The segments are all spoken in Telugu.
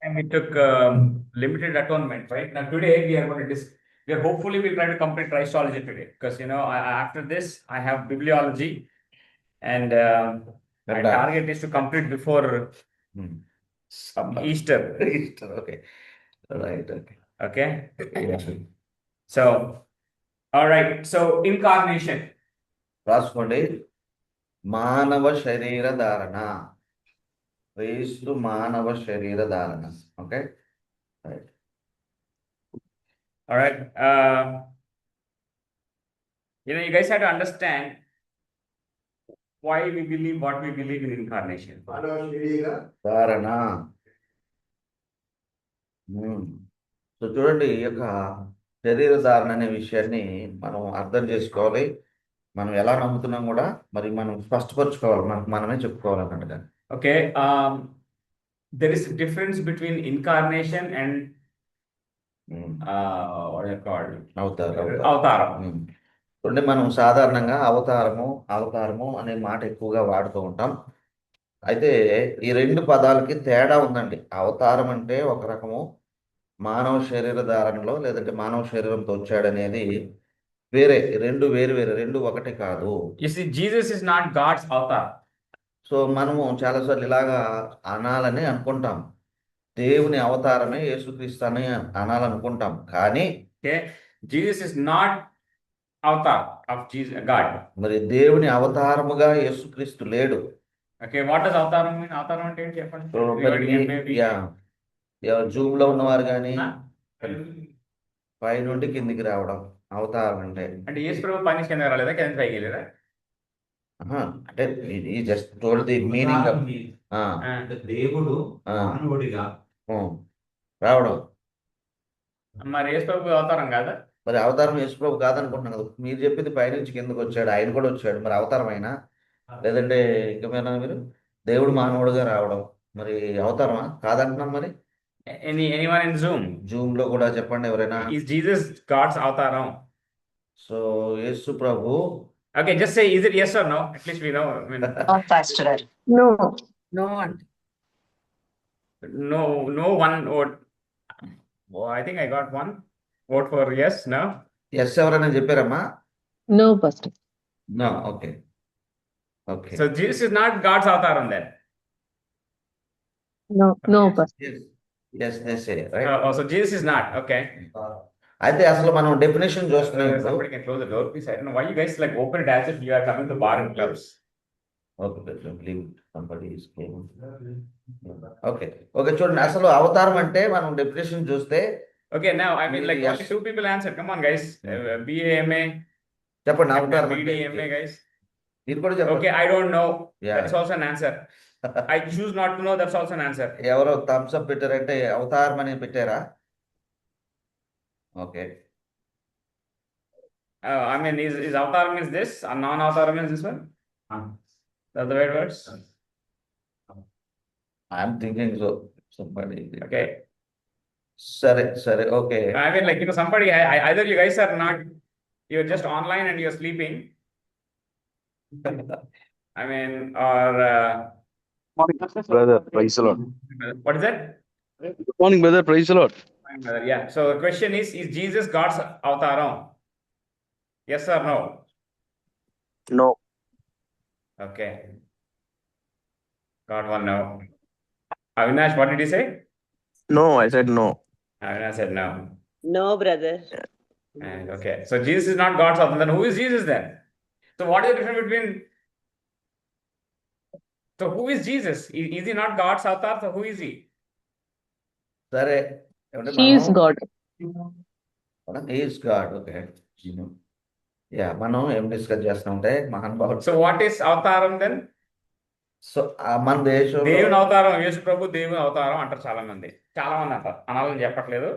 and we took limited atonement, right? Now today we are going to we are hopefully we'll try to complete Christology today because after this I have bibliology and my target is to complete before Easter. Easter, okay. Right, okay. Okay. Yeah. So, all right. So incarnation. రాసుకోండి మానవ శరీర ధారణ క్రీస్తు మానవ శరీర ధారణ okay right All right. You guys have to understand why we believe what we believe in incarnation. ధారణ సో చూడండి ఈ యొక్క శరీర ధారణ అనే విషయాన్ని మనం అర్థం చేసుకోవాలి. మనం ఎలా నమ్ముతున్నాం కూడా మరి మనం స్పష్టపరచుకోవాలి, మనమే చెప్పుకోవాలన్నట్టుగా. Okay. There is a difference between incarnation and what are you called? అవతారం. చూడండి మనం సాధారణంగా అవతారము అనే మాట ఎక్కువగా వాడుతూ ఉంటాం. అయితే ఈ రెండు పదాలకి తేడా ఉందండి. అవతారం అంటే ఒక రకము, మానవ శరీర ధారణలో లేదంటే మానవ శరీరంతో వచ్చాడనేది వేరే. రెండు వేరు రెండు ఒకటి కాదు. You see, Jesus is not God's avatar. So మనము చాలాసార్లు ఇలాగా అనాలని అనుకుంటాం. దేవుని అవతారమే యేసుక్రీస్తు అని అనాలనుకుంటాం. కానీ Jesus is not Avatar of God. మరి దేవుని అవతారముగా యేసుక్రీస్తు లేడు. ఓకే, వాట్ ఇస్ అవతారం? అవతారం అంటే ఏంటి చెప్పండి. జూమ్ లో ఉన్నవారు కానీ పై నుండి కిందికి రావడం అవతారం అంటే యేసు ప్రభు పైన కింద రాలేదా, కింద పైకి వెళ్ళారా? అంటే ఇది జస్ట్ టోల్డ్ ది మీనింగ్ దేవుడు మానవుడిగా రావడం. మరి యేసు ప్రభు అవతారం కాదా? మరి అవతారం యేసు ప్రభు కాదనుకుంటున్నాను కదా. మీరు చెప్పింది పైనుంచి కిందకు వచ్చాడు, ఆయన కూడా వచ్చాడు. మరి అవతారం అయినా లేదంటే ఇంకేమైనా మీరు దేవుడు మానవుడిగా రావడం మరి అవతారమా కాదంటున్నాం. మరి anyone in జూమ్ లో కూడా చెప్పండి ఎవరైనా. is Jesus God's అవతారం? So Yesu Prabhu. Okay, just say is it yes or no? At least we know. Pastor. No. No one vote. Oh, I think I got one vote for yes. No. Yes ఎవరైనా చెప్పారమ్మా? No, Pastor. No. Okay. So Jesus is not God's అవతారం then. No, Pastor. Yes, they say, right? So Jesus is not. Okay. అయితే అసలు మనం డెఫినేషన్ చూస్తున్నాం. Somebody can close the door, please. I don't know why you guys like open it as if you are coming to bar and clubs. Okay, somebody is came. Okay, చూడండి అసలు అవతారం అంటే మనం డెఫినేషన్ చూస్తే. Okay, now I mean like only two people answered. Come on guys. BA, MA. చెప్పండి అవతారం. BD, MA guys. ఇది కూడా చెప్పండి. Okay, I don't know. That's also an answer. I choose not to know. That's also an answer. ఎవరో థమ్స్ అప్ పెట్టారంటే అవతారం అని పెట్టారా? Okay. I mean, is avatar means this, and non-avatar means this one? That's the right words? I'm thinking so. Somebody. Okay. Sorry. Okay. I mean, like, somebody, either you guys are not, you're just online and you're sleeping. I mean, or... Brother, praise the Lord. What is that? Good morning, brother. Praise the Lord. Yeah. So the question is Jesus God's avataram? Yes or no? No. Okay. God one no. Avinash, what did he say? No, I said no. Avinash said no. No, brother. Okay. So Jesus is not God's avatar. Then who is Jesus then? So what is the difference between... So who is Jesus? Is he not God's avatar? So who is he? సరే. He is God. He is God. Okay. మనం ఏం డిస్కస్ చేస్తామంటే మహానుభావుడు. So what is అవతారం then? సో మన దేశం దేవుని అవతారం, యేసు ప్రభు దేవుని అవతారం అంటారు చాలా మంది అంటారు. అనాలని చెప్పట్లేదు.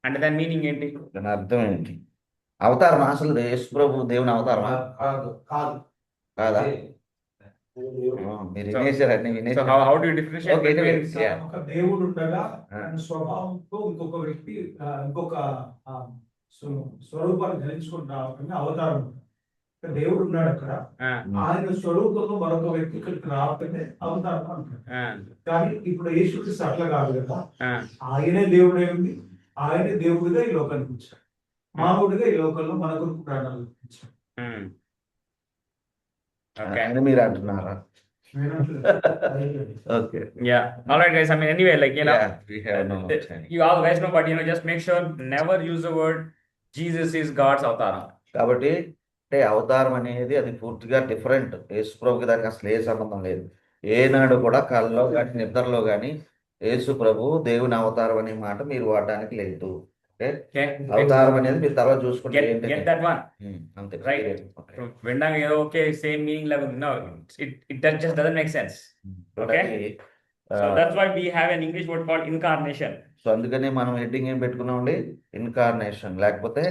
అంటే దాని మీనింగ్ ఏంటి? దాని అర్థం ఏంటి? అవతారం అసలు యేసు ప్రభు దేవుని అవతారమా? కాదా? మీరు So how do you differentiate between... ఒక దేవుడు ఉండగా స్వభావంతో ఇంకొక వ్యక్తి ఇంకొక స్వరూపాన్ని ధరించుకుని రావటమే అవతారం. దేవుడు ఉన్నాడు అక్కడ. ఆ, ఆయన స్వరూపంలో మరొక వ్యక్తి ఇక్కడికి రావటమే అవతారం అంటారు. ఆ, కానీ ఇప్పుడు యేసుక్రీస్తు అట్లా కాదు కదా. ఆ. ఆయనే దేవుడే ఉంది. ఆయనే దేవుడిగా ఈ లోకానికి వచ్చాడు. మానవుడిగా ఈ లోకంలో మన కొరకు ప్రాణాలు ఇచ్చాడు. ఉమ్. ఓకే. అని మీరు అంటున్నారా? Okay. Yeah. All right, guys. I mean, anyway, like, you know, Yeah, we have no understanding. you all guys know, but, you know, just make sure never use the word Jesus is God's avatar. కాబట్టి అంటే అవతారం అనేది అది పూర్తిగా డిఫరెంట్. యేసు ప్రభుకి దానికి అసలు ఏ సంబంధం లేదు. ఏనాడు కూడా కళ్ళలో కానీ నిద్రలో కానీ యేసు ప్రభు దేవుని అవతారం అనే మాట మీరు వాడడానికి లేదు. Okay, Okay? అవతారం అనేది మీరు తర్వాత చూసుకుంటే Get ఏంటంటే that one. అంతే. Right. Okay. Vendang, okay, same meaning level. No, it just doesn't make sense. Okay. So that's why we have an English word called incarnation. So అందుకని మనం హెడ్డింగ్ ఏం పెట్టుకున్నామండి? ఇన్కార్నేషన్, లేకపోతే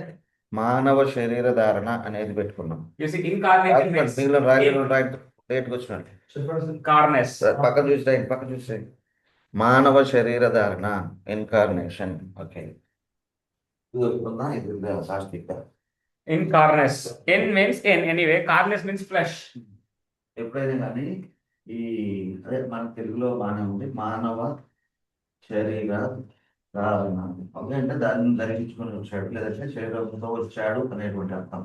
మానవ శరీర ధారణ అనేది పెట్టుకున్నాం. You see, incarnation means మిగిలిన రాయలు డేట్కి వచ్చినట్టు carness. పక్కన చూసి మానవ శరీర ధారణ, incarnation. Okay, Incarness. In means in. Anyway, carness means flesh. ఎప్పుడైనా కానీ ఈ అదే మన తెలుగులో బాగానే ఉంది, మానవ శరీర ధారణ. ఓకే, అంటే దాన్ని ధరించుకొని వచ్చాడు, లేదంటే శరీరంతో వచ్చాడు అనేటువంటి అర్థం.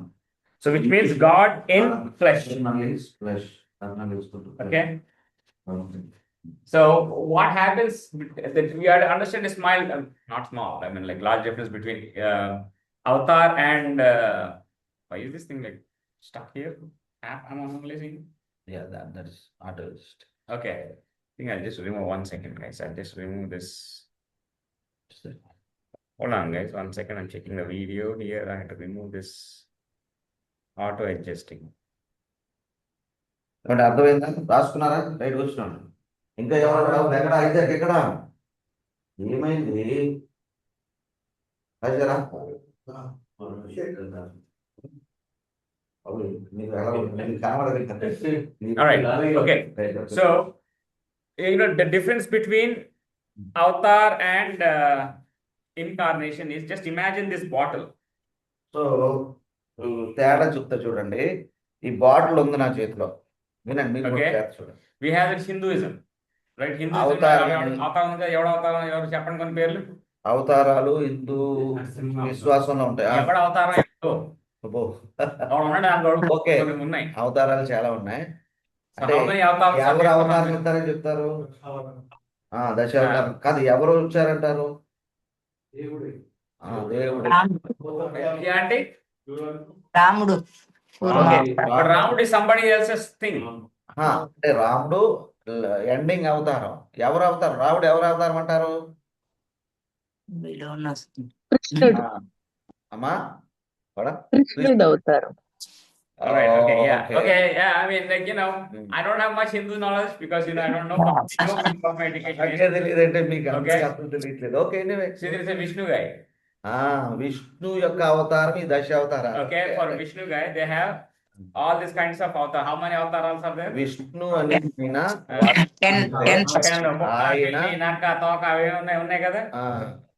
So which means God in flesh. Flesh. Okay. So what happens that we have to understand a small, not small, I mean like large difference between avatar and why is this thing like stuck here? App I'm only seeing. Yeah, that is artist. Okay. I think I'll just remove 1 second, guys. I'll just remove this. Hold on, guys. 1 second. I'm checking the video here. I have to remove this auto adjusting. అంటే అర్థమైందా? రాసుకున్నారా? రైట్ వచ్చినాను. ఇంకా ఎవరు ఎక్కడ అయితే ఎక్కడ ఏమైంది? రాజారా All right. Okay. So, you know, the difference between avatar and incarnation is just imagine this bottle. So తేడా చెప్తా చూడండి. ఈ బాటిల్ ఉంది నా చేతిలో, వినండి మీరు కూడా Okay. తేడా చూడండి. We have this Hinduism, right? Hinduism, అవతారం. ఎవడ అవతారం ఎవరు చెప్పండి కొన్ని పేర్లు. అవతారాలు హిందూ విశ్వాసంలో ఉంటాయి. ఎవడ అవతారం ఎవరు? అబ్బో. ఎవడు ఉన్నాడు దాంట్లో Okay. కొన్ని ఉన్నాయి. అవతారాలు చాలా ఉన్నాయి. So అంటే how many avatars are ఎవరు there? అవతారం ఇస్తారని చెప్తారు? దశావతారం కాదు, ఎవరు వచ్చారంటారు? దేవుడే. దేవుడు. Yeah, అంటే రాముడు. okay. But Ramudu is somebody else's thing. అంటే రాముడు ఎండింగ్ అవతారం. ఎవరు అవతారం? రాముడు ఎవరు అవతారం అంటారు? కృష్ణుడు. అమ్మా కూడా కృష్ణుడు అవుతారు. All right. Okay. Yeah. Okay. Okay. Yeah. I mean, like, you know, I don't have much Hindu knowledge because, you know, I don't know from my education. అంటే తెలియదంటే మీకు Okay. అర్థం తెలియట్లేదు. Okay, anyway. See, there is a Vishnu guy. Vishnu యొక్క అవతారం ఈ దశ అవతారం. Okay. For Vishnu guy, they have all these kinds of avatar. How many avatars are there? Vishnu అనే ఆయన ఆయన Naka, Toka, అవి ఉన్నాయి కదా.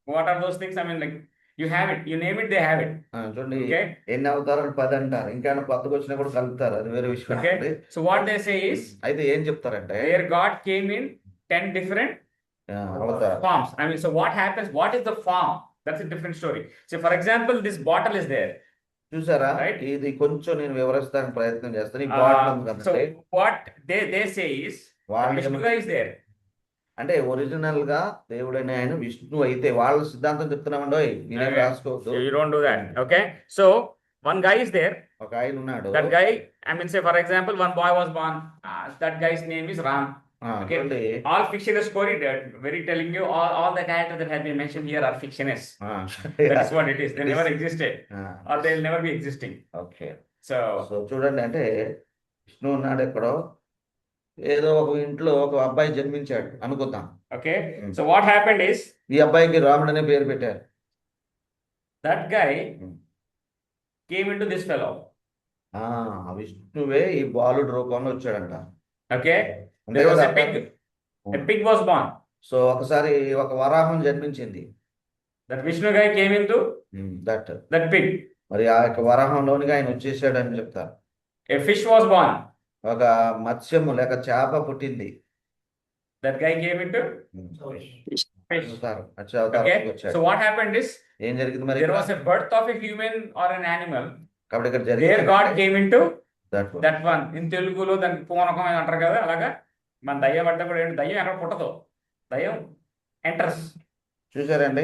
What are those things? I mean, like, you have it. You name it, they have it. చూడండి, Okay. ఎన్ని అవతారాలు 10 అంటారు. ఇంకా కొత్తగా వచ్చినా కూడా కలుపుతారు, అది వేరే విషయం. Okay. So what they say is, అయితే ఏం చెప్తారంటే their God came in 10 different అవతారం. forms. I mean, so what happens? What is the form? That's a different story. So, for example, this bottle is there. చూసారా? Right. ఇది కొంచెం నేను వివరిస్తానికి ప్రయత్నం చేస్తాను. ఈ బాటిల్ ఉంది So, కదండి, what they say is, వాళ్ళు Vishnu guy is there. అంటే ఒరిజినల్ గా దేవుడైన ఆయన విష్ణు అయితే వాళ్ళ సిద్ధాంతం చెప్తున్నామండి. మీరేం Okay. రాసుకోవద్దు. You don't do that. Okay. So, one guy is there. ఒక ఆయన ఉన్నాడు. That guy, I mean, say, for example, one boy was born. That guy's name is Ram. Okay. చూడండి, All fictional story, very telling you, all the characters that have been mentioned here are fictionists. That's what it is. They never existed, or they'll never be existing. Okay. So, so చూడండి, అంటే విష్ణు ఉన్నాడు ఎక్కడో, ఏదో ఒక ఇంట్లో ఒక అబ్బాయి జన్మించాడు అనుకుందాం. okay. So what happened is, ఈ అబ్బాయికి రాముడు అనే పేరు పెట్టారు. that guy came into this fellow. విష్ణువే ఈ బాలుడు రూపంలో వచ్చాడంట. Okay. అంతే There was కదా? a pig. A pig was born. So ఒకసారి ఒక వరాహం జన్మించింది. That Vishnu guy came into that that pig. మరి ఆ యొక్క వరాహంలోనికి ఆయన వచ్చేసాడు అని చెప్తారు. A fish was born. ఒక మత్స్యము లేక చేప పుట్టింది. That guy came into fish. అవతారం Okay. వచ్చాడు. So what happened is ఏం జరిగింది మరి there ఇక్కడ? was a birth of a human or an animal. కాబట్టి ఇక్కడ There జరిగింది God came into that one. that one. In తెలుగులో దానికి పూనకం అని అంటారు కదా, అలాగా మన దయ్యం పడ్డ కూడా ఏంటి, దయ్యం ఎక్కడ పుట్టదు, దయ్యం ఎంటర్స్. చూసారండి?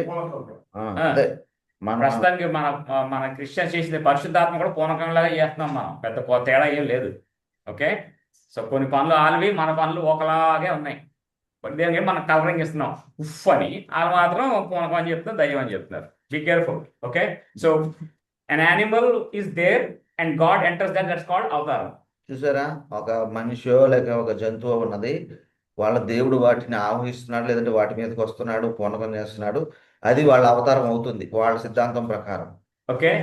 అదే మన ప్రస్తుతానికి మన మన క్రిస్టియన్స్ చేసిన పరిశుద్ధాత్మ కూడా పూనకం లాగా చేస్తున్నాం మనం, పెద్ద తేడా ఏం లేదు. ఓకే, సో కొన్ని పనులు ఆల్వి, మన పనులు ఒకలాగే ఉన్నాయి. దేనికి మనం కలరింగ్ ఇస్తున్నాం ఉఫ్ అని, వాళ్ళు మాత్రం పూనకం అని చెప్తున్నారు, దయ్యం అని చెప్తున్నారు. Be careful. Okay, so an animal is there and God enters that, that's called అవతారం. చూసారా, ఒక మనిషో లేక ఒక జంతువు ఉన్నది, వాళ్ళ దేవుడు వాటిని ఆవహిస్తున్నాడు, లేదంటే వాటి మీదకి వస్తున్నాడు, పూనకం చేస్తున్నాడు, అది వాళ్ళ అవతారం అవుతుంది వాళ్ళ సిద్ధాంతం ప్రకారం. Okay,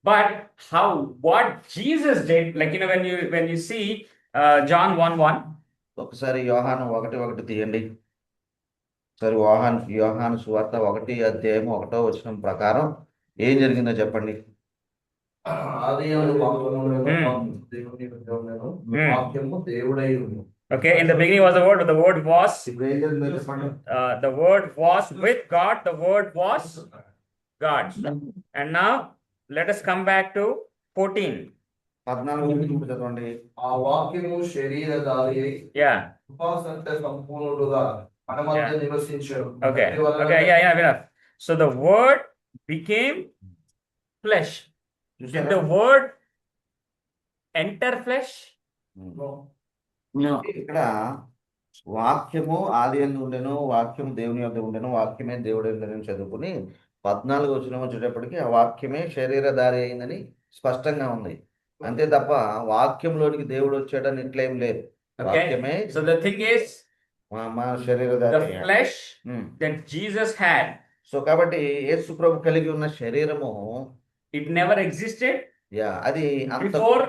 but how, what Jesus did, like, you know, when you see John 1:1. ఒకసారి యోహాను 1:1 తీయండి. సరే, యోహాను సువార్త 1:1 ప్రకారం ఏం జరిగిందో చెప్పండి. Okay, in the beginning was the word, the word was with God, the word was God. And now let us come back to 14. 14 చదవండి. ఆ వాక్యము శరీరధారి అయి Yeah. కృపాసత్య సంపూర్ణుడుగా మన మధ్య Yeah. నివసించాడు. Okay, yeah, enough. So the word became flesh. Did చూసారా? the word enter flesh? No. ఇక్కడ వాక్యము ఆది యందు ఉండెను, వాక్యము దేవుని యొద్ద ఉండెను, వాక్యమే దేవుడు ఉండెను చదువుకుని 14 వచనం వచ్చేటప్పటికి ఆ వాక్యమే శరీరధారి అయిందని స్పష్టంగా ఉంది. అంతే తప్ప వాక్యంలోనికి దేవుడు వచ్చాడని ఇట్లేం లేదు. Okay, వాక్యమే so the thing is, మా శరీరధారి the అయ్యాడు. flesh um. that Jesus had, so కాబట్టి యేసు ప్రభు కలిగి ఉన్న శరీరము it never existed అది అంత before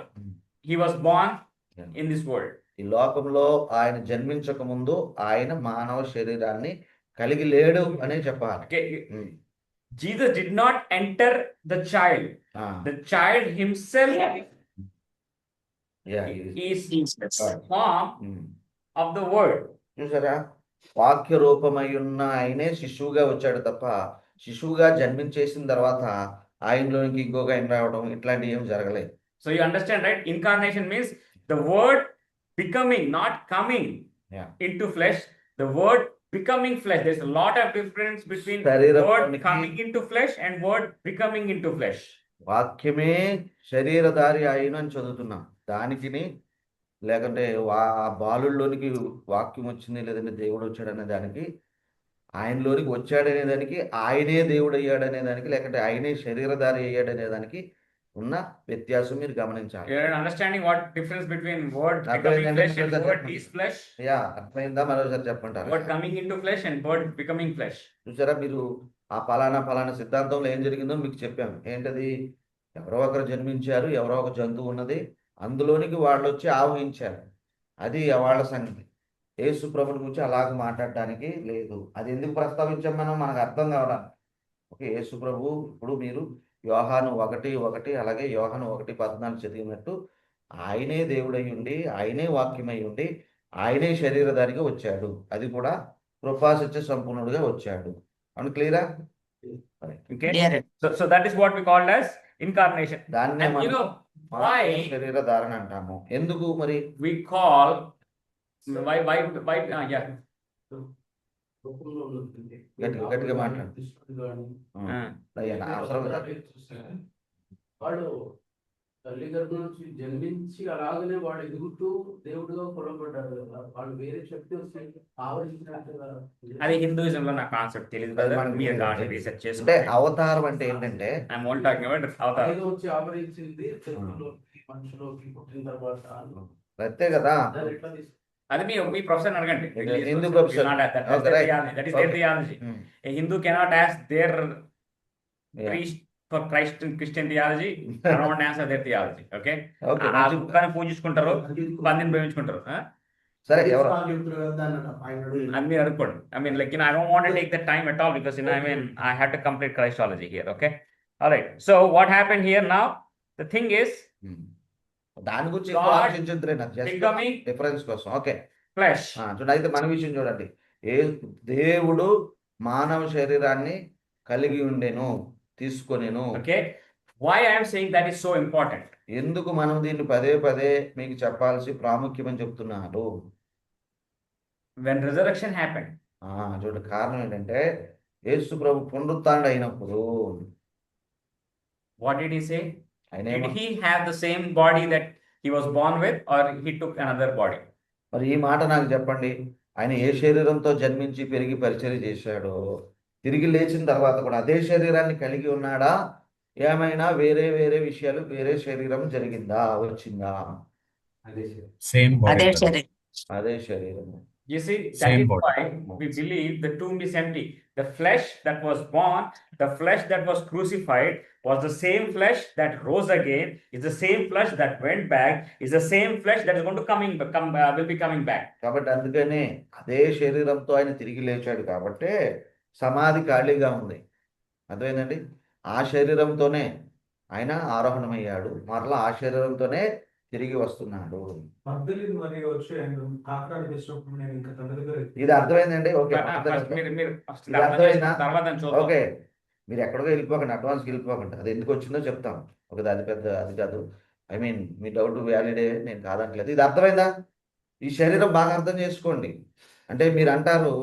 he was born Yeah. in this world. ఈ లోకంలో ఆయన జన్మించక ముందు ఆయన మానవ శరీరాన్ని కలిగి లేడు అనే చెప్పాలి. Okay, um. Jesus did not enter the child. ఆ, The child himself yeah, is Jesus. form um. of the word. చూసారా, వాక్య రూపమై ఉన్న ఆయనే శిశువుగా వచ్చాడు తప్ప శిశువుగా జన్మించేసిన తర్వాత ఆయనలోనికి ఇంకొక ఆయన రావడం ఇట్లాంటివి ఏం జరగలేదు. So you understand, right? Incarnation means the word becoming, not coming Yeah. into flesh. The word becoming flesh. There's a lot of difference between శరీరం word ఉనికి- coming into flesh and word becoming into flesh. వాక్యమే శరీరధారి అయిన అని చదువుతున్నాం. దానికిని లేకుంటే ఆ బాలుల్లోనికి వాక్యం వచ్చింది, లేదంటే దేవుడు వచ్చాడు అనే దానికి, ఆయనలోనికి వచ్చాడనే దానికి, ఆయనే దేవుడు అయ్యాడనే దానికి, లేకుంటే ఆయనే శరీరధారి అయ్యాడనే దానికి ఉన్న వ్యత్యాసం మీరు గమనించాలి. You're understanding what difference between word That's becoming why flesh and that's word what- is flesh? అర్థమైందా? మరోసారి చెప్పంటారు. Word coming into flesh and word becoming flesh. చూసారా, మీరు ఆ ఫలానా సిద్ధాంతంలో ఏం జరిగిందో మీకు చెప్పాము. ఏంటది? ఎవరో ఒకరు జన్మించారు, ఎవరో ఒక జంతువు ఉన్నది, అందులోనికి వాళ్ళు వచ్చి ఆవహించారు. అది వాళ్ళ సంగతి. యేసు ప్రభుని గురించి అలాగ మాట్లాడడానికి లేదు. అది ఎందుకు ప్రస్తావించాం మనం? మనకు అర్థం కావడానికి. ఓకే, యేసు ప్రభు ఇప్పుడు మీరు యోహాను 1:1 అలాగే యోహాను 1:14 చదివినట్టు ఆయనే దేవుడై ఉండి, ఆయనే వాక్యమై ఉండి, ఆయనే శరీరధారిగా వచ్చాడు. అది కూడా కృపాసత్య సంపూర్ణుడుగా వచ్చాడు. అవును, క్లియరా? Okay. Clear. So that is what we called as incarnation. దాన్నే And you మనం know why శరీర ధారణ అంటాము. ఎందుకు మరి? we call why yeah. గట్టిగా మాట్లాడు. అయ్యా, అవసరం లేదు. వాడు తల్లి గర్భం నుంచి జన్మించి అలాగనే వాడు ఎదుగుతూ దేవుడిగా కొలబడ్డాడు కదా. వాళ్ళు వేరే శక్తి వస్తే ఆవరించినట్టుగా అది హిందూయిజం లో నా కాన్సెప్ట్ తెలియదు అది కదా, మనకి మీరు తెలియదు. కావాలి రీసెర్చ్ అంటే చేసుకుంటే. అవతారం అంటే ఏంటంటే I'm only talking about అవతారం. పైగా వచ్చి ఆవరించింది చేతుల్లోకి మనుషులోకి పుట్టిన తర్వాత అంతే కదా. దాన్ని ఎట్లా తీసుకు- అది మీ ప్రొఫెసర్ అడగండి. Hindu professor. Okay, right. Their theology. Hmm. A Hindu cannot ask their Yeah. priest for Christian theology. I don't want to answer their theology. Okay. Okay, ఆ మంచి- కుక్కని పూజించుకుంటారు, పందిని ప్రేమించుకుంటారు. సరే, ఎవరు అని మీరు అనుకోండి. I mean, like, I don't want to take the time at all because, I have to complete Christology here. Okay. All right. So what happened here now? The thing is, Hmm. దాని గురించి ఎక్కువ God ఆలోచించద్దులే, నాకు జస్ట్ becoming రిఫరెన్స్ కోసం. Okay, flesh. చూడండి. అయితే మన విషయం చూడండి. ఏ దేవుడు మానవ శరీరాన్ని కలిగి ఉండెను, తీసుకొనెను. Okay. Why I am saying that is so important? ఎందుకు మనం దీన్ని పదే పదే మీకు చెప్పాల్సి ప్రాముఖ్యమని చెప్తున్నాడు? When resurrection happened, చూడండి, కారణం ఏంటంటే యేసు ప్రభు పునరుత్థానుడు అయినప్పుడు what did he say? ఆయన Did ఏమో he have the same body that he was born with, or he took another body? మరి ఈ మాట నాకు చెప్పండి. ఆయన ఏ శరీరంతో జన్మించి పెరిగి పరిచర్య చేశాడో, తిరిగి లేచిన తర్వాత కూడా అదే శరీరాన్ని కలిగి ఉన్నాడా? ఏమైనా వేరే వేరే విషయాలు, వేరే శరీరం జరిగిందా, వచ్చిందా? Same body. అదే brother. సరే. అదే శరీరము. You see, that Same is body. why we believe the tomb is empty. The flesh that was born, the flesh that was crucified, was the same flesh that rose again, is the same flesh that went back, is the same flesh that is going to will be coming back. కాబట్టి అందుకనే అదే శరీరంతో ఆయన తిరిగి లేచాడు కాబట్టి సమాధి ఖాళీగా ఉంది. అర్థమైందండి? ఆ శరీరంతోనే ఆయన ఆరోహణమయ్యాడు, మరలా ఆ శరీరంతోనే తిరిగి వస్తున్నాడు. మగ్ధలేని మరియు వచ్చి ఆయన కాకినాడ చేసినప్పుడు నేను ఇంకా తండ్రి దగ్గర ఇది అర్థమైందండి? ఓకే, First మీరు first ఇది అర్థం అర్థమైందా? చేసుకున్న తర్వాత దాన్ని చూద్దాం. ఓకే, మీరు ఎక్కడికో వెళ్ళిపోకండి, అడ్వాన్స్కి వెళ్ళిపోకండి. అది ఎందుకు వచ్చిందో చెప్తాం. ఓకే, అది పెద్ద అది కాదు. ఐ మీన్ మీ డౌట్ వ్యాలిడే, నేను కాదంటలేదు. ఇది అర్థమైందా? ఈ శరీరం బాగా అర్థం చేసుకోండి. అంటే మీరు అంటారు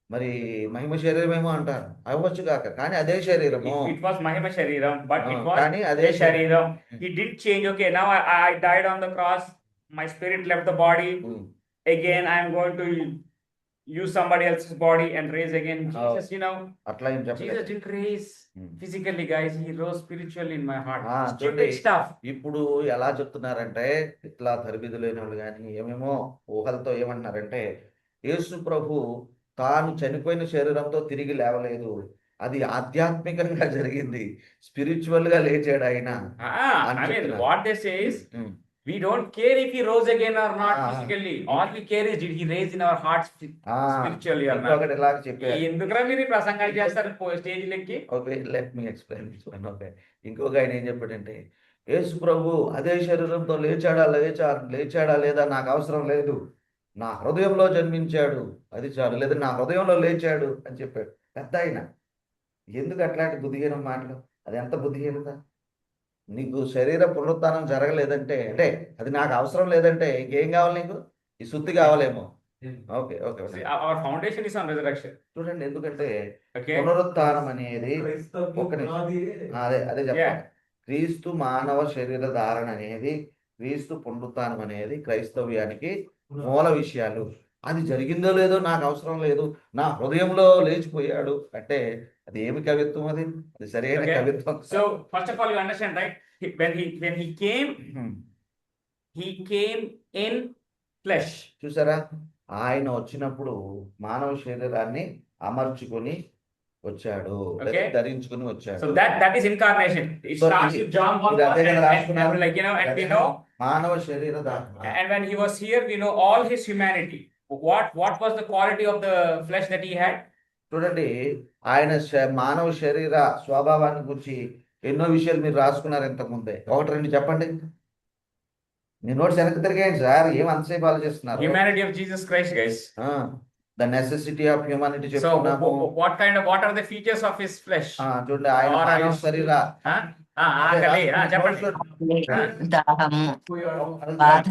మరి మహిమ శరీరం ఏమో అంటారు, అవ్వచ్చు కాక, కానీ అదే శరీరము. It was Mahima Shariram, but it was కానీ అదే Jay Shariram. He didn't change. Okay, now I died on the cross. My spirit left the body. Um. Again, I am going to use somebody else's body and raise again. Jesus, అట్లా ఏం Jesus చెప్పలేదు. didn't raise um. physically, guys. He rose spiritually in my heart. చూడండి, Stupid stuff. ఇప్పుడు ఎలా చెప్తున్నారంటే, ఇట్లా తరబిదులైన వాళ్ళు కానీ ఏమేమో ఊహలతో ఏమంటున్నారంటే, యేసు ప్రభు తాను చనిపోయిన శరీరంతో తిరిగి లేవలేదు, అది ఆధ్యాత్మికంగా జరిగింది, స్పిరిచువల్ గా లేచాడు ఆయన. I mean, what they say is, um. we don't care if he rose again or not Ah. physically. All we care is, did he raise in our hearts spiritually or not? ఇంకొకటి ఇలాగ చెప్పారు. ఎందుకురా మీరు ఈ ప్రసంగాలు చేస్తారు stage Lucky? Okay, let me explain this one. Okay, ఇంకొక ఆయన ఏం చెప్పాడంటే, యేసు ప్రభు అదే శరీరంతో లేచాడా లేదా నాకు అవసరం లేదు, నా హృదయంలో జన్మించాడు, అది చాలు, లేదా నా హృదయంలో లేచాడు అని చెప్పాడు. పెద్ద ఆయన ఎందుకు అట్లాంటి బుద్ధిహీనం మాటలు? అది ఎంత బుద్ధిహీనత? నీకు శరీర పునరుత్థానం జరగలేదంటే, అంటే అది నాకు అవసరం లేదంటే ఇంకేం కావాలి నీకు? ఈ శుద్ధి కావాలేమో. Okay okay See, our foundation is on resurrection. చూడండి, ఎందుకంటే Okay. పునరుత్థానం అనేది క్రైస్తవ్య ఒక్క నిమిషం. పునాదియే అదే చెప్పాలి. క్రీస్తు మానవ శరీర ధారణ అనేది, క్రీస్తు పునరుత్థానం అనేది క్రైస్తవ్యానికి మూల విషయాలు. అది జరిగిందో లేదో నాకు అవసరం లేదు, నా హృదయంలో లేచిపోయాడు అంటే అది ఏమి కవిత్వం? అది సరైన Okay. కవిత్వం. So first of all, you understand, right? When he came in flesh. చూసారా, ఆయన వచ్చినప్పుడు మానవ శరీరాన్ని అమర్చుకొని వచ్చాడు, Okay. ధరించుకుని వచ్చాడు. So that is incarnation. It So starts ఇది- with John 1 ఇది అదే కదా and రాసుకున్నారు. and we know, మానవ శరీర ధారణ. and when he was here, we know all his humanity. What was the quality of the flesh that he had? చూడండి, ఆయన మానవ శరీర స్వభావాన్ని గురించి ఎన్నో విషయాలు మీరు రాసుకున్నారు ఇంతకుముందే. ఒకటి రెండు చెప్పండి. మీ నోట్స్ వెనక్కి తిరిగేయండి సార్, ఏం అంతసేపు ఆలోచిస్తున్నారు? Humanity of Jesus Christ, guys. The necessity of humanity So చెప్తున్నాము. what are the features of his flesh? చూడండి, ఆయన Or ఆయన ano? శరీర ఆకలి, చెప్పండి. దాహము, బాధ,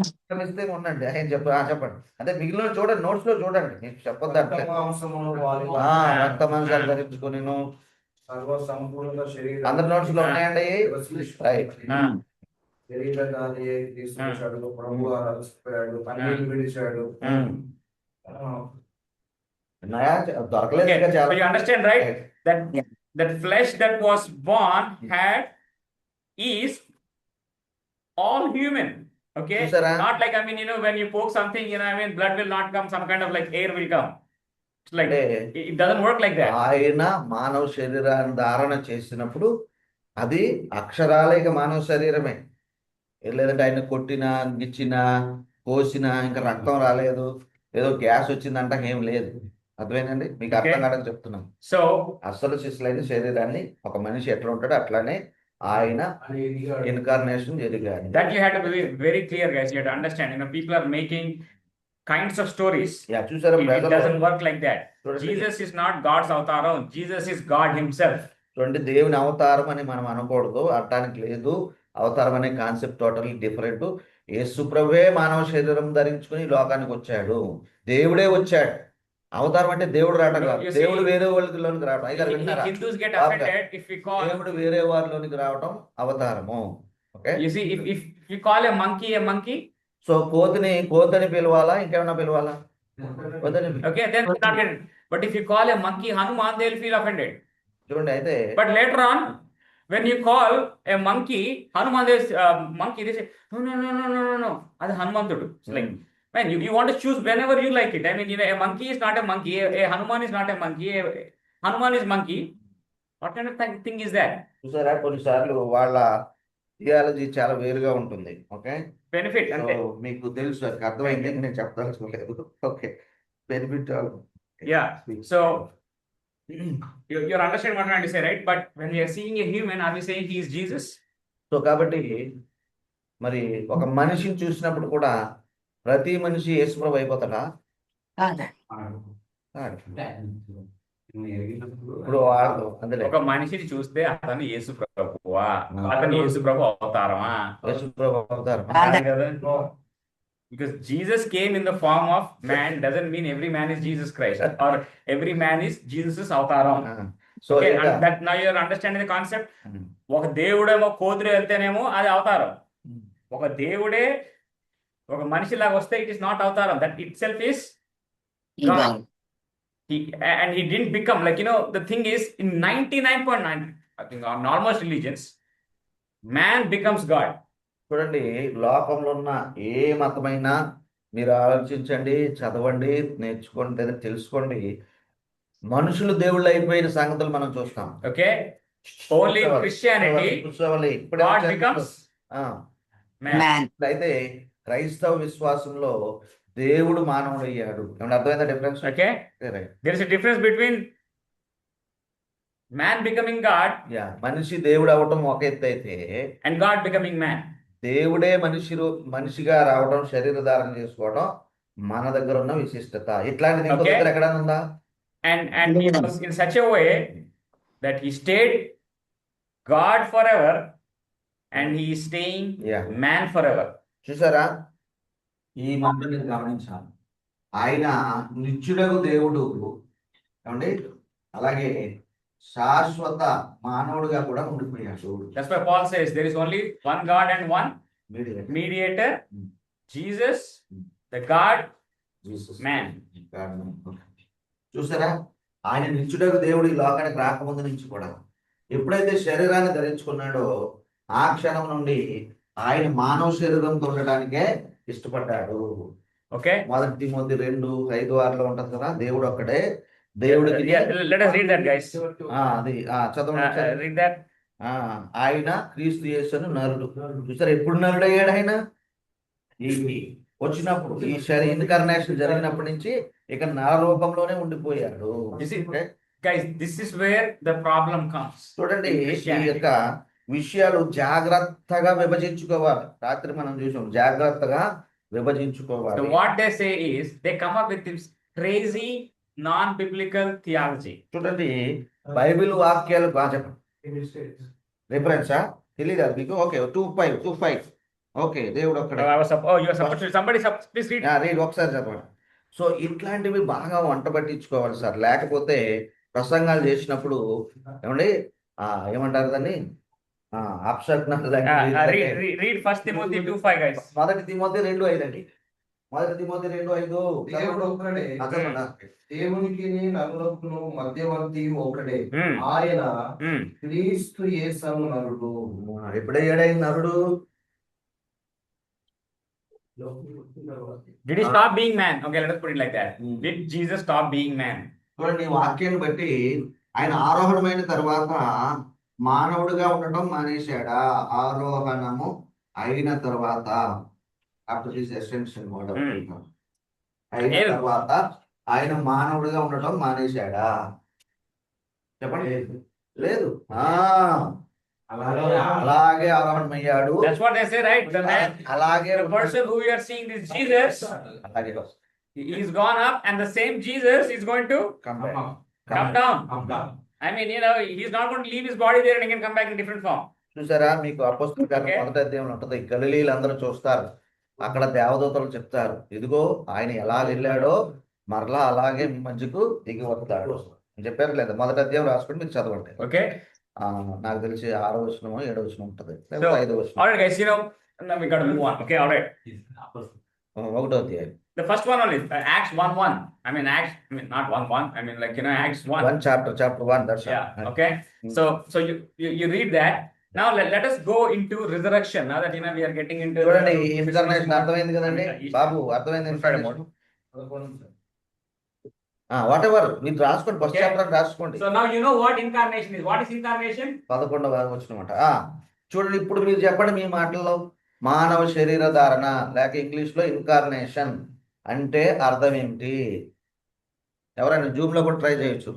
ఇస్తే ఉండండి, ఆయన చెప్పండి. అంటే మిగిలిన చూడండి, నోట్స్ లో చూడండి, మీకు చెప్పొద్దు అంటే. రక్త మాంసాలు ధరించుకొని అందరి నోట్స్ లో ఉన్నాయండి. రైట్. శరీరాన్ని తీసుకొచ్చాడు, ప్రభు అలసిపోయాడు, కన్నీళ్లు విడిచాడు. దొరకలేదు Okay, ఇంకా so చాలా. you understand, right? That flesh that was born is all human. Okay, చూసారా? not like, I mean, when you poke something, I mean, blood will not come, some kind of like air will come. It's like అంటే it doesn't work like that. ఆయన మానవ శరీరాన్ని ధారణ చేసినప్పుడు అది అక్షరాలేక మానవ శరీరమే. లేదంటే ఆయన కొట్టినా, గిచ్చినా, కోసినా ఇంకా రక్తం రాలేదు, ఏదో గ్యాస్ వచ్చిందంట ఏం లేదు. అర్థమైందండి? మీకు అర్థం కాదని చెప్తున్నాం. So అసలు శిశులైన శరీరాన్ని ఒక మనిషి ఎట్లా ఉంటాడో అట్లానే ఆయన అని ఎదిగాడు. Incarnation జరిగాడు. That you have to be very clear, guys. You have to understand. You know, people are making kinds of stories. Yeah, చూసారా It ప్రజలు? doesn't work like that. చూడండి, Jesus is not God's avataram. Jesus is God Himself. చూడండి, దేవుని అవతారం అని మనం అనకూడదు, అట్టానికి లేదు. అవతారం అనే కాన్సెప్ట్ టోటల్లీ డిఫరెంట్. యేసు ప్రభువే మానవ శరీరం ధరించుకుని ఈ లోకానికి వచ్చాడు. దేవుడే వచ్చాడు. అవతారం అంటే దేవుడు రావడం కాదు, You see, దేవుడు వేరే వాళ్ళలోనికి రావడం. అయ్యారు విన్నారా? Hindus get Babu offended if we call. దేవుడు వేరే వారిలోనికి రావడం అవతారము. Okay, You see, if you call a monkey, so కోతిని పిలవాలా, ఇంకేమన్నా పిలవాలా? కోతిని okay, then we'll not get it. But if you call a monkey Hanuman, they'll feel offended. చూడండి, అయితే But later on, when you call a monkey Hanuman, they say, no. That's Hanumantudu. It's like, man, you want to choose whenever you like it. I mean, you know, a monkey is not a monkey. A Hanuman is not a monkey. Hanuman is monkey. What kind of thing is that? చూసారా, కొన్నిసార్లు వాళ్ళ థియాలజీ చాలా వేరుగా ఉంటుంది. Okay, Benefit. సో And మీకు తెలుసు, అది అర్థమైంది, నేను చెప్పదలుచుకోలేదు. Okay, benefit. yeah. So you're understanding what I'm trying to say, right? But when we are seeing a human, are we saying he is Jesus? So కాబట్టి మరి ఒక మనిషిని చూసినప్పుడు కూడా ప్రతి మనిషి యేసుప్రభు అయిపోతాడా? కాదు. కాదు. ఎదిగినప్పుడు ఇప్పుడు వాడు అందులో ఒక మనిషిని చూస్తే అతను యేసు ప్రభువా, అతను యేసు ప్రభు అవతారమా? యేసుప్రభు అవుతారు. కాదు. కదా? Because Jesus came in the form of man doesn't mean every man is Jesus Christ or every man is Jesus' avataram. So Okay, ఇంకా and that now you're understanding the concept. ఉమ్, ఒక దేవుడేమో కోతులు వెళ్తేనేమో అది అవతారం. ఉమ్, ఒక దేవుడే ఒక మనిషిలాగా వస్తే ఇట్ ఇస్ నాట్ అవతారం. That it self is God. And he didn't become, like, you know, the thing is in 99.9, I think on almost religions, man becomes God. చూడండి, లోకంలో ఉన్న ఏ మతమైనా మీరు ఆలోచించండి, చదవండి, నేర్చుకోండి, లేదా తెలుసుకోండి, మనుషులు దేవుళ్ళు అయిపోయిన సంగతులు మనం చూస్తాం. Okay, only in Christianity కూర్చోవాలి, ఇప్పుడే God వచ్చాను. becomes ఆ, man. మ్యాన్. అయితే క్రైస్తవ విశ్వాసంలో దేవుడు మానవుడు అయ్యాడు. ఏమన్నా అర్థమైందా difference? Okay, there is a difference between man becoming God yeah, మనిషి దేవుడు అవటం ఒక ఎత్తు అయితే, and God becoming man. దేవుడే మనిషిగా రావడం, శరీరధారణ చేసుకోవడం మన దగ్గర ఉన్న విశిష్టత. ఇట్లాంటిది ఇంకో Okay. దగ్గర ఎక్కడైనా ఉందా? And he was in such a way that he stayed God forever and he is staying Yeah. man forever. చూసారా, ఈ మాట నేను గమనించాను. ఆయన నిత్యుడగు దేవుడు, ఏమండి, అలాగే శాశ్వత మానవుడిగా కూడా ఉండిపోయాడు. That's why Paul says there is only one God and one Mediator. mediator, Hmm. Jesus, the God, Jesus. man. చూసారా, ఆయన నిత్యుడగు దేవుడు ఈ లోకానికి రాకముందు నుంచి కూడా ఎప్పుడైతే శరీరాన్ని ధరించుకున్నాడో ఆ క్షణం నుండి ఆయన మానవ శరీరంతో ఉండడానికే ఇష్టపడ్డాడు. Okay. 1 తిమోతి 2:5-6 ఉంటది కదా, దేవుడు ఒక్కడే, దేవుడికి Yeah, let us read that, guys. అది చదవండి ఒకసారి. Read that. ఆయన క్రీస్తు యేసును నరుడు. చూసారా, ఎప్పుడు నరుడు అయ్యాడు ఆయన? ఈ వచ్చినప్పుడు, ఈ ఇన్కార్నేషన్ జరిగినప్పటి నుంచి ఇక నర రూపంలోనే ఉండిపోయాడు. You see, guys, this is where the problem comes. చూడండి, in ఈ Christianity. యొక్క విషయాలు జాగ్రత్తగా విభజించుకోవాలి. రాత్రి మనం చూసాం, జాగ్రత్తగా So విభజించుకోవాలి. what they say is they come up with this crazy non-biblical theology. చూడండి, బైబిల్ వాక్యాలు చెప్పండి. రిఫరెన్సా తెలీదా మీకు? ఓకే, 2:5 ఓకే, దేవుడు Oh, ఒక్కడే. you are supposed to, please read. Read ఒకసారి చదవండి. సో ఇట్లాంటివి బాగా వంట పట్టించుకోవాలి సార్, లేకపోతే ప్రసంగాలు చేసినప్పుడు ఏమండి ఏమంటారు దాన్ని, అపశకునాలు Read 1 Timothy 2:5, guys. 1 తిమోతి 2:5 అండి. 1 తిమోతి 2:5 దేవుడు ఒక్కడే, దేవునికి నరులకును మధ్యవర్తి ఒకడే, Hmm. ఆయన Hmm. క్రీస్తు యేసు నరుడు. ఎప్పుడయ్యాడు నరుడు? Did he stop being man? Okay, let us put it like that. Hmm. Did Jesus stop being man? చూడండి, ఈ వాక్యాన్ని బట్టి ఆయన ఆరోహణమైన తర్వాత మానవుడిగా ఉండటం మానేశాడా? ఆరోహణము అయిన తర్వాత, ఆఫ్టర్ దిస్ అసెన్షన్ అయిన లేదు. తర్వాత ఆయన మానవుడిగా ఉండటం మానేశాడా? చెప్పండి. లేదు. అలాగే ఆరోహణమయ్యాడు. That's what they say, right? The man, అలాగే the person who you are seeing, this Jesus, అలాగే he's gone up, and the same Jesus is going to come back. come down. I mean, he's not going to leave his body there and he can come back in different form. చూసారా, మీకు అపోస్తలుల కార్యం Okay. మొదటి అధ్యాయంలో ఉంటుంది. గలిలీలు అందరూ చూస్తారు, అక్కడ దేవదూతలు చెప్తారు, ఇదిగో ఆయన ఎలా వెళ్ళాడో మరలా అలాగే మీ మధ్యకు దిగి వస్తాడు అని చెప్పారు. లేదా మొదటి అధ్యాయం రాసుకొని మీరు చదవండి. Okay. నాకు తెలిసి 6వ వచనమో 7వ వచనం ఉంటుంది, So, లేదా 5వ వచనం. all right, guys, now we got to move on. Okay, all right. 1వ అధ్యాయం The first one only, Acts 1:1. I mean, not 1:1. I mean, Acts 1. 1 chapter 1. That's Yeah. all. Okay. So you read that. Now let us go into resurrection. Now that we are getting into చూడండి, ఇన్కార్నేషన్ అర్థమైంది కదండి బాబు, అర్థమైంది. వాట్ ఎవర్ మీరు రాసుకోండి, ఫస్ట్ Okay. చాప్టర్ రాసుకోండి. So now you know what incarnation is. What is incarnation? 11వ వచనమాట. చూడండి, ఇప్పుడు మీరు చెప్పండి మీ మాటల్లో, మానవ శరీర ధారణ లేక ఇంగ్లీష్ లో ఇన్కార్నేషన్ అంటే అర్థం ఏంటి? ఎవరైనా జూమ్ లో కూడా ట్రై చేయొచ్చు.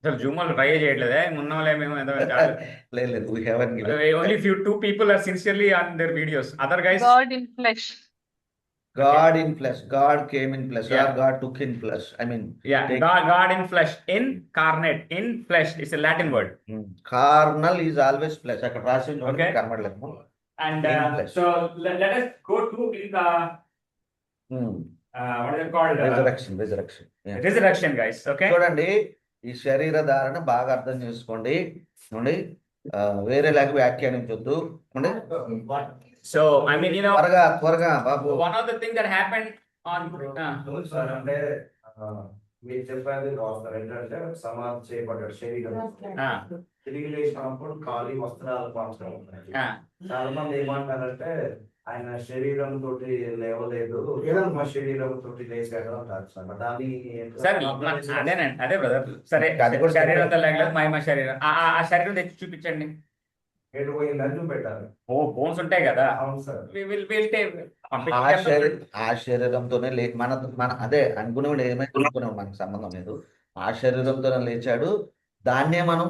అసలు జూమ్ లో ట్రై చేయట్లేదే, ఉన్నవాళ్ళే మేము లేదు, we haven't given. only two people are sincerely on their videos. Other guys, God in flesh. God in flesh, God came in flesh, or Yeah. God took in flesh. I mean, yeah, they- God in flesh, incarnate, in flesh is a Latin word. carnal is always flesh. అక్కడ రాసి Okay. కనబడలేదు. And In flesh. so let us go to the what is it called? Resurrection. Yeah. Resurrection, guys. Okay. చూడండి, ఈ శరీర ధారణ బాగా అర్థం చేసుకోండి. చూడండి, వేరేలాగా వ్యాఖ్యానించొద్దు. చూడండి, So I mean, త్వరగా బాబు. one of the things that happened on sir అంటే మీరు చెప్పేది రాస్తారు ఏంటంటే సమాధి చేయబడ్డాడు శరీరం తిరిగి లేచినప్పుడు ఖాళీ వస్త్రాలు మాత్రం ఉన్నాయి. చాలా మంది ఏమంటారంటే ఆయన శరీరం తోటి లేవలేదు, మా శరీరం తోటి లేచాడు అంటారు సార్. దాన్ని సరే అదేనండి, అదే బ్రదర్. సరే, శరీరంతో లేగలేదు, మా శరీరం, ఆ శరీరం తెచ్చి చూపించండి. ఎటు పోయిందని చూపెట్టారు. ఓ బోన్స్ ఉంటాయి కదా, అవును సార్. ఆ శరీరంతోనే మన అదే అనుకునేవాడు ఏమైనా అనుకునేవాడు, మనకు సంబంధం లేదు. ఆ శరీరంతోనే లేచాడు, దాన్నే మనం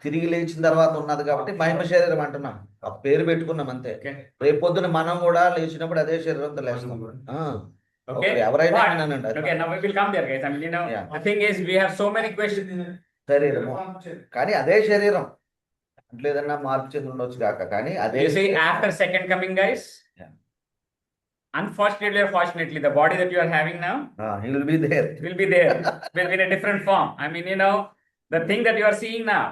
తిరిగి లేచిన తర్వాత ఉన్నది కాబట్టి మహిమ శరీరం అంటున్నాం, ఆ పేరు పెట్టుకున్నాం అంతే. రేపొద్దున మనం కూడా లేచినప్పుడు అదే శరీరంతో లేస్తాం. Okay. ఎవరైనా But- వినండి. Okay, now we will come there, guys. I mean, Yeah. the thing is, we have so many questions. శరీరము కానీ అదే శరీరం, అట్లా ఏదన్నా మార్పు చెంది ఉండొచ్చు కాక, కానీ అదే. You see, after second coming, guys, Yeah. unfortunately or fortunately, the body that you are having now he will be there. will be there in a different form. I mean, the thing that you are seeing now.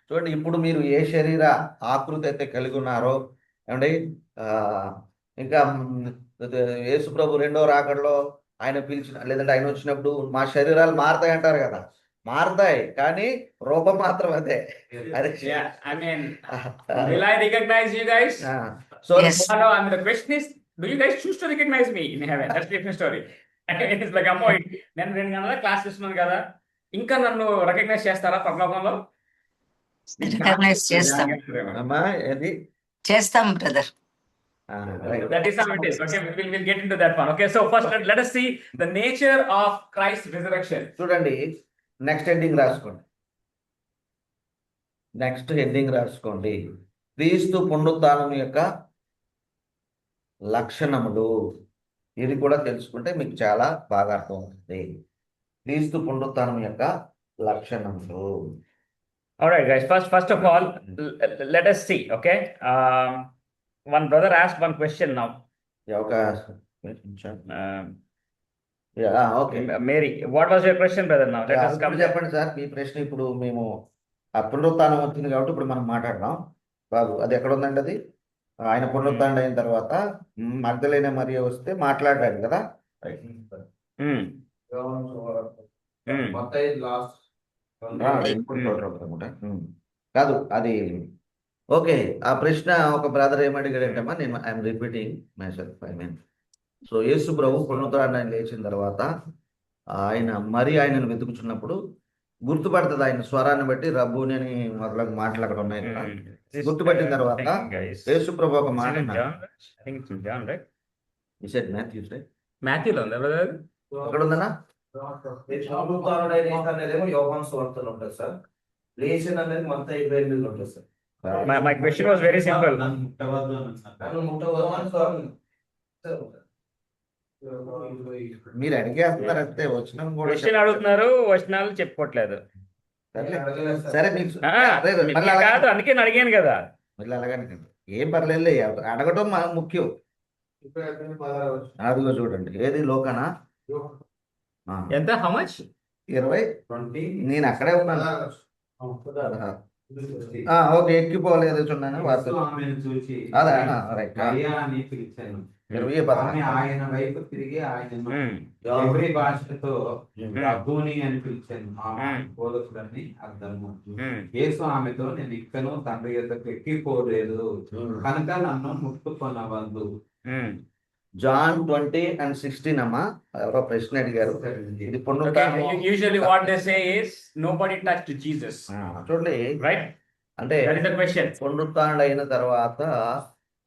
చూడండి, ఇప్పుడు మీరు ఏ శరీర ఆకృతి అయితే కలిగి ఉన్నారో, ఏమండి, ఇంకా యేసు ప్రభు రెండో రాకడలో ఆయన పిలిచిన, లేదంటే ఆయన వచ్చినప్పుడు మా శరీరాలు మారతాయి అంటారు కదా, మారతాయి కానీ రూపం మాత్రం అదే. అదే. Yeah, I mean, will I recognize you guys? So Yes. No, I mean, the question is, do you guys choose to recognize me in heaven? That's a different story. It's like, అమ్మో, నేను 2 గంటల క్లాస్ చేస్తున్నాను కదా, ఇంకా నన్ను రికగ్నైజ్ చేస్తారా పరలోకంలో? రికగ్నైజ్ చేస్తాం అమ్మా ఏది చేస్తాం brother. That is how it is. Okay, we'll get into that one. Okay, so first let us see the nature of Christ's resurrection. చూడండి, నెక్స్ట్ హెడ్డింగ్ రాసుకోండి. క్రీస్తు పునరుత్థానం యొక్క లక్షణములు. ఇది కూడా తెలుసుకుంటే మీకు చాలా బాగా అర్థం అవుతుంది. క్రీస్తు పునరుత్థానం యొక్క లక్షణములు. All right, guys. First of all, let us see. Okay, one brother asked one question now. Okay, Mary, what was your question, brother? Now let us come. ఇప్పుడు చెప్పండి సార్ మీ ప్రశ్న. ఇప్పుడు మేము ఆ పునరుత్థానం వచ్చింది కాబట్టి ఇప్పుడు మనం మాట్లాడదాం. బాబు, అది ఎక్కడ ఉందండి? అది ఆయన పునరుత్థానం అయిన తర్వాత మగ్దలేనే మరియ వస్తే మాట్లాడాడు కదా. Hmm. మత్తయి లాస్ట్ కాదు అది. ఓకే, ఆ ప్రశ్న ఒక బ్రదర్ ఏమడిగాడంటమ్మా, నేను I'm repeating myself. I mean, so Yesu ప్రభు పునరుత్థానం లేచిన తర్వాత ఆయనను వెతుకుచున్నప్పుడు గుర్తుపడుతుంది, ఆయన స్వరాన్ని బట్టి రబ్బుని అని మొదలగు మాటలు అక్కడ ఉన్నాయి కదా. గుర్తుపట్టిన తర్వాత యేసు ప్రభు ఒక మాట Matthew లో ఉందా brother? ఎక్కడ ఉందన్నా? పునరుత్థానుడైన యేసు అనేదేమో యోహాను సువార్తలో ఉంటుంది సార్. లేచిన అనేది మత్తయి 28లో ఉంటుంది sir. My question was very simple. నన్ను ముట్టవద్దు అని అన్నారు. నన్ను ముట్టవద్దు స్వామి. మీరు అడిగేస్తున్నారు అంతే, వచ్చిన కూడా క్వశ్చన్ అడుగుతున్నారు, వచనాలు చెప్పుకోవట్లేదు. సర్లే. సరే మీకు అదే మీకు మళ్ళీ అలాగే- కాదు, అందుకే నేను అడిగాను కదా. మళ్ళీ అలాగని ఏం పర్లేదు, అడగటం ముఖ్యం. అదిగో చూడండి, ఏది లోకనా ఆ, ఎంత? How much? 20. 20. నేను అక్కడే ఉన్నాను. ఓకే, ఎక్కిపోలేదు చూడండి వార్త. ఆమెను చూసి అదే రైట్. అయ్యా అని పిలిచాను. 20 ఆమె ఆయన వైపు తిరిగి ఆయనను Hmm. ఎవరి భాషతో Hmm. రబ్బూని అని పిలిచాను. ఆ Hmm. బోధకుడని అర్థము. Hmm. యేసు ఆమెతో నేను ఇక్కను తండ్రి యొద్దకు ఎక్కిపోలేదు కనుక నన్ను ముట్టుకొనవద్దు. Hmm. జాన్ 20:16 అమ్మా, ఎవరో ప్రశ్న అడిగారు. ఇది పునరుత్థానం. Okay. Usually what they say is nobody touched Jesus, చూడండి, right? అంటే That is the question. పునరుత్థానుడు అయిన తర్వాత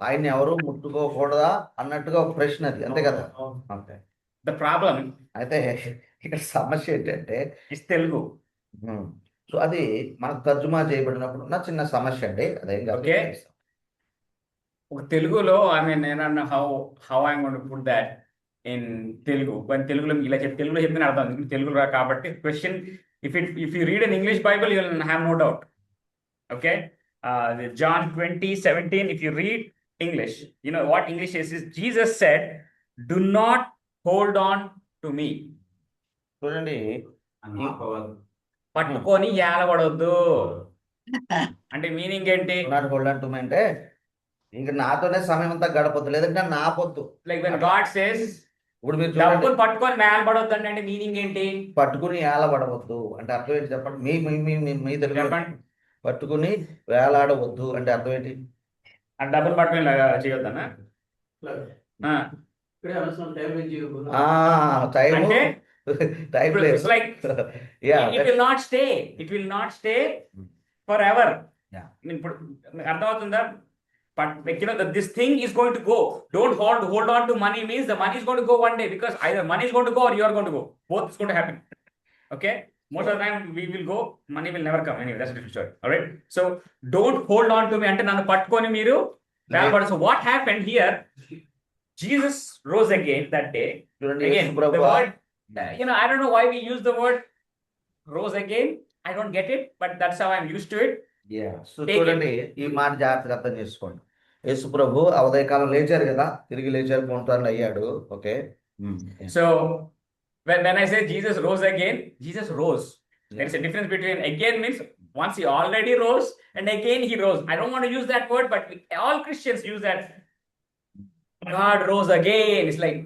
ఆయన ఎవరు ముట్టుకోకూడదా అన్నట్టుగా ఒక ప్రశ్న అది, అంతే కదా. ఓకే. The problem అయితే ఇక్కడ సమస్య ఏంటంటే is Telugu. సో అది మనకు తర్జుమా చేయబడినప్పుడు ఉన్న చిన్న సమస్య అండి, అదేం కాదు. Okay. ఒక తెలుగులో ఐ మీన్ నేను how I'm going to put that in Telugu. తెలుగులో ఇలా తెలుగులో చెప్తే అర్థం, ఎందుకంటే తెలుగు రా కాబట్టి. Question, if you read an English Bible you will have no doubt. Okay, John 20:17, if you read English, you know what English is Jesus said, do not hold on to me. చూడండి, అని ఆపవద్దు. పట్టుకొని ఏలబడొద్దు అంటే మీనింగ్ ఏంటి? Not hold on to me అంటే ఇంక నాతోనే సమయం అంతా గడపొద్దు, లేదంటే నన్ను ఆపొద్దు. లైక్ when God says ఇప్పుడు మీరు చూడండి, డబ్బులు పట్టుకొని ఏలబడొద్దు అంటే మీనింగ్ ఏంటి? పట్టుకుని ఏలబడవద్దు అంటే అర్థం ఏంటి చెప్పండి. మీ తెలుగు చెప్పండి. పట్టుకుని వేలాడవద్దు అంటే అర్థం ఏంటి? ఆ డబ్బులు పట్టుకొని చేయొద్దనా? ఇక్కడే అవసరం టైం చేయకూడదు. టైం అంటే టైం లేదు. it's like yeah it will not stay. It will not stay forever. Yeah. ఇప్పుడు మీకు అర్థమవుతుందా? But you know that this thing is going to go. Don't hold on to money means the money is going to go one day, because either money is going to go or you are going to go. Both is going to happen. Okay. Most of the time we will go, money will never come. Anyway, that's a different story. All right. So don't hold on to me ante nanu pattukoni meeru velapadu. So what happened here? Jesus rose again that day. చూడండి, Again, యేసు the ప్రభువా, word, I don't know why we use the word rose again. I don't get it, but that's how I'm used to it. So Take చూడండి, ఈ మాట జాగ్రత్తగా అర్థం చేసుకోండి. యేసు ప్రభు ఉదయకాలం లేచారు కదా, తిరిగి లేచారు, పునరుత్థానుడు అయ్యాడు. Okay. So when I say Jesus rose again, Jesus rose. There is a difference between again means once he already rose and again he rose. I don't want to use that word, but all Christians use that. God rose again. It's like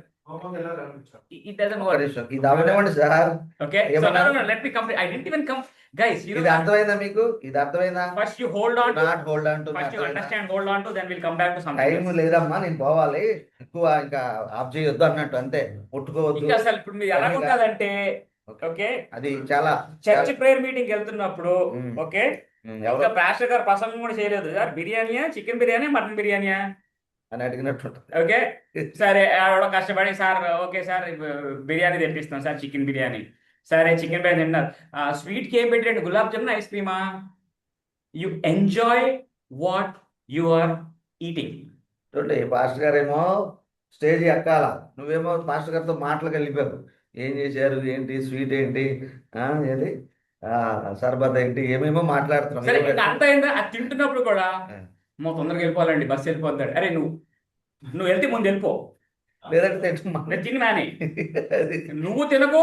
it doesn't work. ఇది అవనివ్వండి సార్. Okay. So ఏమన్నా? no. Let me complete. I didn't even come, guys. You ఇది know, అర్థమైందా మీకు? ఇది అర్థమైందా? first you hold on to. Not hold on to First you understand, hold on to, then we'll come back to something time else. లేదమ్మా, నేను పోవాలి, ఎక్కువ ఇంకా ఆఫ్ చేయొద్దు అన్నట్టు, అంతే. ముట్టుకోవద్దు. ఇంకా అసలు ఇప్పుడు మీరు ఎలా ఉంటుందంటే, ఓకే, అది చాలా చర్చ్ ప్రేయర్ మీటింగ్ వెళ్తున్నప్పుడు, Mm. ఓకే, ఎవరు ఇంకా పాస్టర్ గారు ప్రసంగం కూడా చేయలేదు, సార్ బిర్యానీయా, చికెన్ బిర్యానీ, మటన్ బిర్యానీయా, అని అడిగినట్టు ఉంటుంది. ఓకే, సరే ఆవిడ కష్టపడి, సార్ ఓకే సార్ బిర్యానీ తెప్పిస్తాం సార్, చికెన్ బిర్యానీ, సరే చికెన్ బిర్యానీ తిన్నారు, స్వీట్ కి ఏం పెట్టండి, గులాబ్ జామున్, ఐస్ క్రీమా? You enjoy what you are eating. చూడండి, పాస్టర్ గారేమో స్టేజ్ ఎక్కాల, నువ్వేమో పాస్టర్ గారితో మాటలకు వెళ్ళిపోయావు. ఏం చేశారు, ఏంటి స్వీట్ ఏంటి, ఏది సర్బత్ ఏంటి, ఏమేమో మాట్లాడుతున్నావు. సరే ఇంకా అంత అయిందా? అది తింటున్నప్పుడు కూడా మా తొందరగా వెళ్ళిపోవాలండి, బస్సు వెళ్ళిపోతాడు. అరే నువ్వు వెళ్తే ముందు వెళ్ళిపో, లేదంటే నేను తిని నాని, నువ్వు తినకు,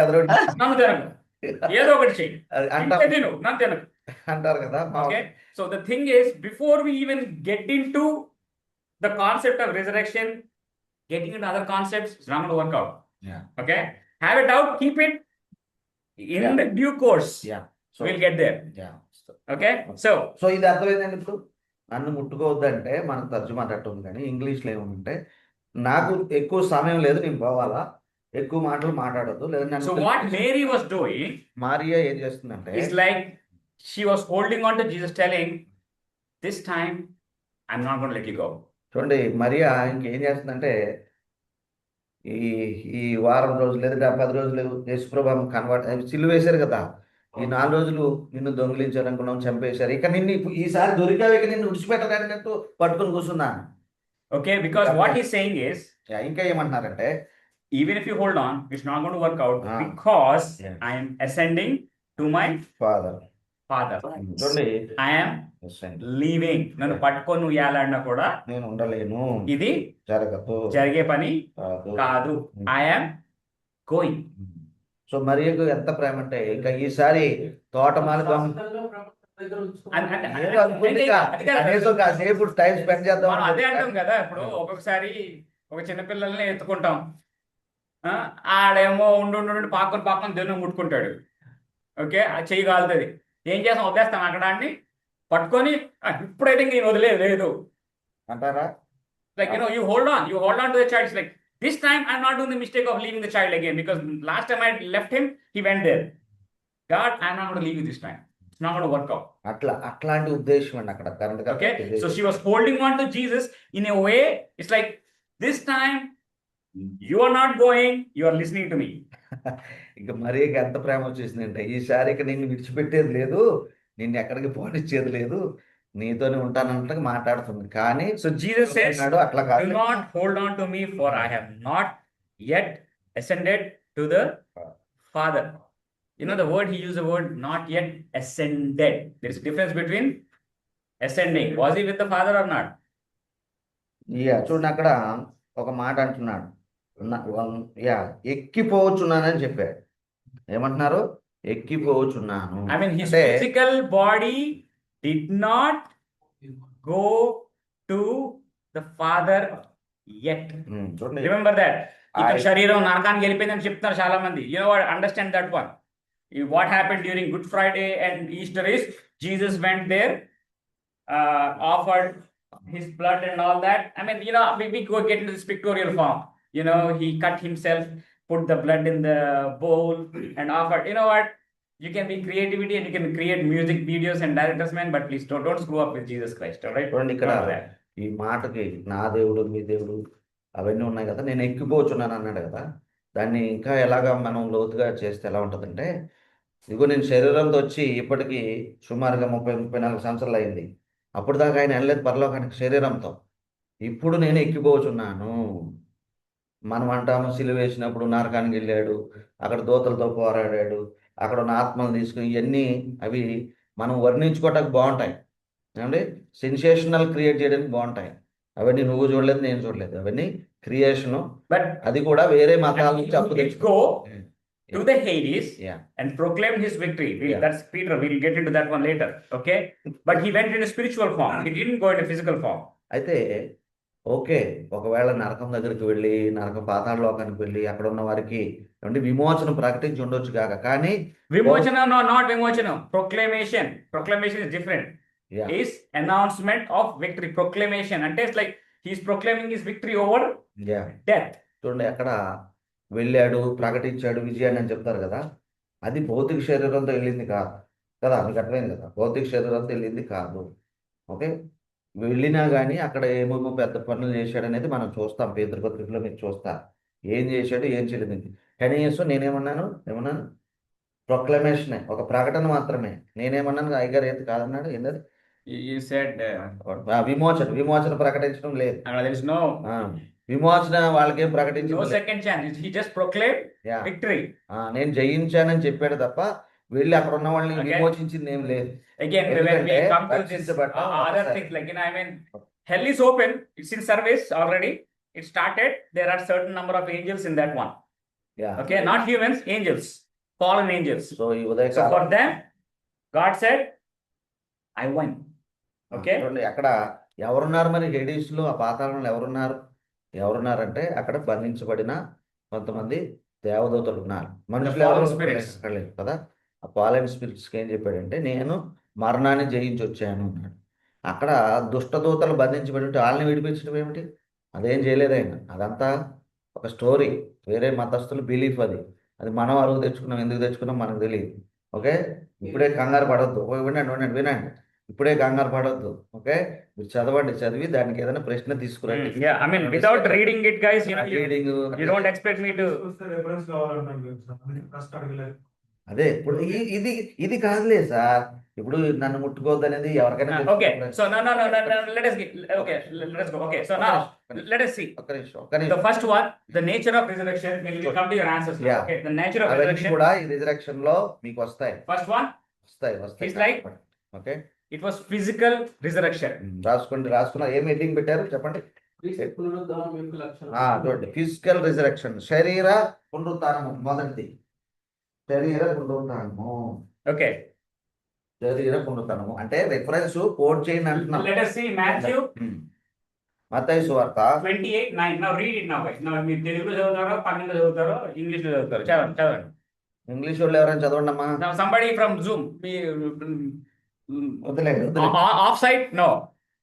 ఎదరో నన్ను తినకు, ఏదో ఒకటి చెయ్యి, అంటారు తిను, నన్ను తినకు. అంటారు కదా. Okay, so the thing is, before we even get into the concept of resurrection, getting into other concepts, it's not going to work out. Yeah. Okay, have it out, keep it in Yeah. the due course. Yeah. So, We'll get there. yeah. Okay, so so ఇది అర్థమైందండి. ఇప్పుడు నన్ను ముట్టుకోవద్దంటే మనకు తర్జుమా తట్టు ఉంది, కానీ ఇంగ్లీష్లో ఏమంటే నాకు ఎక్కువ సమయం లేదు, నేను పోవాలా, ఎక్కువ మాటలు మాట్లాడొద్దు, లేదంటే so what Mary was doing Mariya ఏం చేస్తుందంటే is like she was holding on to Jesus, telling, this time I'm not going to let you go. చూడండి, మరియా ఇంకేం చేస్తుందంటే ఈ ఈ వారం రోజులు లేదా 10 రోజులు యేసుప్రభు కనబడ సిలువ వేశారు కదా, ఈ 4 రోజులు నిన్ను దొంగిలించారు అనుకున్నాం, చంపేశారు, ఇక నిన్ను ఈసారి దొరికావు, ఇక నిన్ను విడిచిపెట్టడానికి పట్టుకుని కూర్చున్నాను. Okay, because what he's saying is, ఇంకా ఏమంటున్నారంటే even if you hold on, it's not going to work out Ah. because Yes. I am ascending to my father Father. చూడండి, I am leaving. నన్ను పట్టుకొని నువ్వు ఏలాడినా కూడా నేను ఉండలేను, ఇది జరగదు, జరిగే పని కాదు. కాదు. I am going. సో మరియకు ఎంత ప్రేమ అంటే ఇంకా ఈసారి తోటమాలి దొంగ శాశ్వతంగా ప్రభుత్వం దగ్గర ఉంచుకో. ఏదో అనుకుంది ఇక, కనీసం కాసేపు టైం స్పెండ్ చేద్దాం మనం అదే అంటాం అని. కదా, ఇప్పుడు ఒక్కొక్కసారి ఒక చిన్నపిల్లల్ని ఎత్తుకుంటాం, ఆడేమో ఉండి పాకొని దేవుని ముట్టుకుంటాడు. ఓకే, అది చెయ్యి కాలుతుంది. ఏం చేస్తాం, వదిలేస్తాం అక్కడ ఆడిని పట్టుకొని, ఇప్పుడైతే ఇంక నేను వదిలేదు అంటారా? like you hold on to the child. It's like this time I'm not doing the mistake of leaving the child again, because last time I left him, he went there. God, I'm not going to leave you this time. It's not going to work out. అట్లాంటి ఉద్దేశం అండి అక్కడ కరెంట్ గా. Okay, so she was holding on to Jesus in a way. It's like this time you are not going, you are listening to me. ఇక మరియకి ఎంత ప్రేమ వచ్చేసింది అంటే ఈసారి ఇక నిన్ను విడిచిపెట్టేది లేదు, నిన్ను ఎక్కడికి పోనిచ్చేది లేదు, నీతోనే ఉంటానంటే మాట్లాడుతుంది. కానీ So Jesus says, అట్లా do కాదు, not hold on to me, for I have not yet ascended to the Father. You know the word, he used the word not yet ascended. There is a difference between ascending. Was he with the Father or not? చూడండి అక్కడ ఒక మాట అంటున్నాడు, ఎక్కిపోవచ్చున్నానని చెప్పాడు. ఏమంటున్నారు? ఎక్కిపోవచ్చున్నాను. I mean, his అంటే physical body did not go to the Father yet. చూడండి, Remember that. ఇక్కడ I- శరీరం నరకానికి వెళ్ళిపోయిందని చెప్తున్నారు చాలా మంది. You know what? Understand that one. What happened during Good Friday and Easter is Jesus went there, offered his blood and all that. I mean, we go get into this pictorial form. He cut himself, put the blood in the bowl and offered. You know what? You can be creativity and you can create music videos and directors, man, but please don't screw up with Jesus Christ, all right? చూడండి ఇక్కడ Remember that. ఈ మాటకి నా దేవుడు మీ దేవుడు అవన్నీ ఉన్నాయి కదా, నేను ఎక్కిపోచున్నాను అన్నాడు కదా, దాన్ని ఇంకా ఎలాగా మనం లోతుగా చేస్తే ఎలా ఉంటుందంటే, ఇదిగో నేను శరీరంతో వచ్చి ఇప్పటికీ సుమారుగా 30-34 సంవత్సరాలు అయింది. అప్పుడు దాకా ఆయన వెళ్ళలేదు పరలోకానికి శరీరంతో. ఇప్పుడు నేను ఎక్కిపోచున్నాను. మనం అంటాము సిలువ వేసినప్పుడు నరకానికి వెళ్ళాడు, అక్కడ దూతలతో పోరాడాడు, అక్కడ ఉన్న ఆత్మలు తీసుకుని, ఇవన్నీ అవి మనం వర్ణించుకోవటానికి బాగుంటాయి ఏమండి, సెన్సేషనల్ క్రియేట్ చేయడానికి బాగుంటాయి. అవన్నీ నువ్వు చూడలేదు, నేను చూడలేదు, అవన్నీ క్రియేషను. But అది కూడా వేరే మతాల and నుంచి అప్పు he did తెచ్చుకో. go to the Hades Yeah. and proclaimed his victory. Yeah. That's Peter. We'll get into that one later. Okay. But he went in a spiritual form. He didn't go in a physical form. అయితే ఓకే, ఒకవేళ నరకం దగ్గరికి వెళ్ళి, నరక పాతాళ లోకానికి వెళ్ళి అక్కడ ఉన్న వారికి ఏమంటే విమోచన ప్రకటించి ఉండొచ్చు కాక, కానీ Vimochana, no, not Vimochana. Proclamation. Proclamation is different. Yeah. Is announcement of victory. Proclamation. And it's like he's proclaiming his victory over Yeah. death. చూడండి అక్కడ వెళ్ళాడు, ప్రకటించాడు విజయాన్ని అని చెప్తారు కదా, అది భౌతిక శరీరంతో వెళ్ళింది కాదు కదా, మీకు అర్థమైంది కదా, భౌతిక శరీరంతో వెళ్ళింది కాదు. ఓకే, వెళ్ళినా కానీ అక్కడ ఏమేమో పెద్ద పనులు చేశాడు అనేది మనం చూస్తాం. పేతురు పత్రికలో మీరు చూస్తారు ఏం చేశాడు, ఏం చేయలేదు. కనీసం ఏమన్నాను ప్రొక్లమేషన్, ఒక ప్రకటన మాత్రమే. నేనేమన్నాను అయ్యగారు ఏది కాదన్నాడు, ఏంటది? You said విమోచన ప్రకటించడం లేదు. there is no విమోచన వాళ్ళకేం ప్రకటించడం లేదు. second chance. He just proclaimed Yeah. victory. నేను జయించానని చెప్పాడు తప్ప వెళ్ళి అక్కడ ఉన్న వాళ్ళని Okay. విమోచించింది ఏం లేదు. Again, when we ఎందుకంటే come to this రక్షించబడ్డ other ఒకసారి. things, like, I mean, hell is open. It's in service already. It started. There are certain number of angels in that one. Yeah. Okay, not humans, angels, fallen angels. So ఈ So ఉదయకాలం for them, God said, I won. Okay. చూడండి అక్కడ ఎవరున్నారు మరి హేడీస్ లో, ఆ పాతాళంలో ఎవరున్నారంటే అక్కడ బంధించబడిన కొంతమంది దేవదూతలు ఉన్నారు. మనుషులు fallen ఎవరు spirits. అక్కడ లేరు కదా. ఆ ఫాలెన్ స్పిరిట్స్కి ఏం చెప్పాడంటే, నేను మరణాన్ని జయించి వచ్చాను అన్నాడు. అక్కడ దుష్టదూతలు బంధించబడి ఉంటే వాళ్ళని విడిపించడం ఏమిటి? అదేం చేయలేదు ఆయన. అదంతా ఒక స్టోరీ, వేరే మతస్థులు బిలీఫ్. అది మనం అరువు తెచ్చుకున్నాం, ఎందుకు తెచ్చుకున్నాం మనకు తెలియదు. ఓకే, ఇప్పుడే కంగారు పడొద్దు. వినండి, ఇప్పుడే కంగారు పడొద్దు. ఓకే, మీరు చదివి దానికి ఏదైనా ప్రశ్న తీసుకురండి. Yeah, I mean, without reading it, guys, you reading don't expect me to. Reference కావాలంటాను కదా సార్, ఫస్ట్ అడగలేదు. అదే ఇప్పుడు ఇది ఇది కాదులే సార్. ఇప్పుడు నన్ను ముట్టుకోవద్దు అనేది ఎవరికైనా తెలుసు. Okay, so no, let us get, okay, let's go. Okay, so now, let us see. ఒక్క నిమిషం The first one, the nature of resurrection, we'll come to your answers now. Yeah. Okay, the nature of అవన్నీ resurrection. కూడా ఈ రిజరెక్షన్ లో మీకు వస్తాయి. First one, వస్తాయి It's like- okay. it was physical resurrection. రాసుకున్న ఏం హెడ్డింగ్ పెట్టారు చెప్పండి. క్రీస్తు పునరుద్ధానం యొక్క లక్షణం. చూడండి, ఫిజికల్ రిజరెక్షన్, శరీర పునరుత్థానము మొదటిది. శరీర పునరుత్థానము, Okay, శరీర పునరుత్థానము అంటే రిఫరెన్స్ కోడ్ చేయండి అంటున్నాం. let us see Matthew మత్తయి సువార్త 28:9. Now read it now, guys. Now, మీరు తెలుగులో చదువుతారో, తమిళలో చదువుతారో, ఇంగ్లీష్ లో చదువుతారో, చదవండి. ఇంగ్లీష్ వాళ్ళు ఎవరైనా చదవండి అమ్మా. Now, somebody from Zoom, వదిలేండి. off-site? No.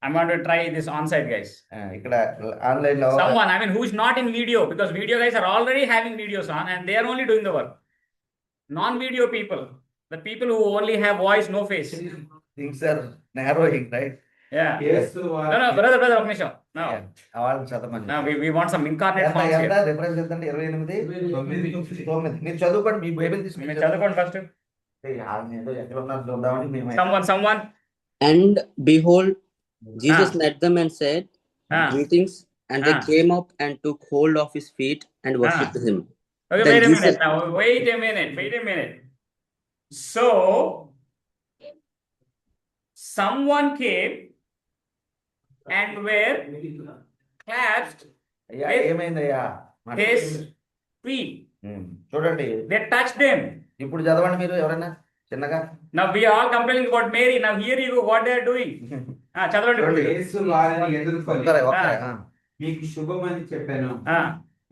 I'm going to try this on-site, guys. ఇక్కడ ఆన్లైన్ లో Someone, I mean, who is not in video, because video guys are already having videos on and they are only doing the work. Non-video people, the people who only have voice, no face. Things are narrowing right. Yeah. Yesu No, brother, ఒక నిమిషం. No. వాళ్ళని చదవమని. No, we want some incarnate forms ఎంత here. రిఫరెన్స్ ఎంత అంటే 28 9. 9. మీరు చదువుకోండి, మీ బైబిల్ మీరు తీసుకుని చదువుకోండి first. ఏదో ఎక్కడ ఉన్నారు చూద్దామని మేము Someone. And behold, Jesus met them and said, Ah. Greetings. And they Ah. came up and took hold of his feet and worshipped him. Okay, Then wait a Jesus- minute now. Wait a minute. So, someone came and were clasped అయ్యా ఏమైందయ్యా his feet. చూడండి, They touched them. ఇప్పుడు చదవండి మీరు ఎవరైనా చిన్నగా. Now we are all complaining about Mary. Now here you go, what they are doing. చదవండి. యేసు వారిని ఎదుర్కొని ఒక్కరే, ఒక్కరే. మీకు శుభమని చెప్పాను. ఆ,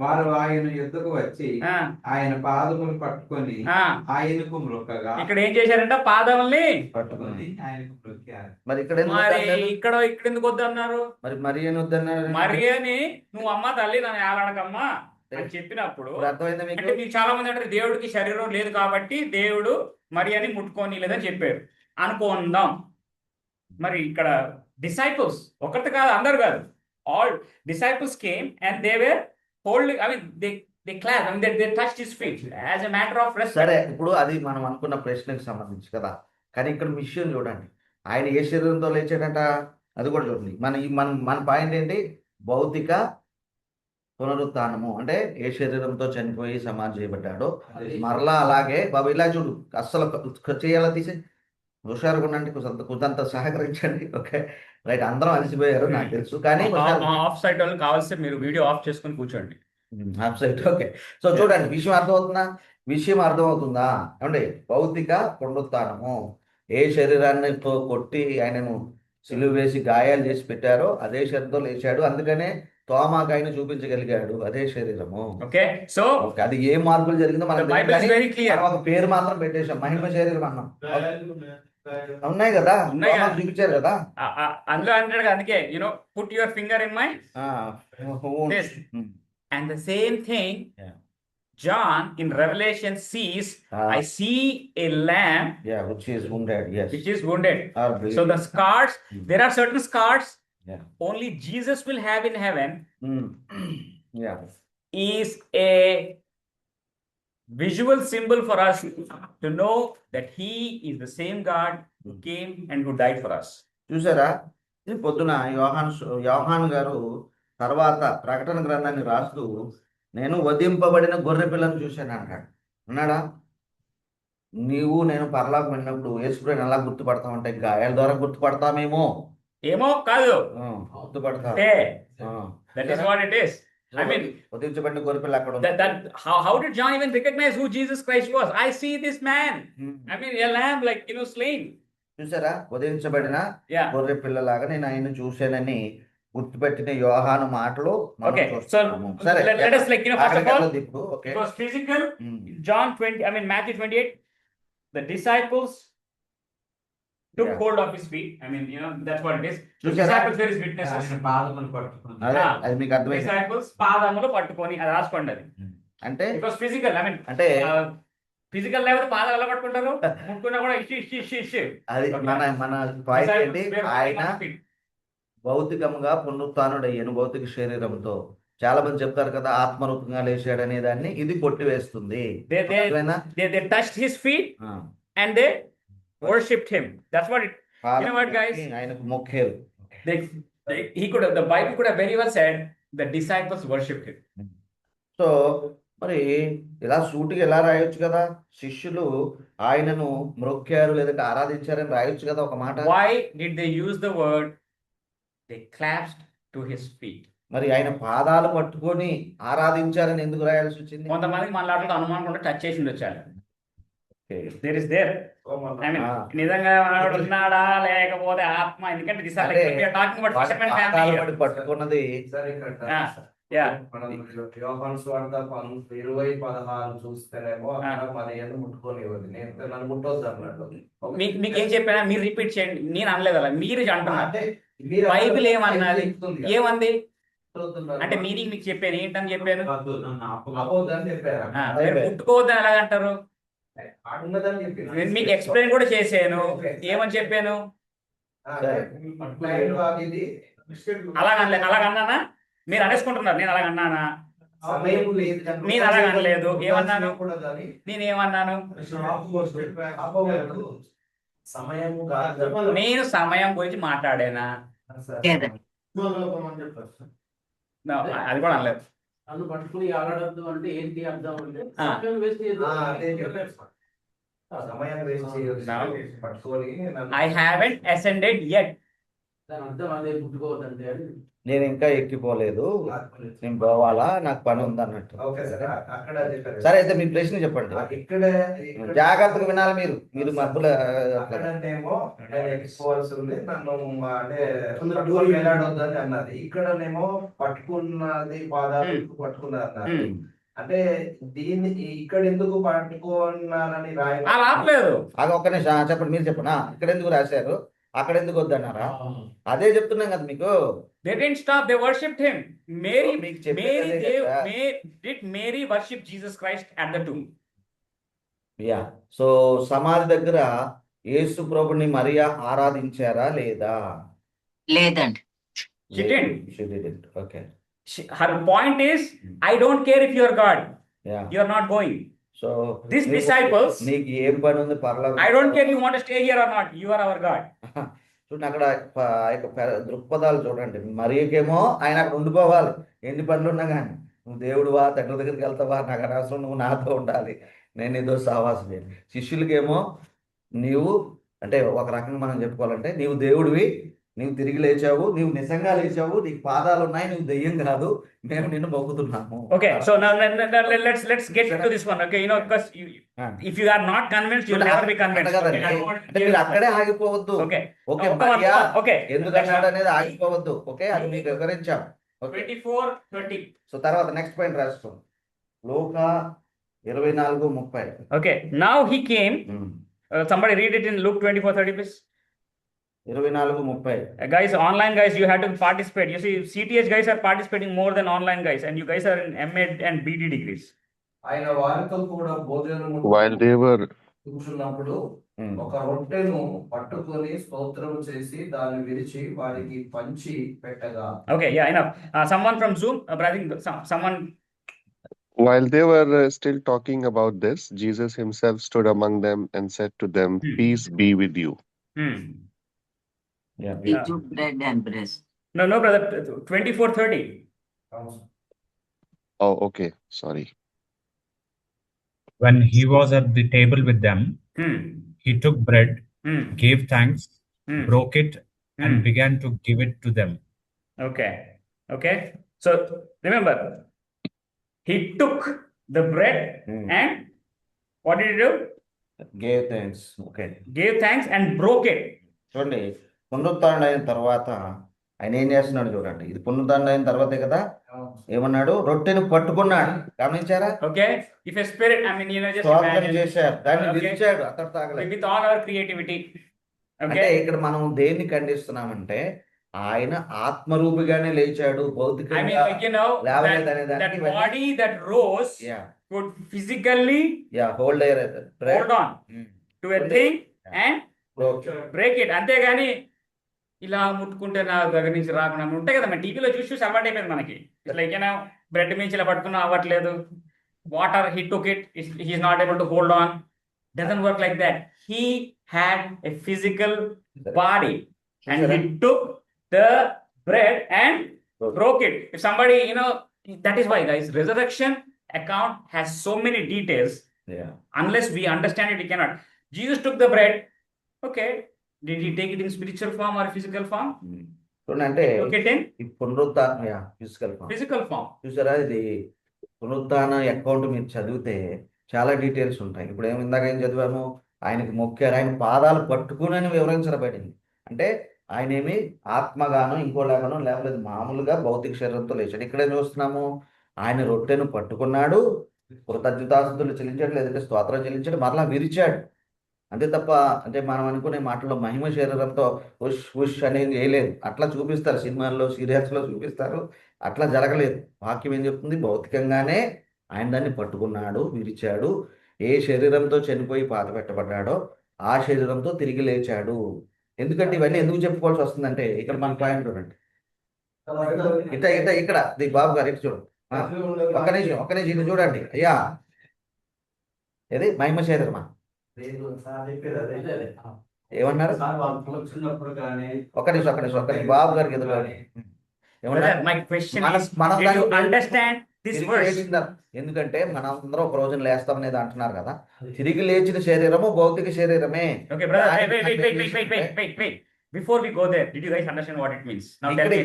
వారు ఆయన యుద్ధకు వచ్చి ఆ, ఆయన పాదములు పట్టుకొని ఆ. ఆయనకు మ్రొక్కగా ఇక్కడ ఏం చేశారంట? పాదముల్ని పట్టుకుని ఆయనకు మ్రొక్కారు. మరి ఇక్కడ ఎందుకు మరి వద్దన్నారు? ఇక్కడ ఎందుకు వద్దన్నారు? మరి ఏం వద్దన్నారు? మరి అని నువ్వు అమ్మ తల్లి నన్ను ఏలాడకమ్మా అని చెప్పినప్పుడు ఇప్పుడు అర్థమైందా మీకు? అంటే మీకు చాలా మంది అంటారు దేవుడికి శరీరం లేదు కాబట్టి దేవుడు మరి అని ముట్టుకొని లేదని చెప్పారు అనుకుందాం. మరి ఇక్కడ డిసైపుల్స్ ఒకటి కాదు, అందరు కాదు, all disciples came and they were holding, I mean they class, I mean they touched his feet as a matter of respect. సరే, ఇప్పుడు అది మనం అనుకున్న ప్రశ్నకు సంబంధించి కదా. కానీ ఇక్కడ విషయం చూడండి, ఆయన ఏ శరీరంతో లేచాడంట అది కూడా చూడండి. మన పాయింట్ ఏంటి? భౌతిక పునరుత్థానము అంటే ఏ శరీరంతో చనిపోయి సమాధి చేయబడ్డాడో మరలా అలాగే బాబు ఇలా చూడు, అస్సలు చేయాలా తీసి హుషారుగా ఉండండి, కొంత సహకరించండి. ఓకే రైట్, అందరం అలసిపోయారు నాకు తెలుసు, కానీ ఆఫ్ సైడ్ వాళ్ళు కావాల్సి మీరు వీడియో ఆఫ్ చేసుకొని కూర్చోండి. ఓకే. సో చూడండి, విషయం అర్థమవుతుందా ఏమండి? భౌతిక పునరుత్థానము, ఏ శరీరాన్ని కొట్టి ఆయనను సిలువ వేసి గాయాలు చేసి పెట్టారో అదే శరీరంతో లేచాడు. అందుకనే తోమాకు ఆయన చూపించగలిగాడు అదే శరీరము. ఓకే, సో అది ఏ మార్పులు జరిగిందో మనకు తెలియదు, బైబిల్ ఇస్ వెరీ కానీ క్లియర్. మనం ఒక పేరు మాత్రం పెట్టేశాం, మహిమ శరీరం అన్నాం. ఉన్నాయి కదా, ఉన్నాయి కదా. తోమాకు చూపించారు కదా. అందులో అంటాడు, అందుకే put your finger in my this. And the same thing, Yeah. John in Revelation sees, I see a lamb which is wounded, yes. which is wounded. Or So the scars, there are certain scars Yeah. only Jesus will have in heaven, Yeah. is a visual symbol for us to know that he is the same God who came and who died for us. చూసారా, ఇది పొద్దున యోహాను గారు తర్వాత ప్రకటన గ్రంథాన్ని రాస్తూ నేను వధింపబడిన గొర్రె పిల్లను చూశాను అంటాడు. అన్నాడా? నేను పరలోకం వెళ్ళినప్పుడు యేసుప్రభుని ఎలా గుర్తుపడతామంటే గాయాల ద్వారా గుర్తుపడతామేమో. ఏమో కాదు, గుర్తుపడతా. that is what it is. I mean, వధించబడిన గొర్రె పిల్ల అక్కడ ఉంది. how did John even recognize who Jesus Christ was? I see this man. I mean, a lamb like slain. చూసారా, వధించబడిన Yeah. గొర్రె పిల్లలాగా నేను ఆయన చూశానని గుర్తుపెట్టిన యోహాను మాటలు మనం Okay, so చూస్తున్నాము. సరే, let us first of all, ఇప్పుడు okay. it was physical. John 20, I mean Matthew 28, the disciples took Yeah. hold of his feet. I mean, that's what it is. The చూసారా? disciples were his witnesses. ఆయన పాదములు పట్టుకొని అదే, Ah. అది మీకు అర్థమైంది Disciples పాదములు పట్టుకొని అది రాసుకోండి అది. అంటే It was physical. I mean, అంటే ఫిజికల్ లేకపోతే పాదాలు ఎలా పట్టుకుంటారు? ముట్టుకున్నా కూడా ఇష్టి. అది Okay. మన పాయింట్ ఏంటి? Disciples were ఆయన holding on to feet. భౌతికంగా పునరుత్థానుడయ్యాను, భౌతిక శరీరంతో చాలా మంది చెప్తారు కదా ఆత్మరూపంగా లేచాడు అనే దాన్ని ఇది కొట్టివేస్తుంది. అర్థమైందా? They touched his feet ఆ. and they worshipped him. That's what it. You know what, guys? ఆయనకు మొక్కేరు. The Bible could have very well said the disciples worshipped him. So మరి ఇలా సూటిగా ఎలా రాయొచ్చు కదా, శిష్యులు ఆయనను మ్రొక్కారు లేదంటే ఆరాధించారని రాయొచ్చు కదా ఒక మాట. Why did they use the word? They clasped to his feet. మరి ఆయన పాదాలు పట్టుకొని ఆరాధించారని ఎందుకు రాయాల్సి వచ్చింది? కొంతమందికి మన లాంటి అనుమానం కూడా టచ్ చేసి వచ్చారు. There is there. I mean, నిజంగా మనోడు ఉన్నాడా లేకపోతే ఆత్మ, ఎందుకంటే this are like we are talking about fisherman family పాదాలు here. పట్టి పట్టుకున్నది సరే ఇక్కడ Yeah. మనం యోహాను సువార్త 20:16 చూస్తేనేమో అక్కడ మన ఏదో ముట్టుకోనివ్వదు, నేను నన్ను ముట్టొద్దు అన్నాడు. మీకు ఏం చెప్పానా మీరు రిపీట్ చేయండి, నేను అనలేదు అలా, మీరు అంటున్నారు. అంటే మీరు బైబిల్ ఏమన్నది? ఏమంది చెప్తున్నారు. అంటే మీనింగ్ మీకు చెప్పాను, ఏంటని చెప్పాను? అబద్ధం చెప్పారు. మీరు ముట్టుకోవద్దని ఎలాగంటారు? ఉన్నదని చెప్పి నేను మీకు ఎక్స్ప్లెయిన్ కూడా చేశాను. ఏమని చెప్పాను? ఇది అలాగన్నానా? మీరు అనేసుకుంటున్నారు. నేను అలాగన్నానా? సమయం లేదు, నేను అలాగనలేదు. ఏమన్నాను? కూడదని నేనేమన్నాను? సమయం కాదు. నేను సమయం గురించి మాట్లాడానా? లేదండి. No, అది కూడా అనలేదు. నన్ను పట్టుకుని ఆడద్దు అంటే ఏంటి అర్థం అంటే ఆ. సమయం వేస్ట్ చేయదు. అదే చెప్పారు. సమయం వేస్ట్ చేయొద్దు, పట్టుకొని నన్ను- I haven't ascended yet. దాని అర్థం అదే పుట్టుకోవద్దంటే అని. నేను ఇంకా ఎక్కిపోలేదు, నేను పోవాలా, నాకు పని ఉంది అన్నట్టు. ఓకే సార్, అక్కడ చెప్పారు. సరే అయితే మీ ప్రశ్న చెప్పండి. ఇక్కడ జాగ్రత్తగా వినాలి మీరు. మీరు మధ్యలో అక్కడనేమో నేను ఎక్కిపోవాల్సి ఉంది, నన్ను అంటే పట్టుకొని వెళ్ళాడొద్దని అన్నది. ఇక్కడనేమో పట్టుకున్నది పాదాలు పట్టుకున్నారు అన్నారు. అంటే దీన్ని ఇక్కడ ఎందుకు పట్టుకున్నారని అలా ఆపలేదు. అది ఒక్క నిమిషం చెప్పండి, మీరు చెప్పండి. ఇక్కడ ఎందుకు రాశారు, అక్కడ ఎందుకు వద్దన్నారా? అదే చెప్తున్నాం కదా మీకు. They didn't stop, they worshipped him. Mary, మీకు చెప్పేది అదే కదా. did Mary worship Jesus Christ at the tomb? Yeah, so సమాధి దగ్గర యేసు ప్రభుని మరియా ఆరాధించారా లేదా? లేదండి. She didn't. She didn't. Okay. Her point is, I don't care if you are God, Yeah. you are not going. So These disciples, నీకు ఏం పని ఉంది పర్లేదు. I don't care you want to stay here or not, you are our God. చూడండి అక్కడ ఆ యొక్క దృక్పథాలు చూడండి. మరియకేమో ఆయన అక్కడ ఉండిపోవాలి, ఎన్ని పనులు ఉన్నా కానీ. నువ్వు దేవుడువా, తండ్రి దగ్గరికి వెళ్తావా, నాకు అనవసరం, నువ్వు నాతో ఉండాలి, నేను ఏదో సావాసం చేయాలి. శిష్యులకేమో నీవు అంటే ఒక రకంగా మనం చెప్పుకోవాలంటే, నీవు దేవుడివి, నీవు తిరిగి లేచావు, నీవు నిజంగా లేచావు, నీకు పాదాలు ఉన్నాయి, నువ్వు దెయ్యం కాదు, మేము నిన్ను మొక్కుతున్నాము. Okay, so now let's get to this one. Okay, because if you are not convinced, you will never be convinced. అంటే మీరు అక్కడే ఆగిపోవద్దు. Okay. Okay, Okay. ఎందుకన్నాడు అనేది ఆగిపోవద్దు. ఓకే, అది మీకు వివరించాం. 24:30. సో తర్వాత నెక్స్ట్ పాయింట్ రాస్తాం. లూకా 24:30. Okay, now he came. Somebody read it in Luke 24:30, please. 24:30. Guys, online guys, you have to participate. You see, CTH guys are participating more than online guys, and you guys are in MA and BD degrees. ఆయన వారితో కూడా భోజనము While they were కూర్చున్నప్పుడు ఒక రొట్టెను పట్టుకొని స్తోత్రం చేసి దాన్ని విరిచి వారికి పంచి పెట్టగా. Okay, yeah, enough. Someone from Zoom, I think someone. while they were still talking about this, Jesus himself stood among them and said to them, "Peace be with you." He took bread and blessed. No, brother. 24:30. Oh, okay. Sorry. When he was at the table with them, he took bread, gave thanks, broke it, and began to give it to them. Okay. So remember, he took the bread and what did he do? Gave thanks. Okay. Gave thanks and broke it. చూడండి, పునరుద్ధరణ అయిన తర్వాత ఆయన ఏం చేస్తున్నాడు చూడండి. ఇది పునరుద్ధరణ అయిన తర్వాతే కదా. ఏమన్నాడు? రొట్టెను పట్టుకున్నాడు. గమనించారా? Okay. If a spirit, I mean, just స్తోత్రం imagine. చేశారు, దాన్ని Okay. విరిచాడు, అతడు తాగలేదు. With all our creativity. అంటే Okay. ఇక్కడ మనం దేన్ని ఖండిస్తున్నామంటే, ఆయన ఆత్మరూపిగానే లేచాడు, I mean, భౌతికంగా like, you know, లేవలేదు అనే that దానికి body that rose could physically hold hold on to a thing and break it. అంతేగాని ఇలా ముట్టుకుంటే నా దగ్గర నుంచి రాకుండా ఉంటాయి కదా, మన టీవీలో చూసి చూసి అలవాటు అయిపోయింది మనకి. లైక్ ఏనా బ్రెడ్ మించి ఇలా పట్టుకున్నా అవ్వట్లేదు, water he took it, he's not able to hold on, doesn't work like that. He had a physical body and he took the bread and broke it. If somebody, that is why, guys, resurrection account has so many details. Yeah. Unless we understand it, we cannot. Jesus took the bread. Okay. Did he take it in spiritual form or physical form? చూడండి అంటే Took it in ఈ పునరుత్థాన physical form. చూసారా, ఇది పునరుత్థాన అకౌంట్ మీరు చదివితే చాలా డీటెయిల్స్ ఉంటాయి. ఇప్పుడు ఇందాక ఏం చదివాము, ఆయనకి మొక్కారు, ఆయన పాదాలు పట్టుకుని అని వివరించబడింది. అంటే ఆయన ఏమి ఆత్మగానో ఇంకోలాగానో లేకపోతే మామూలుగా భౌతిక శరీరంతో లేచాడు. ఇక్కడే చూస్తున్నాము, ఆయన రొట్టెను పట్టుకున్నాడు, కృతజ్ఞతాస్తుతులు చెల్లించాడు, లేదంటే స్తోత్రం చెల్లించాడు, మరలా విరిచాడు. అంతే తప్ప అంటే మనం అనుకునే మాటల్లో మహిమ శరీరంతో ఉష్ ఉష్ అనేది వేయలేదు. అట్లా చూపిస్తారు సినిమాల్లో, సీరియల్స్లో చూపిస్తారు, అట్లా జరగలేదు. వాక్యం ఏం చెప్తుంది, భౌతికంగానే ఆయన దాన్ని పట్టుకున్నాడు, విరిచాడు. ఏ శరీరంతో చనిపోయి పాత పెట్టబడ్డాడో ఆ శరీరంతో తిరిగి లేచాడు. ఎందుకంటే ఇవన్నీ ఎందుకు చెప్పుకోవాల్సి వస్తుందంటే, ఇక్కడ మన పాయింట్ చూడండి, ఇట ఇట ఇక్కడ ది బాబు గారు ఇటు చూడండి, ఒక్క నిమిషం ఇటు చూడండి అయ్యా, ఏది మహిమ శరీరమా ఏమన్నారు? చిన్నప్పుడు కానీ ఒక్క నిమిషం బాబు గారికి ఎదురు Brother, my question is, మనం did you understand this తిరిగి verse? లేచిందా? ఎందుకంటే మనందరం ఒక రోజున లేస్తాం అనేది అంటున్నారు కదా, తిరిగి లేచిన శరీరము భౌతిక శరీరమే. Okay, brother, wait. Before we go there, did you guys understand what it means? Now tell me.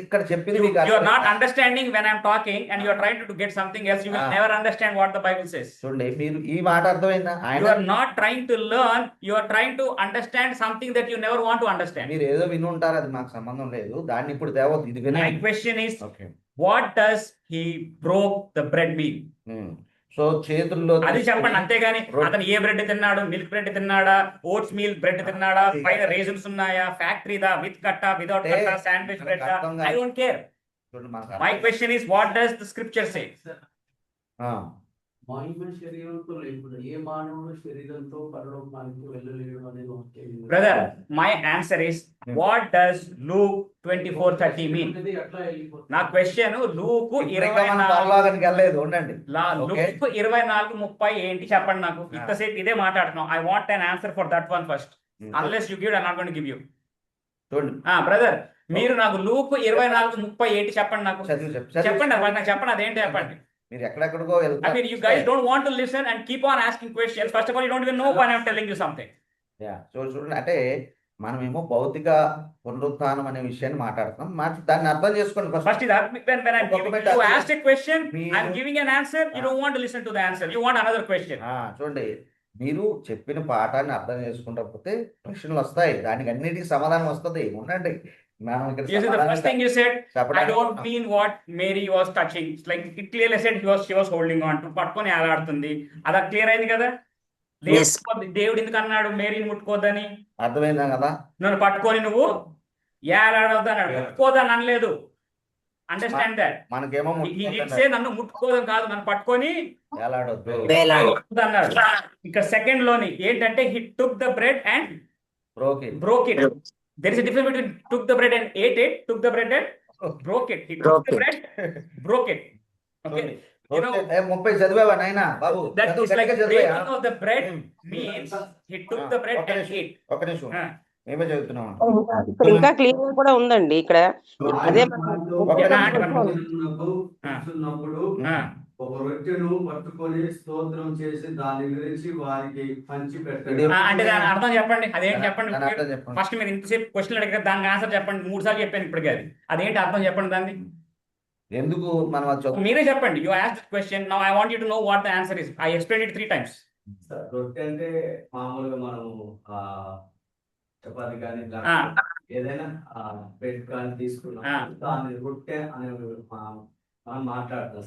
ఇక్కడ చెప్పింది మీకు You are not understanding when I'm talking and you are trying to get something else. You will never understand what the Bible says. చూడండి, మీరు ఈ మాట అర్థమైందా? You ఆయన are not trying to learn. You are trying to understand something that you never want to understand. మీరు ఏదో విని ఉంటారు, అది మాకు సంబంధం లేదు. దాన్ని ఇప్పుడు తేవద్దు, ఇది My వినండి. question is, okay, what does he broke the bread mean? So చేతుల్లో అది చెప్పండి, అంతేగాని అతను ఏ బ్రెడ్ తిన్నాడు, మిల్క్ బ్రెడ్ తిన్నాడా, ఓట్స్ మీల్ బ్రెడ్ తిన్నాడా, పైన రేజన్స్ ఉన్నాయా, ఫ్యాక్టరీదా, విత్ కట్టా, వితౌట్ కట్టా, sandwich bread, I don't care. My question is, what does the scripture say? మహిమ శరీరంతో లేకుండా ఏ మానవుడు శరీరంతో పరలోకానికి వెళ్ళలేడు అనేది వాక్యం. Brother, my answer is, what does Luke 24:30 mean? ఇది ఎట్లా వెళ్ళిపోతుంది? నా క్వశ్చన్ లూకు పరలోకానికి వెళ్ళలేదు, ఉండండి. లూకు 24:30 ఏంటి చెప్పండి నాకు. ఇంతసేపు ఇదే మాట్లాడుతున్నాం. I want an answer for that one first. Unless you give, I'm not going to give you. చూడండి బ్రదర్, మీరు నాకు లూకు 24:30 ఏంటి చెప్పండి నాకు. చెప్పండి, నాకు చెప్పండి, అదేంటి చెప్పండి. మీరు ఎక్కడెక్కడికో I mean, you guys don't want to listen and keep on asking questions. First of all, you don't even know why I'm telling you something. చూడండి, అంటే మనమేమో భౌతిక పునరుత్థానం అనే విషయాన్ని మాట్లాడుతున్నాం. దాన్ని అర్థం చేసుకోండి First is that when I'm giving, you asked a question, I'm giving an answer. You don't want to listen to the answer. You want another question. చూడండి, మీరు చెప్పిన పాఠాన్ని అర్థం చేసుకుంటకపోతే ప్రశ్నలు వస్తాయి, దానికి అన్నిటికీ సమాధానం వస్తుంది. ఉండండి, మనం ఇక్కడ Yes, the first thing you said, I చెప్పడానికి don't mean what Mary was touching. It's like it clearly said she was holding on to, పట్టుకొని ఆలాడుతుంది. అదా క్లియర్ అయింది కదా. Yes. దేవుడు ఎందుకు అన్నాడు మేరీని ముట్టుకోవద్దని? అర్థమైందా కదా? నన్ను పట్టుకొని నువ్వు ఏలాడవద్దు అన్నాడు, ముట్టుకోదని అనలేదు. Understand that. మనకేమో నన్ను ముట్టుకోదని కాదు, నన్ను పట్టుకొని వేలాడొద్దు అన్నాడు. ఇక్కడ సెకండ్ లోని ఏంటంటే, he took the bread and broke it. There is a difference between took the bread and ate it, took the bread and broke it. He took the bread, broke it. Okay. You know, 30 చదివావా నాయనా బాబు? that is like breaking of the bread means he took the bread and ate. ఒక నిమిషం, మేమే చదువుతున్నాం. ఇక్కడ ఇంకా క్లియర్ కూడా ఉందండి ఇక్కడ. అదే కూర్చున్నప్పుడు ఒక రొట్టెను పట్టుకొని స్తోత్రం చేసి దాని గురించి వారికి పంచి పెట్టాడు. అంటే దాని అర్థం చెప్పండి, అదేంటి చెప్పండి. దాని అర్థం చెప్పండి. ఫస్ట్ మీరు ఇంతసేపు క్వశ్చన్ అడిగారు, దానికి ఆన్సర్ చెప్పండి. 3 సార్లు చెప్పాను ఇప్పటికే. అది అదేంటి అర్థం చెప్పండి దాన్ని. ఎందుకు మనం అది చదువు మీరే చెప్పండి. You asked the question, now I want you to know what the answer is. I explained it 3 times. రొట్టె అంటే మామూలుగా మనము చపాతి కానీ ఏదైనా బ్రెడ్ కానీ తీసుకున్నాం, దాని రొట్టె అనే మనం మాట్లాడతాం.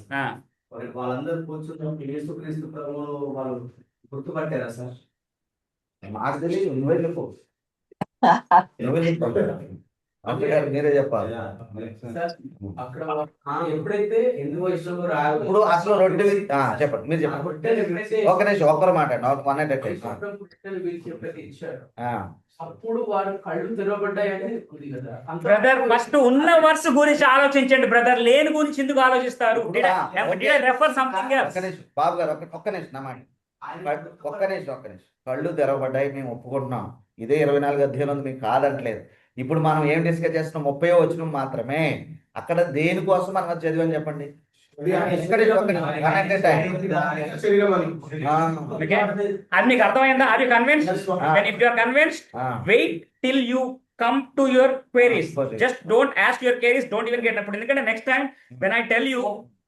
వాళ్ళందరూ కూర్చున్నప్పుడు యేసుక్రీస్తు ప్రభువును వాళ్ళు గుర్తుపట్టారా సార్? మాకు తెలియదు, నువ్వే చెప్పు. మంత్రి గారు మీరే చెప్పాలి. సార్, అక్కడ ఎప్పుడైతే హిందూ వైష్ణవులు ఇప్పుడు అసలు రొట్టె చెప్పండి, మీరు చెప్పండి. రొట్టెలు ఎప్పుడైతే ఒక్క నిమిషం, ఒక్కరు మాట్లాడండి, వన్ ఎట్ రొట్టెలు వీళ్ళకి ఎప్పుడైతే ఇచ్చారు అప్పుడు వారి కళ్ళు తెరవబడ్డాయని ఉంది కదా. బ్రదర్ ఫస్ట్ ఉన్న వర్స్ గురించి ఆలోచించండి బ్రదర్, లేని గురించి ఎందుకు ఆలోచిస్తారు? రెఫర్ సంథింగ్ ఒక్క నిమిషం బాబు గారు, ఒక్క నిమిషం నా మాట. ఒక్క నిమిషం. కళ్ళు తెరవబడ్డాయి మేము ఒప్పుకుంటున్నాం, ఇదే 24 అధ్యాయం ఉంది, మీకు కాదంటలేదు. ఇప్పుడు మనం ఏం డిస్కస్ చేస్తున్నాం? 30వ వచనం మాత్రమే. అక్కడ దేనికోసం మనం అది చదివని చెప్పండి. అది మీకు అర్థమైందా? Are you convinced? When if you are convinced, wait till you come to your queries. Just don't ask your queries, don't even get up. ఎందుకంటే next time when I tell you,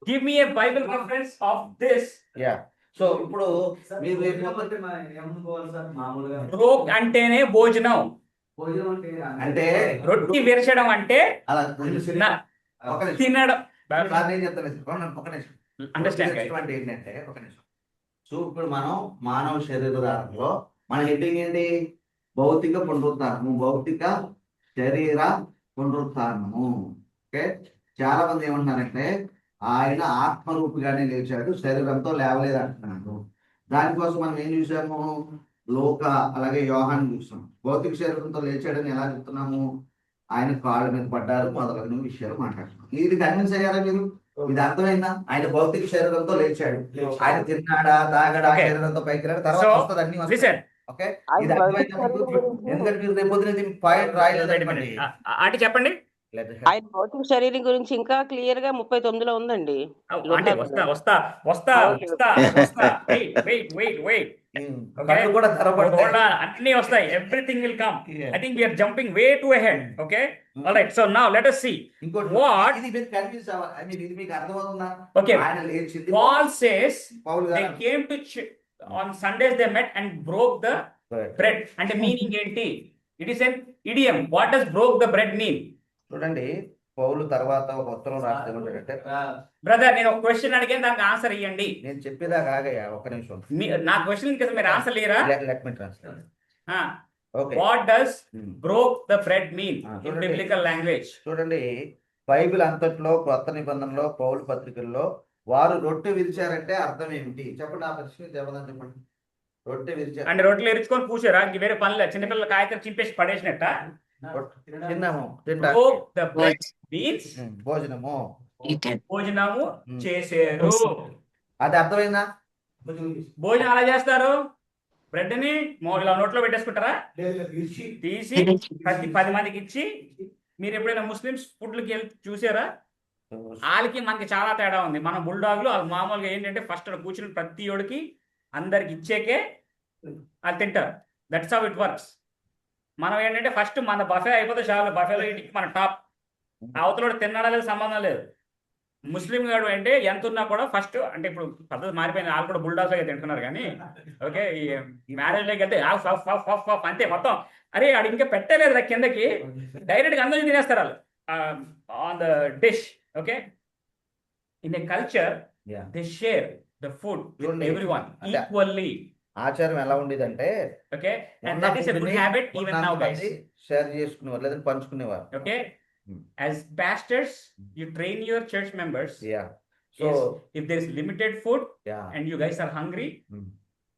give me a Bible reference of this. So ఇప్పుడు మీరు బ్రోక్ అంటేనే భోజనం, అంటే రొట్టి విరచడం అంటే అలా తినడం. నేను చెప్తాను, ఒక నిమిషం. అండర్స్టాండ్ ఏంటంటే ఒక నిమిషం. సో ఇప్పుడు మనం మానవ శరీరధారంలో మన హెడ్డింగ్ ఏంటి? భౌతిక పునరుద్ధానము, భౌతిక శరీర పునరుద్ధానము. ఓకే, చాలా మంది ఏమంటున్నారంటే ఆయన ఆత్మరూపిగానే లేచాడు, శరీరంతో లేవలేదు అంటున్నాడు. దానికోసం మనం ఏం చూసాము? లోక అలాగే యోహాను చూసాం. భౌతిక శరీరంతో లేచాడని ఎలా చెప్తున్నాము? ఆయన కాళ్ళ మీద పడ్డారు, మొదలైన విషయాలు మాట్లాడుతున్నాం. ఇది కన్విన్స్ అయ్యారా మీరు? ఇది అర్థమైందా? ఆయన భౌతిక శరీరంతో లేచాడు, ఆయన తిన్నాడా తాగడా, శరీరంతో పైకి రాడు, తర్వాత వస్తుంది అన్ని వస్తాయి. ఓకే, ఇది అర్థమైందా మీకు? ఎందుకంటే మీరు రేపు పొద్దున పాయింట్ రాయలేదు అంటే చెప్పండి. ఆయన భౌతిక శరీరం గురించి ఇంకా క్లియర్ గా 39లో ఉందండి. అంటే వస్తా అన్ని వస్తాయి. Everything will come. I think we're jumping way too ahead. Okay, alright. So now let us see what okay Paul says. They came to on Sundays, they met and broke the bread. అంటే మీనింగ్ ఏంటి? It is an idiom. What does broke the bread mean? చూడండి, పౌలు తర్వాత ఒక ఉత్తరం రాస్తే బ్రదర్, నేను ఒక క్వశ్చన్ అడిగాను, దానికి ఆన్సర్ ఇవ్వండి. నేను చెప్పేదాకా ఆగయ్యా, ఒక్క నిమిషం. నా క్వశ్చన్ కదా మీరు ఆన్సర్ లేరా? Okay, what does broke the bread mean in biblical language? చూడండి, బైబిల్ అంతట్లో కొత్త నిబంధనలో పౌలు పత్రికల్లో వారు రొట్టె విరిచారంటే అర్థం ఏమిటి చెప్పండి? ఆ ప్రశ్న జవాబు చెప్పండి. రొట్టె విరిచారు అంటే రొట్టెలు ఎరుచుకొని కూర్చోరా? ఇంక వేరే పనులు చిన్నపిల్లల కాయకర చింపేసి పడేసినట్ట? తిన్నాము, భోజనము భోజనము చేసారు. అది అర్థమైందా? భోజనం అలా చేస్తారు, బ్రెడ్ ని ఇలా నోట్లో పెట్టేసుకుంటారా? తీసి 10 మందికి ఇచ్చి. మీరు ఎప్పుడైనా ముస్లిమ్స్ ఫుడ్లకి వెళ్ళి చూసారా? వాళ్ళకి మనకి చాలా తేడా ఉంది. మన బుల్డాగ్లు వాళ్ళు మామూలుగా ఏంటంటే ఫస్ట్ కూర్చుని ప్రతి ఒడికి అందరికి ఇచ్చేకే వాళ్ళు తింటారు. That's how it works. మనం ఏంటంటే ఫస్ట్ మన బఫే అయిపోతే చాలు, బఫేలో ఇంటికి మన టాప్. అవతల తినడా లేదు, సంబంధం లేదు. ముస్లిం గాడు అంటే ఎంత ఉన్నా కూడా ఫస్ట్, అంటే ఇప్పుడు పద్ధతి మారిపోయింది, వాళ్ళు కూడా బుల్డాగ్స్ అయితే తింటున్నారు. కానీ ఓకే, ఈ మ్యారేజ్ లోకి వెళ్తే అంతే మొత్తం. అరే అది ఇంకా పెట్టలేదు కిందకి, డైరెక్ట్గా అందరూ తినేస్తారు వాళ్ళు on the dish. Okay, in a culture they share the food with everyone equally. ఆచారం ఎలా ఉండేదంటే okay, and that is a good habit even now guys. Share చేసుకునేవారు లేదా పంచుకునేవారు. Okay, as pastors you train your church members. So if there is limited food and you guys are hungry,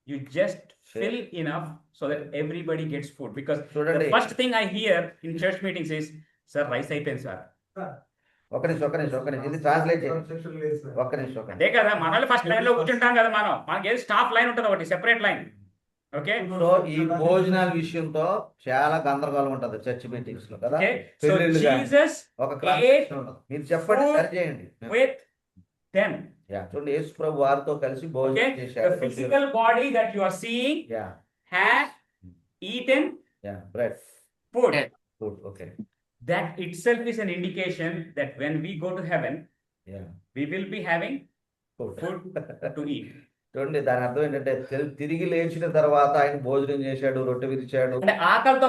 you just fill enough so that everybody gets food. Because the first thing I hear in church meetings is, sir, rice అయిపోయింది సార్. ఒక్క నిమిషం ఇది ట్రాన్స్లేట్ చేయండి. ఒక్క నిమిషం. అదే కదా, మనల్ని ఫస్ట్ లైన్ లో కూర్చుంటాం కదా మనం. మనకి ఏది స్టాఫ్ లైన్ ఉంటుంది, ఒకటి సెపరేట్ లైన్. ఓకే, సో ఈ భోజనాల విషయంతో చాలా గందరగోళం ఉంటుంది చర్చ్ మీటింగ్స్ లో కదా. సో జీసస్ ఒక మీరు చెప్పండి, సరి చేయండి. with them. చూడండి, యేసు ప్రభు వారితో కలిసి భోజనం చేశారు. The physical body that you are seeing has eaten bread, food. Okay, that itself is an indication that when we go to heaven, we will be having food to eat. చూడండి, దాని అర్థం ఏంటంటే తిరిగి లేచిన తర్వాత ఆయన భోజనం చేశాడు, రొట్టె విరిచాడు. అంటే ఆకలితో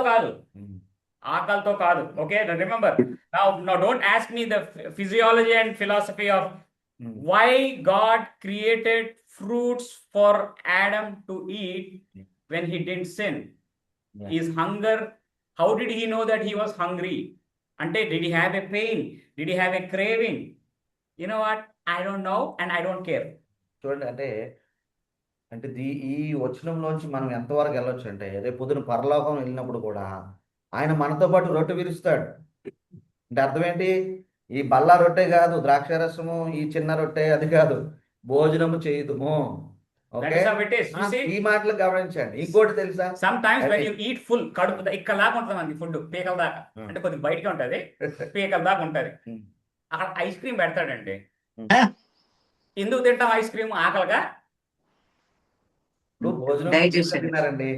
కాదు. Okay, remember now don't ask me the physiology and philosophy of why God created fruits for Adam to eat when he didn't sin. His hunger, how did he know that he was hungry? అంటే did he have a pain? Did he have a craving? You know what? I don't know and I don't care. చూడండి అంటే అంటే ఈ వచనంలోంచి మనం ఎంతవరకు వెళ్ళొచ్చు అంటే రేపు పొద్దున పరలోకం వెళ్ళినప్పుడు కూడా ఆయన మనతో పాటు రొట్టె విరుస్తాడు. అంటే అర్థం ఏంటి? ఈ బల్లా రొట్టె కాదు, ద్రాక్షారసము ఈ చిన్న రొట్టె అది కాదు, భోజనము చేయుదుము. That okay, is how it is. You see, ఈ మాటలు గమనించండి. ఇంకోటి తెలుసా? sometimes when అది- you eat full, కడుపు ఇక్కడ దాకా ఉంటుంది మనకి ఫుడ్, పీకల దాకా. అంటే కొద్దిగా బయటగా ఉంటది, పీకల దాకా ఉంటది. అక్కడ ఐస్ క్రీమ్ పెడతాడండి. ఎందుకు తింటాం ఐస్ క్రీమ్? ఆకలిగా? ఇప్పుడు భోజనం Digestion. తిన్నారండి,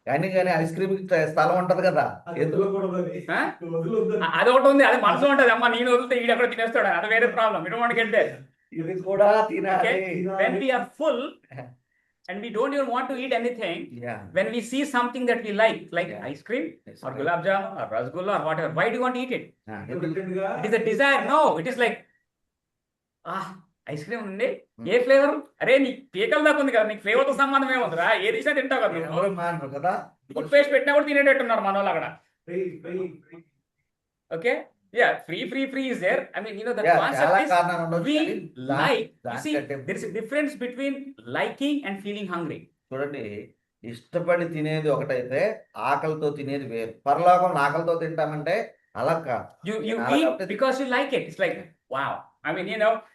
కానీ ఐస్ క్రీమ్ స్థలం ఉంటది కదా, ఎందుకు? ఆ? అది ఒకటి ఉంది, అది మనసు ఉంటది. అమ్మ నేను వదిలితే ఈడు ఎక్కడ తినేస్తాడు, అది వేరే problem. You don't get there. ఇది కూడా తినాలి. When we are full and we don't even want to eat anything, Yeah. when we see something that we like Yeah. ice cream Yes, or right. gulab jamun or rasgulla or whatever, why do you want to eat it? ఎందుకు? It is a desire. No, it is like, ice cream ఉంది, ఏ ఫ్లేవర్? అరే నీ పీకల దాకా ఉంది కదా, నీకు ఫ్లేవర్ తో సంబంధం ఏముందిరా, ఏది ఇచ్చినా తింటావు కదా. ఎవరు మానరు కదా. ఫుడ్ పేస్ట్ పెట్టినా కూడా తినేటట్టున్నారు మన వాళ్ళు అక్కడ. Okay, yeah, free is there. I mean, the Yeah, concept చాలా is కారణాలు ఉండొచ్చు, we కానీ like. You see, దానికంటే there is a difference between liking and feeling hungry. చూడండి, ఇష్టపడి తినేది ఒకటైతే ఆకలితో తినేది వేరు. పరలోకం ఆకలితో తింటామంటే అలా కాదు. You అలా eat కాకపోతే because you like it. It's like, wow. I mean,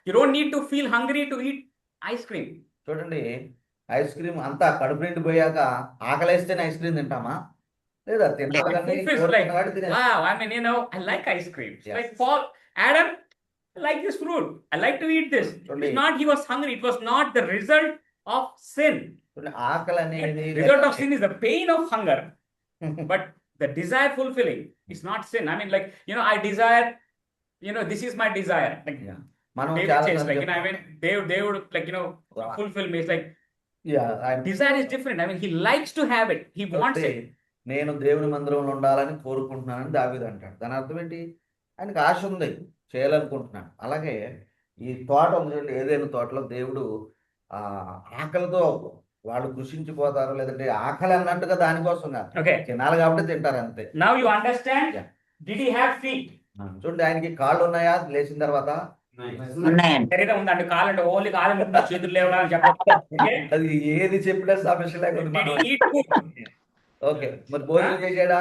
you don't need to feel hungry to eat ice cream. చూడండి, ఐస్ క్రీమ్ అంతా కడుపు నిండిపోయాక ఆకలేస్తేనే ఐస్ క్రీమ్ తింటామా? లేదా తింటారు కానీ It's like, wow. I mean, I like ice cream. It's Yes. like Paul, Adam, I like this fruit. I like to eat this. Only- It's not he was hungry. It was not the result of sin. ఆకలి అనేది Result of sin is the pain of hunger. But the desire fulfilling is not sin. I mean, like, I desire, this is my desire. Like, Yeah. మనం David చాలా says, సార్లు like, I mean, they would, like, Wow. fulfill me. It's like, Yeah, desire is different. I mean, he likes to have it. He wants అంటే it. నేను దేవుని మందిరంలో ఉండాలని కోరుకుంటున్నానని దావీదు అంటాడు. దాని అర్థం ఏంటి? ఆయనకు ఆశ ఉంది, చేయాలనుకుంటున్నాడు. అలాగే ఈ తోట ఉంది చూడండి, ఏదైనా తోటలో దేవుడు ఆకలితో వాళ్ళు కృషించిపోతారు, లేదంటే ఆకలి అన్నట్టుగా దానికోసం కాదు, Okay. తినాలి కాబట్టి తింటారు అంతే. Now you understand? Yeah. Did he have feet? చూడండి, ఆయనకి కాళ్ళు ఉన్నాయా లేచిన తర్వాత? ఉన్నాయండి. శరీరం ఉందండి, కాలు అంటే ఓన్లీ కాలు ఉంటుందా, చేతులు లేవడా అని చెప్పాలి. Okay? అది ఏది చెప్పినా సమస్య లేకుండా Did he eat food? Okay, మరి భోజనం చేసాడా?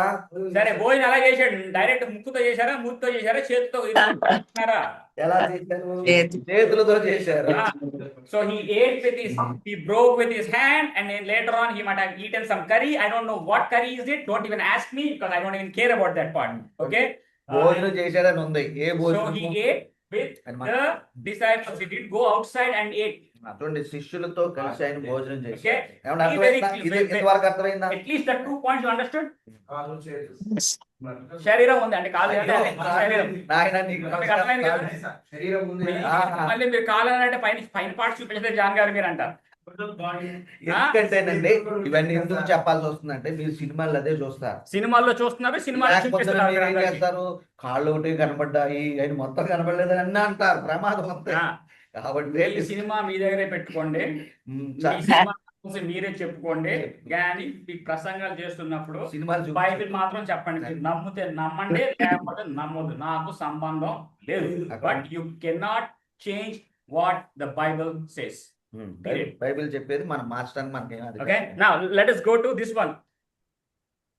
సరే, భోజనం ఎలా చేశాడు? డైరెక్ట్ ముక్కుతో చేశారా, మూతితో చేశారా, చేతితో చేశారా? ఎలా చేశారు? చేతి. చేతులతో చేశారు. So he ate with he broke with his hand, and then later on he might have eaten some curry. I don't know what curry is it. Don't even ask me because I don't even care about that part. Okay. భోజనం చేశాడని ఉంది. ఏ So భోజనం? he ate with the disciples. He did go outside and ate. అటువంటి శిష్యులతో కలిసి ఆయన భోజనం చేశాడు. Okay. ఏమన్నా అర్థమైందా? ఇది ఇంతవరకు అర్థమైందా? At least the 2 points you understood. శరీరం ఉంది అంటే కాదు అంటే శరీరం. నాయన నీకు మీకు అర్థమైంది కదా? శరీరం ఉంది. మళ్ళీ మీరు కావాలంటే పైన పార్ట్స్ చూపించలేదు జాన్ గారు మీరు అంటారు. ఎందుకంటేనండి ఇవన్నీ ఎందుకు చెప్పాల్సి వస్తుందంటే మీరు సినిమాలు అదే చూస్తారు. సినిమాల్లో చూస్తున్నారు, సినిమాలో లేకపోతే మీరు ఏం చూపిస్తున్నారు. చేస్తారు? కాళ్ళు ఒకటి కనబడ్డాయి, ఆయన మొత్తం కనబడలేదని అన్నీ అంటారు. ప్రమాదం అంతే. కాబట్టి వెళ్ళి సినిమా మీ దగ్గరే పెట్టుకోండి, ఉమ్, మీ సినిమా చూసి మీరే చెప్పుకోండి. కానీ మీకు ప్రసంగాలు చేస్తున్నప్పుడు సినిమాలు బైబిల్ మాత్రం చెప్పండి. మీరు నమ్మితే నమ్మండి, లేకపోతే నమ్మొద్దు, నాకు సంబంధం లేదు. But you cannot change what the Bible says. Bible చెప్పేది మనం మార్చడానికి మనకి Okay, now let us go to this one.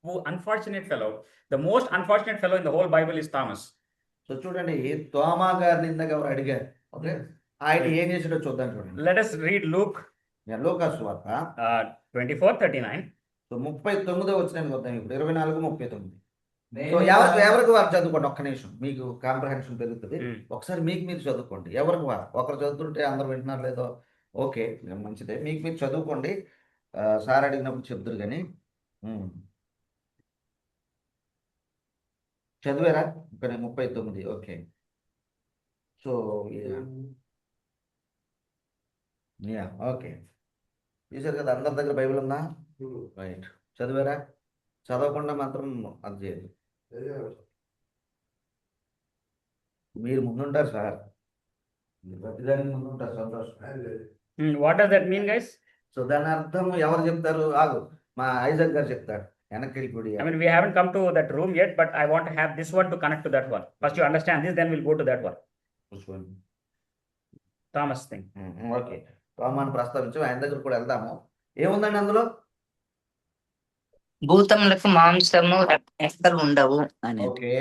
Who unfortunate fellow, the most unfortunate fellow in the whole Bible is Thomas. So చూడండి, తోమా గారిని ఇందాక ఎవరు అడిగారు. ఓకే, ఆయన ఏం చేసాడో చూద్దాం. చూడండి, Let us read Luke లూకాసు వార్త 24:39. సో 39 వచ్చిన చూద్దాం. ఇప్పుడు 24, 39. సో ఎవరికి వారు చదువుకోండి. ఒక్క నిమిషం, మీకు కాంప్రహెన్షన్ పెరుగుతుంది. ఒకసారి మీకు మీరు చదువుకోండి. ఎవరికి వారు ఒకరు చదువుతుంటే అందరు వింటున్నారు లేదో ఓకే, మంచిదే. మీకు మీరు చదువుకోండి. సార్ అడిగినప్పుడు చెప్తారు కానీ చదివారా? ఇక్కడ 39. ఓకే, సో ఓకే, చూసారు కదా, అందరి దగ్గర బైబిల్ ఉందా? రైట్, చదివారా? చదవకుండా మాత్రం అది చేయదు. మీరు ముందుంటారు సార్, ప్రతిదానికి ముందుంటారు. సంతోషం. What does that mean, guys? So దాని అర్థం ఎవరు చెప్తారు? ఆగు, మా ఐజక్ గారు చెప్తారు. వెనక్కి వెళ్ళిపోయి I mean, we haven't come to that room yet, but I want to have this one to connect to that one. First you understand this, then we'll go to that one. Thomas thing. Okay, తోమాను ప్రస్తావించాం, ఆయన దగ్గర కూడా వెళ్దాము. ఏముందండి అందులో? భూతములకు మాంసము రెక్కలు ఉండవు అని. ఓకే,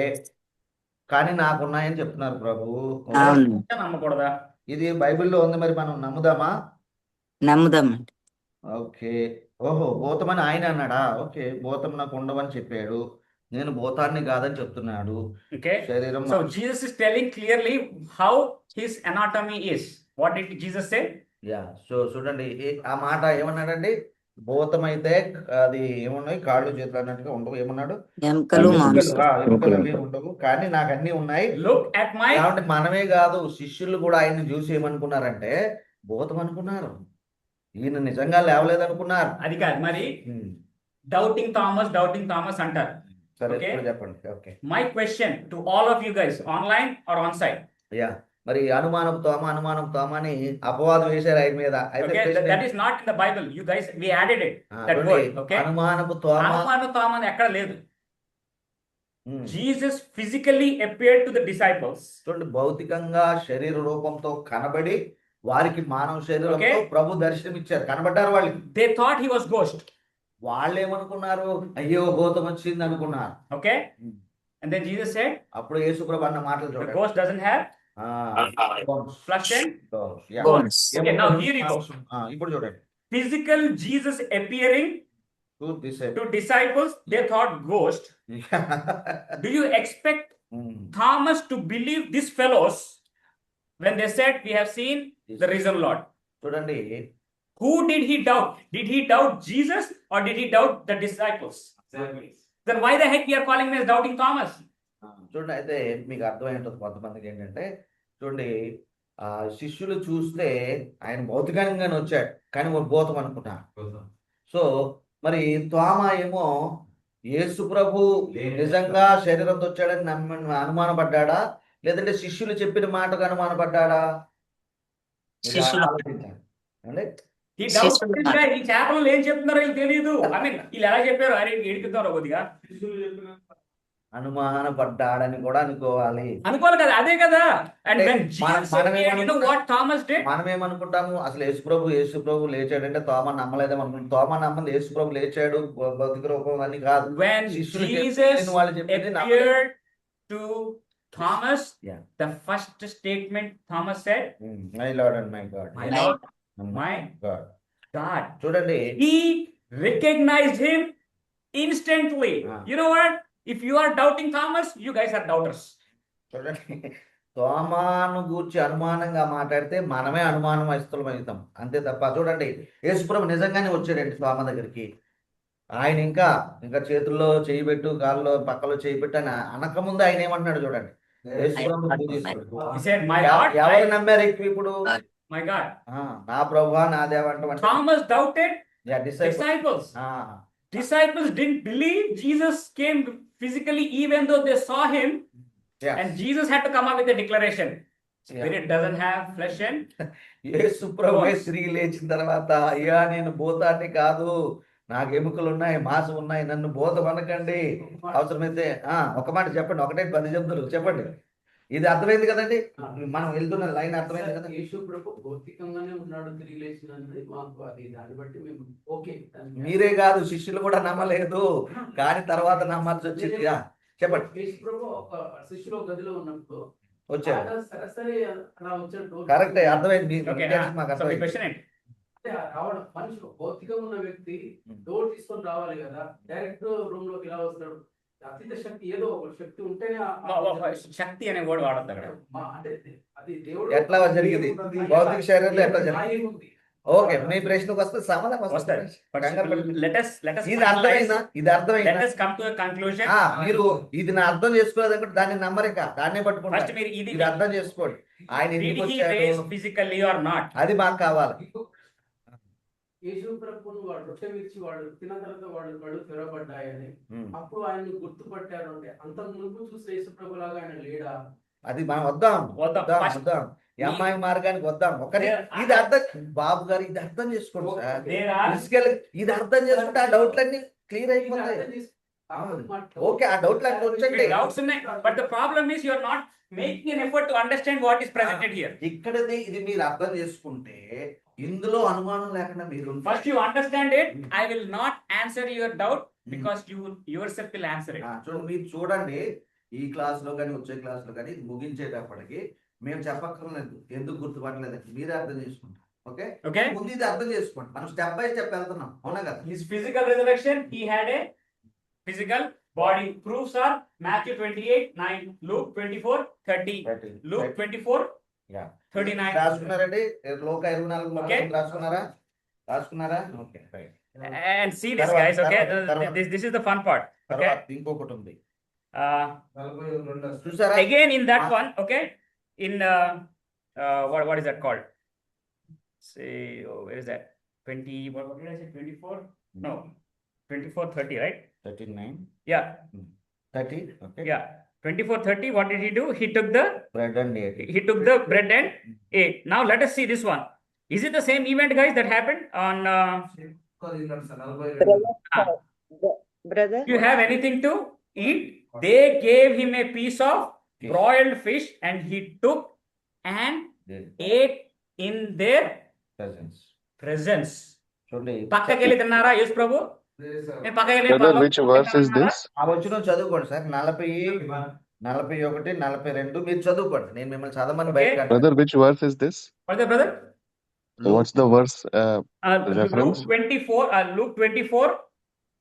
కానీ నాకున్నాయని చెప్తున్నారు ప్రభు. అవును, నమ్మకూడదా? ఇది బైబిల్లో ఉంది, మరి మనం నమ్ముదామా? నమ్ముదామండి. ఓకే, ఓహో, భూతమని ఆయన అన్నాడా? ఓకే, భూతం నాకు ఉండవని చెప్పాడు, నేను భూతాన్ని కాదని చెప్తున్నాడు. Okay. శరీరం So Jesus is telling clearly how his anatomy is. What did Jesus say? Yeah, so చూడండి, ఆ మాట ఏమన్నాడండి? భూతమైతే అది ఏమున్నాయి, కాళ్ళు చేతులు అన్నట్టుగా ఉండవు. ఏమన్నాడు? ఎముకలు మాంసం. ఎముకలు అవి ఉండవు, కానీ నాకు అన్ని ఉన్నాయి. Look at my. కాబట్టి మనమే కాదు, శిష్యులు కూడా ఆయన్ని చూసి ఏమనుకున్నారంటే భూతం అనుకున్నారు, ఈయన నిజంగా లేవలేదనుకున్నారు. అది కాదు మరి doubting Thomas అంటారు. సరే, Okay. ఇప్పుడు చెప్పండి. Okay, My question to all of you guys, online or on site. Yeah, మరి అనుమానం తోమ అని అపవాదం వేశారు ఆయన మీద. అయితే Okay, ప్రశ్న that is not in the Bible. You guys, we added it. That చూడండి, word. Okay. అనుమానపు తోమ. అనుమానం ఎక్కడ లేదు. ఉమ్, Jesus physically appeared to the disciples. చూడండి, భౌతికంగా శరీర రూపంతో కనబడి వారికి మానవ శరీరంతో Okay. ప్రభు దర్శనం ఇచ్చారు, కనబడ్డారు. వాళ్ళకి They thought he was ghost. వాళ్ళు ఏమనుకున్నారు? అయ్యో భూతం వచ్చింది అనుకున్నారు. Okay. Hmm. And then Jesus said, అప్పుడు యేసు ప్రభు అన్న మాటలు the చూడండి. ghost doesn't have bones. flesh and. Yeah. Bones. Okay, now here you go. ఇప్పుడు చూడండి, Physical Jesus appearing to to disciples, they thought ghost. Do you expect Thomas to believe these fellows when they said, we have seen the risen Lord? చూడండి, Who did he doubt? Did he doubt Jesus or did he doubt the disciples? Then why the heck we are calling him as doubting Thomas? చూడండి, అయితే మీకు అర్థమై ఉంటుంది కొంతమందికి ఏంటంటే, చూడండి, ఆ శిష్యులు చూస్తే ఆయన భౌతికంగానే వచ్చాడు, కానీ ఒక భూతం అనుకున్నారు. సో మరి తోమ ఏమో యేసు ప్రభు నిజంగా శరీరంతో వచ్చాడని అనుమానపడ్డా, లేదంటే శిష్యులు చెప్పిన మాటకు అనుమానపడ్డా? మీరు శిష్యులు. ఆలోచించాలి. అంటే He doubted this guy. ఈ చేపలు ఏం చెప్తున్నారో వీళ్ళు తెలియదు. I mean, వీళ్ళు ఎలా చెప్పారు? అరే ఎడుకుతారో కొద్దిగా అనుమానపడ్డాడని కూడా అనుకోవాలి. అనుకోవాలి కదా, అదే కదా. And when మనం- Jesus మనం appeared, you know what Thomas did? మనం ఏమనుకుంటాము? అసలు యేసు ప్రభు లేచాడంటే తోమ నమ్మలేదేమో అనుకుంటాం. తోమ నమ్మని యేసు ప్రభు లేచాడు భౌతిక రూపం అని కాదు. When శిష్యులు Jesus చెప్పిన వాళ్ళు చెప్పింది నమ్మలేదు. appeared to Thomas, Yeah. the first statement Thomas said, my lord and my God. my Lord, my God. God. చూడండి, He recognized him instantly. Ah. You know what? If you are doubting Thomas, you guys are doubters. చూడండి, తోమాను గూర్చి అనుమానంగా మాట్లాడితే మనమే అనుమానం వస్తువులం అవుతాం, అంతే తప్ప. చూడండి, యేసుప్రభు నిజంగానే వచ్చాడండి తోమ దగ్గరికి. ఆయన ఇంకా చేతుల్లో చేయి పెట్టు, కాళ్ళలో పక్కలో చేయి పెట్టు అని అనకముందు ఆయన ఏమంటున్నాడు చూడండి. యేసుప్రభు పూజిస్తాడు. He said, my Lord, ఎవరు నమ్మారు ఎక్కువ ఇప్పుడు? my God. నా ప్రభువా నా దేవా అంటే Thomas doubted disciples. disciples. Disciples didn't believe Jesus came physically, even though they saw him. Yes. And Jesus had to come up with a declaration. Spirit doesn't have flesh and. యేసు ప్రభువే తిరిగి లేచిన తర్వాత, అయ్యా నేను భూతాన్ని కాదు, నాకు ఎముకలు ఉన్నాయి, మాంసం ఉన్నాయి, నన్ను భూతం అనకండి, అవసరమైతే ఒక మాట చెప్పండి, 1-10 చెప్తారు చెప్పండి. ఇది అర్థమైంది కదండి, మనం వెళ్తున్న లైన్ అర్థమైంది కదా. యేసు ప్రభు భౌతికంగానే ఉన్నాడు, తిరిగి లేచినది మాకు అది, దాన్ని బట్టి మేము ఓకే. మీరే కాదు, శిష్యులు కూడా నమ్మలేదు, కానీ తర్వాత నమ్మాల్సి వచ్చింది. చెప్పండి. యేసు ప్రభు ఒక శిష్యులు ఒక గదిలో ఉన్నప్పుడు వచ్చారు, ఆయన సరాసరి అలా వచ్చాడు. కరెక్టే, అర్థమైంది. మీ Okay, ఉద్దేశం మాకు so the అర్థమైంది. question is, అంటే రావడం మనిషి భౌతికంగా ఉన్న వ్యక్తి డోర్ తీసుకొని రావాలి కదా, డైరెక్ట్ రూమ్ లోకి ఎలా వస్తాడు? అతీత శక్తి, ఏదో ఒక శక్తి ఉంటేనే శక్తి అనే వర్డ్ వాడద్దు అక్కడ. అంటే అది దేవుడు ఎట్లా జరిగింది? భౌతిక శరీరంలో ఎట్లా జరిగింది? రాయి ఉంది. ఓకే, మీ ప్రశ్నకు వస్తే సమాధానం వస్తుంది. వస్తుంది. Let us ఇది అర్థమైందా? ఇది let అర్థమైందా? us come to a conclusion. మీరు ఇది నా అర్థం చేసుకోలేదనుకుంటే దాన్ని నమ్మరిక, దాన్నే First పట్టుకుంటారు. మీరు ఇది ఇది అర్థం చేసుకోండి, ఆయన did ఎందుకు he వచ్చాడు, raise physically or not? అది మాకు కావాలి. యేసు ప్రభువును వాడు రొట్టె విరిచి వాడు తిన్న తర్వాత వాడు కళ్ళు తెరవబడ్డాయని ఉమ్. అప్పుడు ఆయన గుర్తుపట్టారు. అంటే అంత మునుపు చూసిన యేసు ప్రభు లాగా ఆయన లేడా? అది మనం వద్దాం వద్దాం. వద్దాం First- వద్దాం ఈ అమ్మాయి మార్గానికి వద్దాం. ఒకరి ఇది అర్థం, బాబు గారు ఇది అర్థం చేసుకోండి సార్. There are ఫిజికల్ ఇది అర్థం చేసుకుంటే ఆ డౌట్లన్నీ క్లియర్ అయిపోతుంది. ఓకే, ఆ డౌట్లు అట్లా వచ్చండి. Doubts ఉన్నాయి, but the problem is you are not making an effort to understand what is presented here. ఇక్కడది ఇది మీరు అర్థం చేసుకుంటే ఇందులో అనుమానం లేకుండా మీరు First you understand it, I will not answer your doubt because you yourself will answer it. చూడండి, మీరు చూడండి, ఈ క్లాస్ లో కానీ వచ్చే క్లాస్ లో కానీ ముగించేటప్పటికి మేము చెప్పక్కర్లేదు, ఎందుకు గుర్తుపట్టలేదు, మీరే అర్థం చేసుకుంటారు. Okay, Okay? ముందు ఇది అర్థం చేసుకోండి, మనం స్టెప్ బై స్టెప్ వెళ్తున్నాం, అవునా కదా? His physical resurrection, he had a physical body. Proofs are Matthew 28:9, Luke 24:30, Luke 24, Yeah. 39. రాసుకున్నారండి? లోక 24 Okay. రాసుకున్నారా? Okay, right. And see this, guys, okay? This is the fun part. Okay? తర్వాత ఇంకొకటి ఉంది, Uh, చూసారా? again in that one, okay? In what is that called? Say, oh, where is that? 20, what did I say? 24? No, 24:30, right? 39, Yeah, 30. Okay. yeah. 24:30, what did he do? He took the Bread and ate. he took the bread and ate. Now let us see this one. Is it the same event, guys, that happened on brother you have anything to eat? They gave him a piece of Fish. broiled fish and he took and Did. ate in their Presence. presence. చూడండి, పక్కకెళ్ళి తిన్నారా యేసు ప్రభు? నేను పక్కకెళ్ళి Brother, which verse is this? ఆ వచ్చిన చదువుకోండి సార్. 41, 42 మీరు చదువుకోండి, నేను మిమ్మల్ని చదవమని Okay. బయట Brother, which verse is this? brother? What's the verse reference? Luke 24, Luke 24,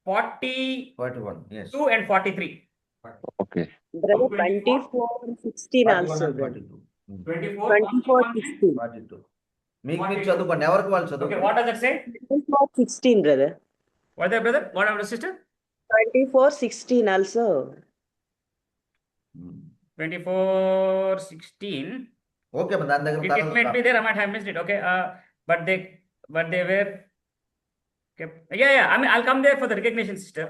42 41. Yes. and 43. Okay. Brother 24:16 also 42. 24, 24:16 42. మీరు చదువుకోండి, ఎవరికి వాళ్ళు Okay, చదువుకోండి. what does that say? 24:16 brother. What there, brother? What about sister? 24:16 also. 24:16. Okay, మరి దాని దగ్గర It might be there. I might have missed it. Okay. But they were. Okay. Yeah. I mean, I'll come there for the recognition, sister.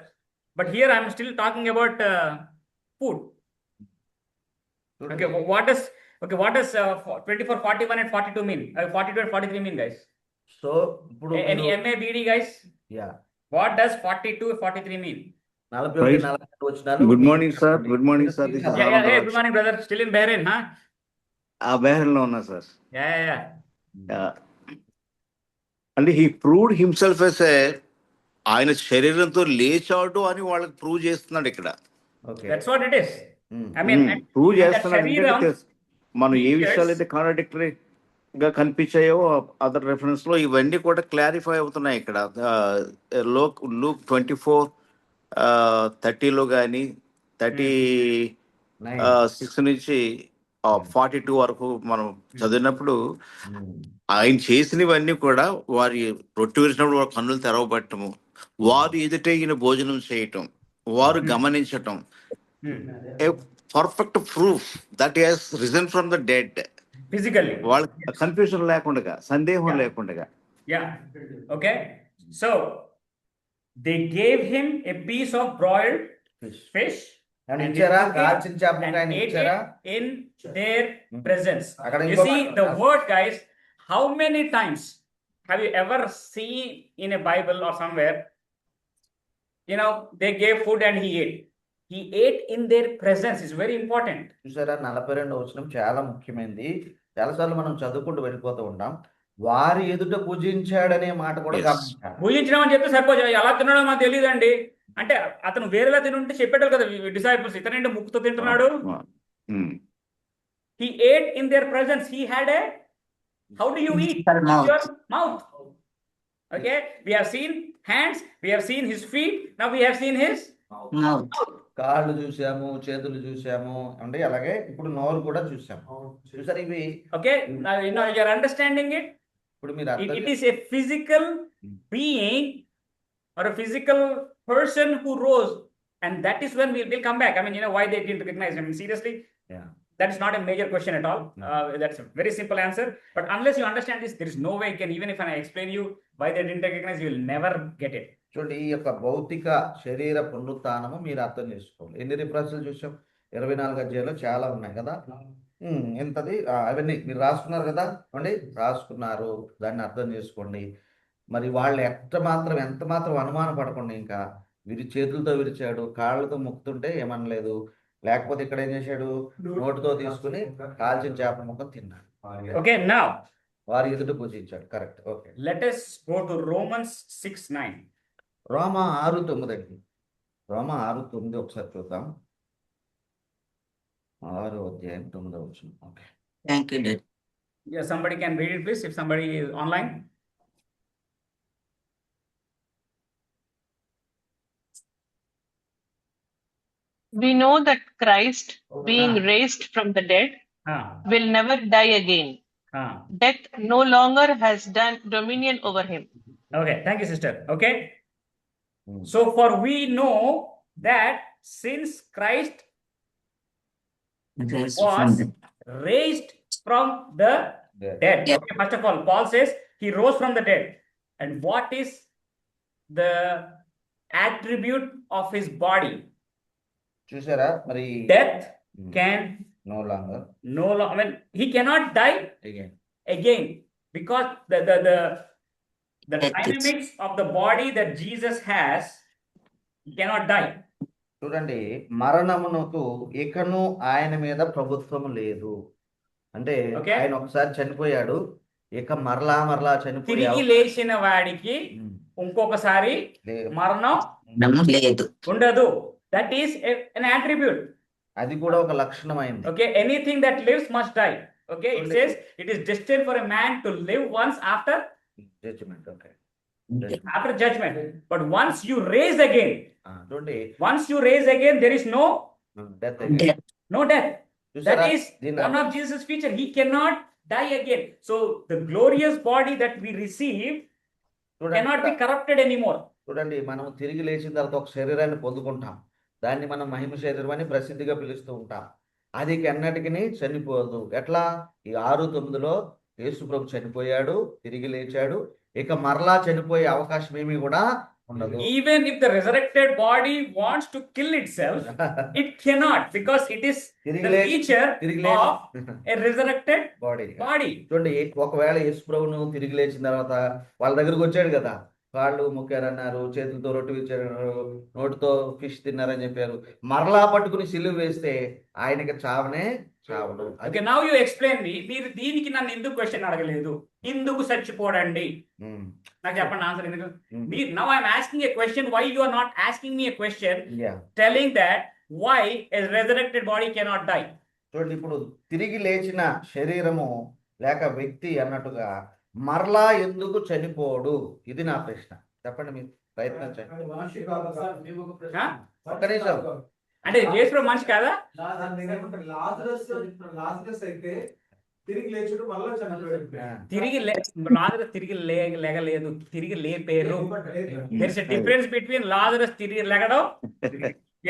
But here I'm still talking about food. Okay. What does 24, 41, and 42 mean? 42 and 43 mean, guys? So ఇప్పుడు Any MA, BD, guys? Yeah What does 42, 43 mean? 41, 42 వచ్చినారు. Good morning, sir. Good morning, sir. This is Yeah. Hey, good morning, brother. Still in Bahrain, huh? Bahrain లో ఉన్నా సార్. Yeah. అంటే హీ ప్రూవ్డ్ హిమ్సెల్ఫ్ ఎస్ ఆయన శరీరంతో లేచాడు అని వాళ్ళకి ప్రూవ్ చేస్తున్నాడు ఇక్కడ. Okay, That's what it is. I mean, prove and the చేస్తున్నాడు. శరీరం ఎందుకంటే మనం ఏ features- విషయాలు అయితే కాంట్రాడిక్టరీ గా కనిపించాయో అదర్ రెఫరెన్స్ లో ఇవన్నీ కూడా క్లారిఫై అవుతున్నాయి ఇక్కడ. లూక్ 24:30లో కానీ 36 నుంచి 42 వరకు మనం చదివినప్పుడు ఆయన చేసినవన్నీ కూడా వారి రొట్టె విరిచినప్పుడు వారి కన్నులు తెరవబట్టము, వారు ఎదుట ఈయన భోజనం చేయటం, వారు గమనించటం, a perfect proof that he has risen from the dead. physically. వాళ్ళకి కన్ఫ్యూజన్ లేకుండా, సందేహం లేకుండా. Yeah. Okay. So they gave him a piece of broiled fish and he ఇచ్చారా? took it కాల్చిన చేప and ఆయన ate ఇచ్చారా? it in their presence. అక్కడ You ఇంకో see the word, guys. How many times have you ever seen in a Bible or somewhere? You know, they gave food and he ate. He ate in their presence. Is very important. చూసారా, 42 వచనం చాలా ముఖ్యమైనది. చాలాసార్లు మనం చదువుకుంటూ వెళ్ళిపోతూ ఉంటాం. వారి ఎదుట పూజించాడనే మాట కూడా Yes. గమనించాలి. భుజించడం అని చెప్తే సరిపోదు. ఎలా తిన్నాడో మాకు తెలియదండి. అంటే అతను వేరేలా తినుంటే చెప్పేటారు కదా డిసైపుల్స్, ఇతనేంటి ముక్కుతో తింటున్నాడు. He ate in their presence. He had a, how do you eat? Mouth. Your mouth. Okay, we have seen hands, we have seen his feet, now we have seen his Mouth. కాళ్ళు చూసాము, చేతులు చూసాము, అంటే అలాగే ఇప్పుడు నోరు కూడా చూసాము. చూసారు ఇవి? okay. Now you're understanding it. ఇప్పుడు మీరు It అర్థం is a physical being or a physical person who rose, and that is when we'll come back. I mean, why they didn't recognize him. Seriously, Yeah. that is not a major question at all. That's a very simple answer. But unless you understand this, there is no way you can, even if I explain you why they didn't recognize, you will never get it. చూడండి, ఈ యొక్క భౌతిక శరీర పునరుత్థానము మీరు అర్థం చేసుకోవాలి. ఎన్ని రిఫరెన్స్లు చూసాం? 24 అధ్యాయంలో చాలా ఉన్నాయి కదా. ఎంతది అవన్నీ మీరు రాసుకున్నారు కదా అండి, రాసుకున్నారు, దాన్ని అర్థం చేసుకోండి. మరి వాళ్ళు ఎంత మాత్రం అనుమాన పడకుండా ఇంకా చేతులతో విరిచాడు, కాళ్ళతో ముక్కుతుంటే ఏమనలేదు. లేకపోతే ఇక్కడ ఏం చేశాడు, నోటితో తీసుకుని కాల్చిన చేప ముక్కను తిన్నాడు. Okay, now వారి ఎదుట పూజించాడు. Correct. Okay, let us go to Romans 6:9. రోమా 6:9 అండి. రోమా 6:9 ఒకసారి చూద్దాం. 6:9. Okay, thank you daddy. Yeah, somebody can read it, please, if somebody is online. We know that Christ, being Ah. raised from the dead, Ah, will never die again. ah. Death no longer has done dominion over him. Okay, thank you, sister. Okay. Hmm. So for we know that since Christ Raised from was the- raised from the dead. Yeah. Okay, first of all, Paul says he rose from the dead. And what is the attribute of his body? చూసారా మరి. Death can no longer no longer, I mean, he cannot die again. again because the Death is- dynamics of the body that Jesus has, he cannot die. చూడండి, మరణమునకు ఇకను ఆయన మీద ప్రభుత్వం లేదు. అంటే Okay. ఆయన ఒకసారి చనిపోయాడు, ఇక మరలా తిరిగి చనిపోయాడు. లేచిన వాడికి ఇంకొకసారి మరణం లేదు. ఉండదు. That is an attribute. అది కూడా ఒక లక్షణమైంది. Okay, anything that lives must die. Okay, it says it is destined for a man to live once after judgment. Okay, judgment. But once you raise again, చూడండి, there is no death Death. death. That is one of Jesus' feature. He cannot die again. So the glorious body that we receive cannot be corrupted anymore. చూడండి, మనం తిరిగి లేచిన తర్వాత ఒక శరీరాన్ని పొందుకుంటాం. దాన్ని మనం మహిమ శరీరం అని ప్రసిద్ధిగా పిలుస్తూ ఉంటాం. అది ఎన్నటికి చనిపోదు. ఎట్లా? ఈ 6:9లో యేసు ప్రభు చనిపోయాడు, తిరిగి లేచాడు, ఇక మరలా చనిపోయే అవకాశం ఏమీ కూడా ఉండదు. Even if the resurrected body wants to kill itself, it cannot, because it is తిరిగి the feature of a resurrected body. body. చూడండి, ఒకవేళ యేసు ప్రభువును తిరిగి లేచిన తర్వాత వాళ్ళ దగ్గరకు వచ్చాడు కదా, కాళ్ళు మొక్కారన్నారు, చేతులతో రొట్టె విచ్చారన్నారు, నోటితో ఫిష్ తిన్నారని చెప్పారు. మరలా పట్టుకుని సిలువ వేస్తే ఆయనకి చావనే చావడు. Okay, now you explain me. మీరు దీనికి నన్ను ఎందుకు క్వశ్చన్ అడగలేదు? ఎందుకు చచ్చిపోడండి? నాకు చెప్పండి ఆన్సర్. ఎందుకు? Now I'm asking a question. Why you are not asking me a question telling that why a resurrected body cannot die? చూడండి, ఇప్పుడు తిరిగి లేచిన శరీరము లేక వ్యక్తి అన్నట్టుగా మరలా ఎందుకు చనిపోడు? ఇది నా ప్రశ్న. చెప్పండి, మీరు ప్రయత్నించండి. Huh? ఒక్క నిమిషం. అంటే యేసు మనిషి కాదా? లాజరస్ అయితే తిరిగి లేచుడు మళ్ళా చనిపోయాడు. లాజరస్ తిరిగి లేగలేదు, తిరిగి లేపేరు. There is a difference between Lazarus తిరిగి లేగడం,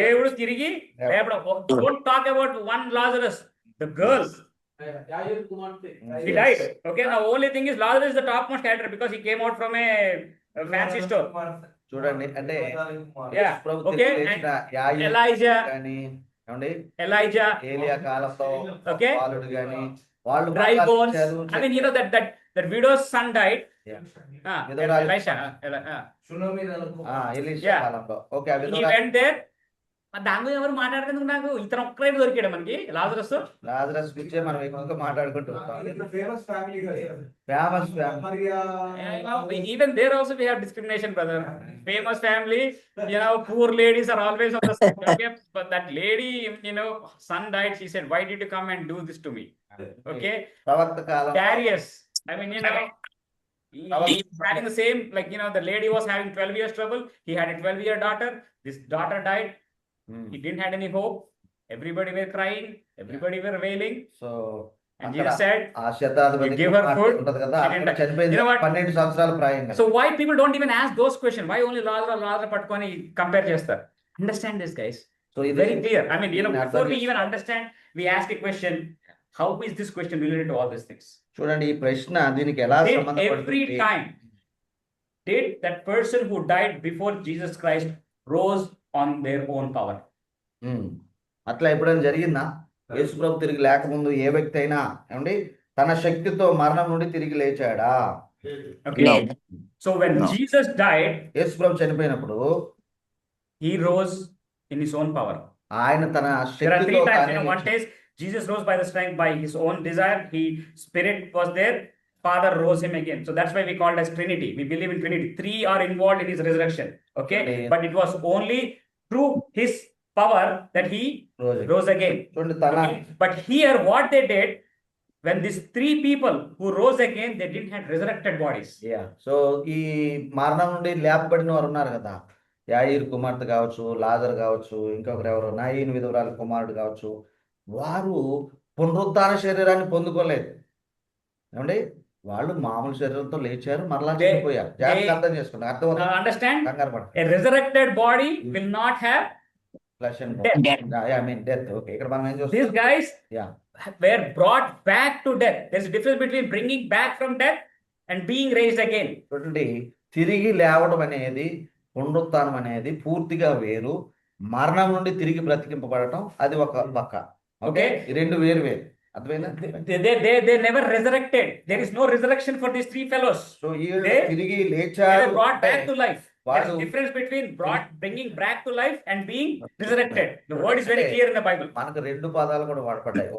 దేవుడు తిరిగి లేపడం. Don't talk about one Lazarus, the girl. He died. Okay, now only thing is Lazarus is the topmost character because he came out from a fancy store. చూడండి, అంటే Yeah. ప్రభు Okay, తిరిగి లేచిన యాయీరు Elijah, కానీ, ఏమండి, Elijah, ఏలియా కాలంలో Okay. బాలుడు కానీ వాళ్ళు dry మరలా bones. చదువు I mean, you know that widow's son died. Yeah. విధవరాలు- Elisha. Elisha Yeah. కాలంలో. ఓకే, ఆ He విధవరాలు went there. దాని ఎవరు మాట్లాడుతుంది? నాకు ఇతను ఒక్కడే దొరికాడు మనకి లాజరస్. లాజరస్ గురించే మనం ఎక్కువగా మాట్లాడుకుంటూ ఉంటాం. Famous family famous family. Even there also we have discrimination, brother. Famous family, poor ladies are always on the side. Okay? But that lady, son died. She said, "Why did you come and do this to me?" Okay. ప్రవక్త కాలం. Darius. I mean, he was having the same, like, the lady was having 12 years trouble. He had a 12-year daughter. This daughter died. He didn't have any hope. Everybody were crying. Everybody were wailing. So And Jesus said, ఆ శతాధిపతి You give her food, ఉంటది కదా, she didn't die. చనిపోయింది You know what? 12 సంవత్సరాల ప్రాయంగా. so why people don't even ask those questions? Why only Lazarus పట్టుకొని compare చేస్తారు? Understand this, guys. సో ఇది Very clear. I mean, దీన్ని అర్థం before we even చేసుకోవాలి. understand, we ask a question. How is this question related to all these things? చూడండి, ఈ ప్రశ్న దీనికి ఎలా Did సంబంధపడుతుంది? every time did that person who died before Jesus Christ rose on their own power? అట్లా ఎప్పుడైనా జరిగిందా? యేసు ప్రభు తిరిగి లేకముందు ఏ వ్యక్తి అయినా ఏమండి తన శక్తితో మరణం నుండి తిరిగి లేచాడా? Okay. So when Jesus died, యేసు ప్రభు చనిపోయినప్పుడు he rose in his own power. ఆయన తన There are శక్తితో three times, తానే one case, Jesus rose by the strength, by his own desire, spirit was there, Father rose him again. So that's why we call it as Trinity. We believe in Trinity. Three are involved in his resurrection. Okay. But it was only through his power that he rose again. చూడండి తన Okay? But here what they did, when these three people who rose again, they didn't have resurrected bodies. So ఈ మరణం నుండి లేపబడిన వారు ఉన్నారు కదా, యాయిరు కుమార్తె కావచ్చు, లాజర్ కావచ్చు, ఇంకొకరు ఎవరు నాయీన్ విధవరాలు కుమారుడు కావచ్చు, వారు పునరుత్థాన శరీరాన్ని పొందుకోలేదు. ఏమండి, వాళ్ళు మామూలు శరీరంతో లేచారు, మరలా చనిపోయారు. జాగ్రత్తగా అర్థం చేసుకోండి, అర్థం Understand? కంగారు పడకండి. A resurrected body will not have flesh and death. I mean death. Okay, ఇక్కడ మనం ఏం These చూస్తాం? guys yeah were brought back to death. There's a difference between bringing back from death and being raised again. చూడండి, తిరిగి లేవడం అనేది, పునరుత్థానం అనేది పూర్తిగా వేరు. మరణం నుండి తిరిగి బ్రతికింపబడటం అది ఒక పక్క. ఓకే, ఈ రెండు వేరు వేరు. అర్థమైందా? They never resurrected. There is no resurrection for these three fellows. So ఈ They తిరిగి were లేచారు brought back to life. There's వాళ్ళు a difference between bringing back to life and being resurrected. The word is very clear in the Bible. మనకు రెండు పదాలు కూడా వాడపడ్డాయి.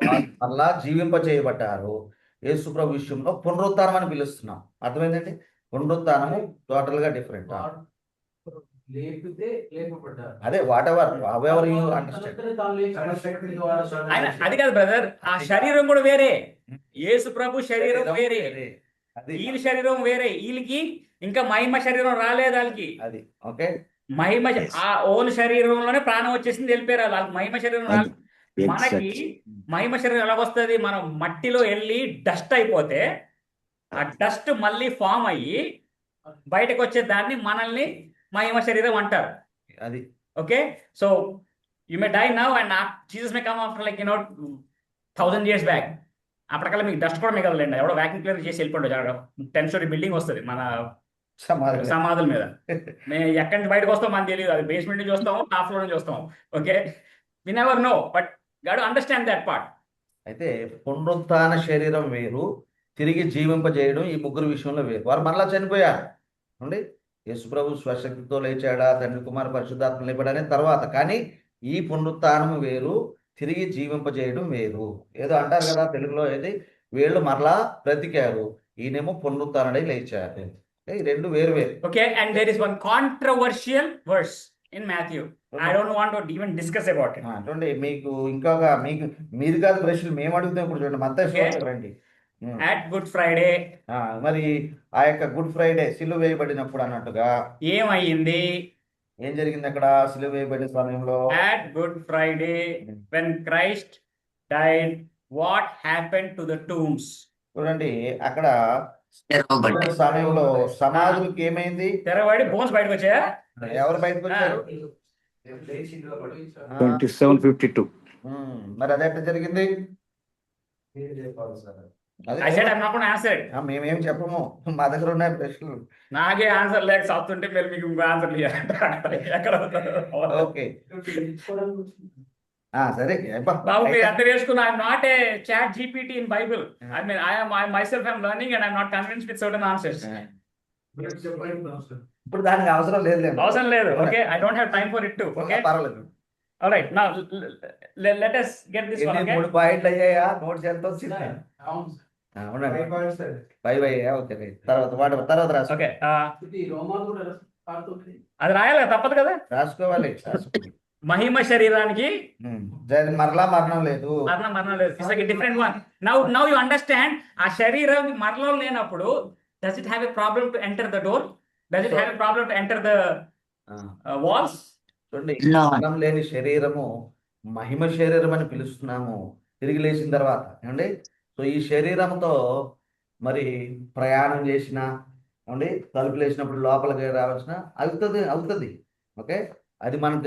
మళ్ళా జీవింప చేయబడ్డారు. యేసుప్రభు విషయంలో పునరుత్థానం అని పిలుస్తున్నాం. అర్థమైందండి? పునరుత్థానము టోటల్ గా డిఫరెంట్. లేపితే లేపబడ్డారు. అదే what ever however you understand. అది కాదు బ్రదర్, ఆ శరీరం కూడా వేరే. యేసు ప్రభు శరీరం వేరే, వీళ్ళ శరీరం వేరే. వీళ్ళకి ఇంకా మహిమ శరీరం రాలేదు. వాళ్ళకి అది ఓకే, మహిమ ఆ ఓన్ శరీరంలోనే ప్రాణం వచ్చేసింది, వెళ్ళిపోయారు. వాళ్ళకి మహిమ శరీరం రాలేదు. మనకి మహిమ శరీరం ఎలా వస్తుంది? మనం మట్టిలో వెళ్ళి డస్ట్ అయిపోతే ఆ డస్ట్ మళ్ళీ ఫామ్ అయ్యి బయటకు వచ్చే దాన్ని మనల్ని మహిమ శరీరం అంటారు. అది okay. So you may die now and Jesus may come after like 1000 years back. అప్పటికల్లా మీకు డస్ట్ కూడా మిగలలేండి. ఎవడో వ్యాక్యూమ్ క్లియర్ చేసి వెళ్ళిపోండి. 10 story బిల్డింగ్ వస్తుంది మన సమాధుల మీద. మేము ఎక్కడి నుంచి బయటకు వస్తాం మనకు తెలియదు. అది బేస్మెంట్ నుంచి వస్తాము, టాప్ ఫ్లోర్ నుంచి వస్తాము. Okay, we never know, but got to understand that part. అయితే పునరుత్థాన శరీరం వేరు, తిరిగి జీవింపజేయడం ఈ ముగ్గురు విషయంలో వేరు. వారు మరలా చనిపోయారు. అండి, యేసుప్రభు స్వశక్తితో లేచాడా, తండ్రి కుమార పరిశుద్ధాత్మ లేపడనే తర్వాత. కానీ ఈ పునరుత్థానం వేరు, తిరిగి జీవింపజేయడం వేరు. ఏదో అంటారు కదా తెలుగులో, ఏది వీళ్ళు మరలా బ్రతికారు, ఈయనేమో పునరుత్థానుడై లేచారు. ఈ రెండు వేరు వేరు. Okay, and there is one controversial verse in Matthew. I don't want to even discuss about it. చూడండి, మీకు ఇంకొక మీరు కాదు ప్రశ్నలు మేము అడుగుతాం. ఇప్పుడు చూడండి, మత్తయి రండి. At Good Friday, మరి ఆ యొక్క గుడ్ ఫ్రైడే సిలువ వేయబడినప్పుడు అన్నట్టుగా ఏమైంది? ఏం జరిగింది అక్కడ సిలువ వేయబడిన సమయంలో? At Good Friday, when Christ died, what happened to the tombs? చూడండి, అక్కడ సమయంలో సమాధులకి ఏమైంది? తెరబడి బోన్స్ బయటకు వచ్చాయా? ఎవరు బయటకు వచ్చారు? 27:52. మరి అది ఎట్లా జరిగింది? I said I'm not going to answer it. మేమేం చెప్పము, మా దగ్గర ఉన్నాయి ప్రశ్నలు. నాకే ఆన్సర్ లేక చదువుతుంటే మీరు మీకు ఇంకో ఆన్సర్ ఎక్కడ ఓకే, సరే బాబు, మీరు అంత వేసుకున్న I'm not a chat GPT in Bible. I mean I myself am learning and I'm not convinced with certain answers. ఇప్పుడు దానికి అవసరం లేదు. అవసరం లేదు. Okay, I don't have time for it too. Okay, పర్వాలేదు. all right, now let us get this one. Okay, 3 పాయింట్లు అయ్యాయా? నోట్స్ ఎంత వచ్చింది? By by. ఓకే, తర్వాత రాసు. ఓకే, రోమాలు కూడా రాస్తుంది. అది రాయాలి, తప్పదు కదా, రాసుకోవాలి. మహిమ శరీరానికి మరలా మరణం లేదు. మరణం లేదు. It's like a different one. Now you understand. ఆ శరీరం మరణం లేనప్పుడు does it have a problem to enter the door? Does it have a problem to enter the walls? చూడండి, మరణం లేని శరీరము మహిమ శరీరం అని పిలుస్తున్నాము తిరిగి లేచిన తర్వాత. ఏమండి, సో ఈ శరీరంతో మరి ప్రయాణం చేసిన, ఏమండి, తలుపులు వేసినప్పుడు లోపలికి రావాల్సిన అవుతుంది. ఓకే, అది మనకు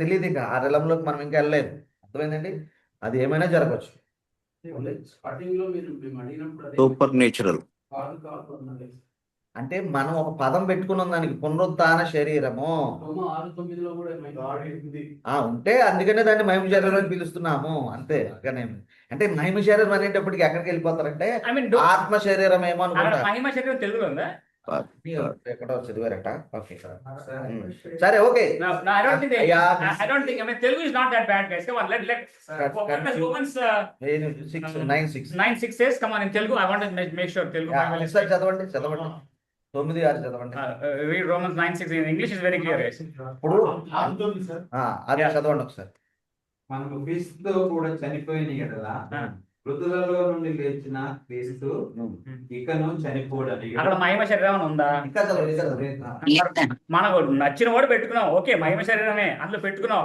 తెలియదు. ఇంకా ఆ రిలంలోకి మనం ఇంకా వెళ్ళలేదు. అర్థమైందండి? అది ఏమైనా జరగచ్చు. స్టార్టింగ్ లో మీరు అడిగినప్పుడు సూపర్ నేచురల్ అంటే మనం ఒక పదం పెట్టుకున్నాం దానికి, పునరుత్థాన శరీరము 6:9 కూడా ఉంటే అందుకనే దాన్ని మహిమ శరీరం అని పిలుస్తున్నాము. అంతే. అంటే మహిమ శరీరం అనేటప్పటికి ఎక్కడికి వెళ్ళిపోతారంటే ఆత్మ శరీరం ఏమో అనుకుంటా. మహిమ శరీరం తెలుగులో ఉందా? ఎక్కడో చదివారట. ఓకే సరే okay. No, no, I don't think they. Yeah. I don't think. I mean, Telugu is not that bad, guys. Come on, let. What does Romans 9:6 says? Come on in Telugu. I want to make sure Telugu. ఒకసారి చదవండి 9:6 చదవండి. Read Romans 9:6 in English is very clear, guys. ఇప్పుడు అది చదవండి ఒకసారి. మనము క్రీస్తుతో కూడా చనిపోయిన ఎడల మృతులలో నుండి లేచిన క్రీస్తు ఇకను చనిపోవడానికి. అక్కడ మహిమ శరీరం ఉందా? ఇంకా చదవండి. మనకు నచ్చిన వాడు పెట్టుకున్నాం, ఓకే, మహిమ శరీరమే అందులో పెట్టుకున్నాం.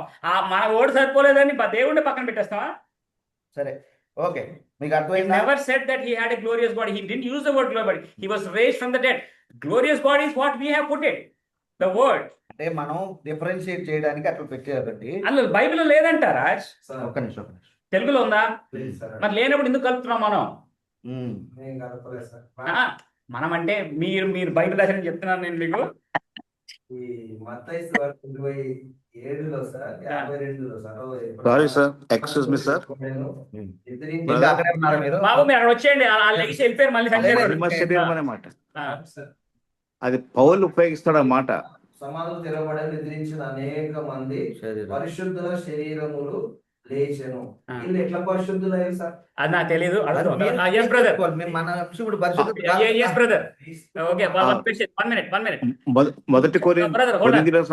మన ఓడు సరిపోలేదని దేవుడిని పక్కన పెట్టేస్తావా? సరే ఓకే, మీకు అర్థమైందా? Never said that he had a glorious body. He didn't use the word glorious body. He was raised from the dead. Glorious body is what we have put it. The word. అంటే మనం డిఫరెన్షియేట్ చేయడానికి అట్లా పెట్టారండి. అందులో బైబిల్లో లేదంట రాజ్. ఒక్క నిమిషం. తెలుగులో ఉందా? మరి లేనప్పుడు ఎందుకు కలుపుతున్నాం మనం? మనం అంటే మీరు బైబిల్ రాసిన చెప్తున్నాను నేను మీకు. Sorry sir, excuse me sir. బాబు మీరు అక్కడ వచ్చేయండి, లెగిసి వెళ్ళిపోయారు మళ్ళీ మహిమ శరీరం అనే మాట అది పౌలు ఉపయోగిస్తాడు ఆ మాట. సమాధులు తెరవబడి నిద్రించిన అనేక మంది పరిశుద్ధుల శరీరములు లేచెను. వీళ్ళు ఎట్లా పరిశుద్ధులు అయ్యారు సార్? అది నాకు తెలియదు. మొదటి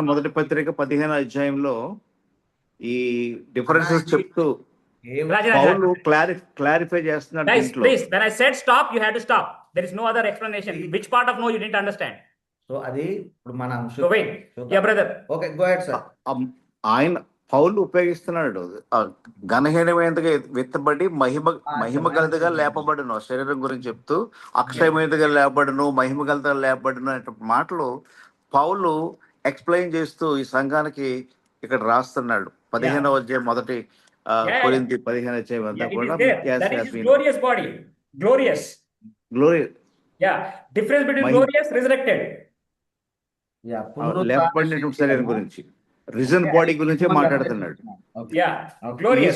మొదటి పత్రిక 15వ అధ్యాయంలో ఈ డిఫరెన్సెస్ చెప్తూ పౌలు క్లారిఫై చేస్తున్నాడు. When I said stop, you had to stop. There is no other explanation. Which part of no you didn't understand? So అది ఇప్పుడు మన So wait. Yeah, brother. Okay, go ahead, sir. ఆయన పౌలు ఉపయోగిస్తున్నాడు ఘనహీనమైనదిగా విత్తబడి మహిమ గలదిగా లేపబడును శరీరం గురించి చెప్తూ, అక్షయమైనదిగా లేపబడును, మహిమ గలదిగా లేపబడును అనే మాటలు పౌలు ఎక్స్ప్లెయిన్ చేస్తూ ఈ సంఘానికి ఇక్కడ రాస్తున్నాడు. 15వ అధ్యాయం మొదటి కొరింథీ 15వ అధ్యాయం అంతా కూడా glorious body, glorious. Yeah, difference between glorious, resurrected. లేపబడినటువంటి శరీరం గురించి, రిజన్ బాడీ గురించి మాట్లాడుతున్నాడు.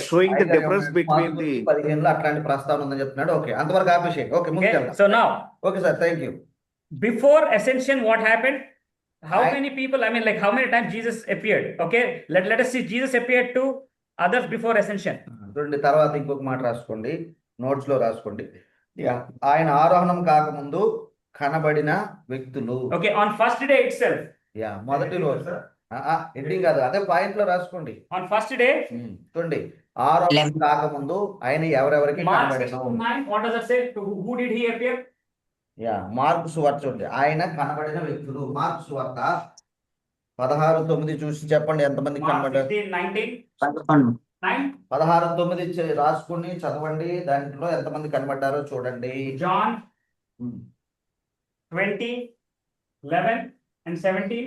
Showing the difference between the 15లో అట్లాంటి ప్రస్తావన ఉందని చెప్తున్నాడు. ఓకే, అంతవరకు ఆపేసేయండి. Okay, so now okay sir, thank you. Before ascension, what happened? How many people, I mean, like how many times Jesus appeared? Okay, let us see. Jesus appeared to others before ascension. చూడండి, తర్వాత ఇంకొక మాట రాసుకోండి, నోట్స్ లో రాసుకోండి. ఆయన ఆరోహణం కాకముందు కనబడిన వ్యక్తులు. Okay, on first day itself. మొదటి రోజు ఎండింగ్ కాదు, అదే పాయింట్ లో రాసుకోండి. On first day. చూడండి, ఆరోహణం కాకముందు ఆయన ఎవరెవరికి కనబడిన. What does it say? Who did he appear? Mark సువార్త చూడండి, ఆయన కనబడిన వ్యక్తులు. మార్కు సువార్త 16:9 చూసి చెప్పండి ఎంతమంది కనబడ్డారు. 16:9 రాసుకుని చదవండి, దాంట్లో ఎంతమంది కనబడ్డారో చూడండి. John 20:11 and 17.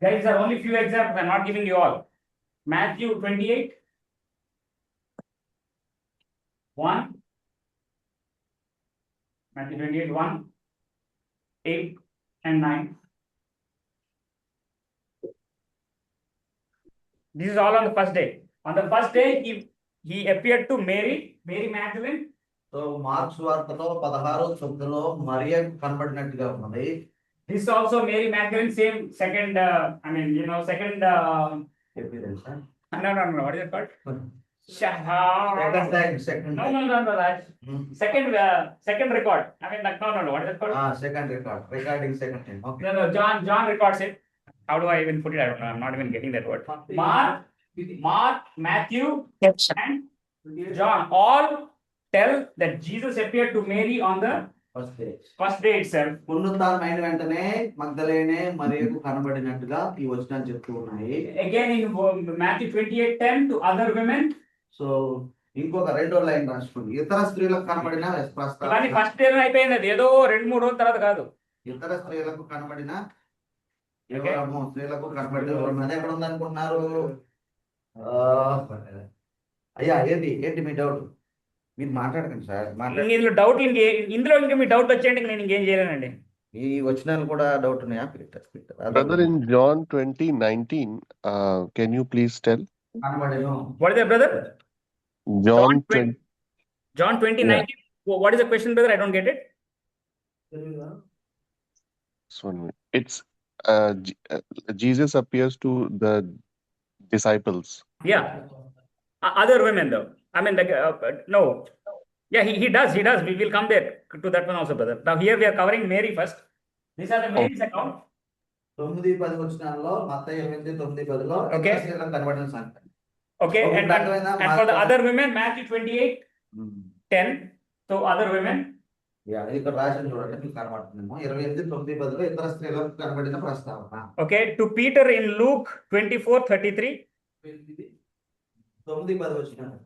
Guys, there are only few examples. I'm not giving you all. Matthew 28:1. Matthew 28:1, 8 and 9. This is all on the first day. On the first day, he appeared to Mary Magdalene. So marks వార్తలో 16:9 మరియా కనబడినట్టుగా ఉన్నది. This also Mary Magdalene, same second. Second. Appearance. No. What is it called? Second. No, Raj. Second record. I mean, no. What is it called? Second record. Recording second time. Okay. No. John records it. How do I even put it? I don't know. I'm not even getting that word. Mark, Matthew, and John all tell that Jesus appeared to Mary on the first day itself. పునరుత్థానమైన వెంటనే మగ్దలేనే మరియకు కనబడినట్టుగా ఈ వచనాలు చెప్తూ ఉన్నాయి. Again in Matthew 28:10 to other women. So ఇంకొక రెండో లైన్ రాసుకోండి, ఇతర స్త్రీలకు కనబడిన ప్రస్తావన. కానీ ఫస్ట్ డే అయిపోయింది, అది ఏదో 2-3 రోజుల తర్వాత కాదు. ఇతర స్త్రీలకు కనబడిన స్త్రీలకు కనబడిన అది ఎక్కడ ఉంది అనుకుంటున్నారు? అయ్యా ఏంటి మీ డౌట్? మీరు మాట్లాడకండి సార్. ఇందులో డౌట్ ఇందులో ఇంకా మీ డౌట్ వచ్చేయండి, నేను ఇంకేం చేయలేనండి. ఈ వచనాలు కూడా డౌట్ ఉన్నాయా? Brother, in John 20:19, can you please tell? What is that, brother? John 20:19. What is the question, brother? I don't get it. Just 1 minute. It's Jesus appears to the disciples. Yeah. Other women though. I mean, like, no. Yeah, he does. We will come there to that one also, brother. Now here we are covering Mary first. These are the Mary's account. 9-10 వచనాల్లో మత్తయి 8:9-10లో Okay. స్త్రీలకు కనబడిన సంగతి. Okay, Okay, and అర్థమైందా? for the other women, Matthew 28:10. So other women. Yeah, ఇక్కడ రాసిన చూడండి, మీకు కనబడుతుందేమో. 28:9-10లో ఇతర స్త్రీలకు కనబడిన ప్రస్తావన. Okay, to Peter in Luke 24:33. 9-10 వచనాలు.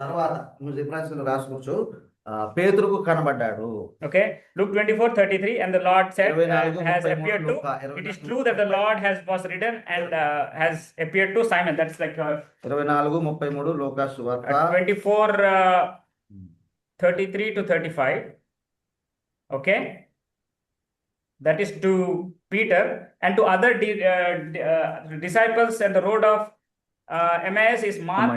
తర్వాత నువ్వు రిఫరెన్స్ రాసుకోవచ్చు. పేతురుకు కనబడ్డాడు. Okay, Luke 24:33, and the Lord said, 24, has 33, appeared to. Luka, It is true that the Lord was ridden and has appeared to Simon. That's like 24:33 లూకా సువార్త. 24:33 to 35. Okay, that is to Peter and to other disciples, and the road of Emmaus is Mark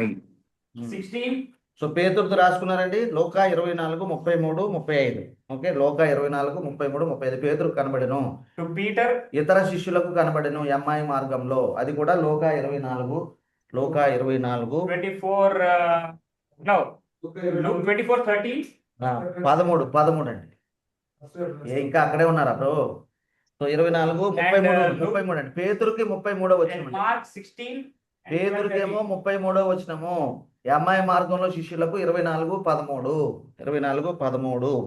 16. So పేతురుతో రాసుకున్నారండి. Lokah 24:33-35. Okay, Lokah 24:33-35 పేతురుకు కనబడెను. To Peter. ఇతర శిష్యులకు కనబడెను ఎమ్మాయి మార్గంలో. అది కూడా లోకా 24. 24 no, Luke 24:13. 13 అండి. ఇంకా అక్కడే ఉన్నారా బ్రో? సో 24:33 అండి. పేతురుకి 33 వచ్చిన. Mark 16. పేతురుకేమో 33 వచ్చినము. అమ్మాయి మార్గంలో శిష్యులకు 24:13. 24:13.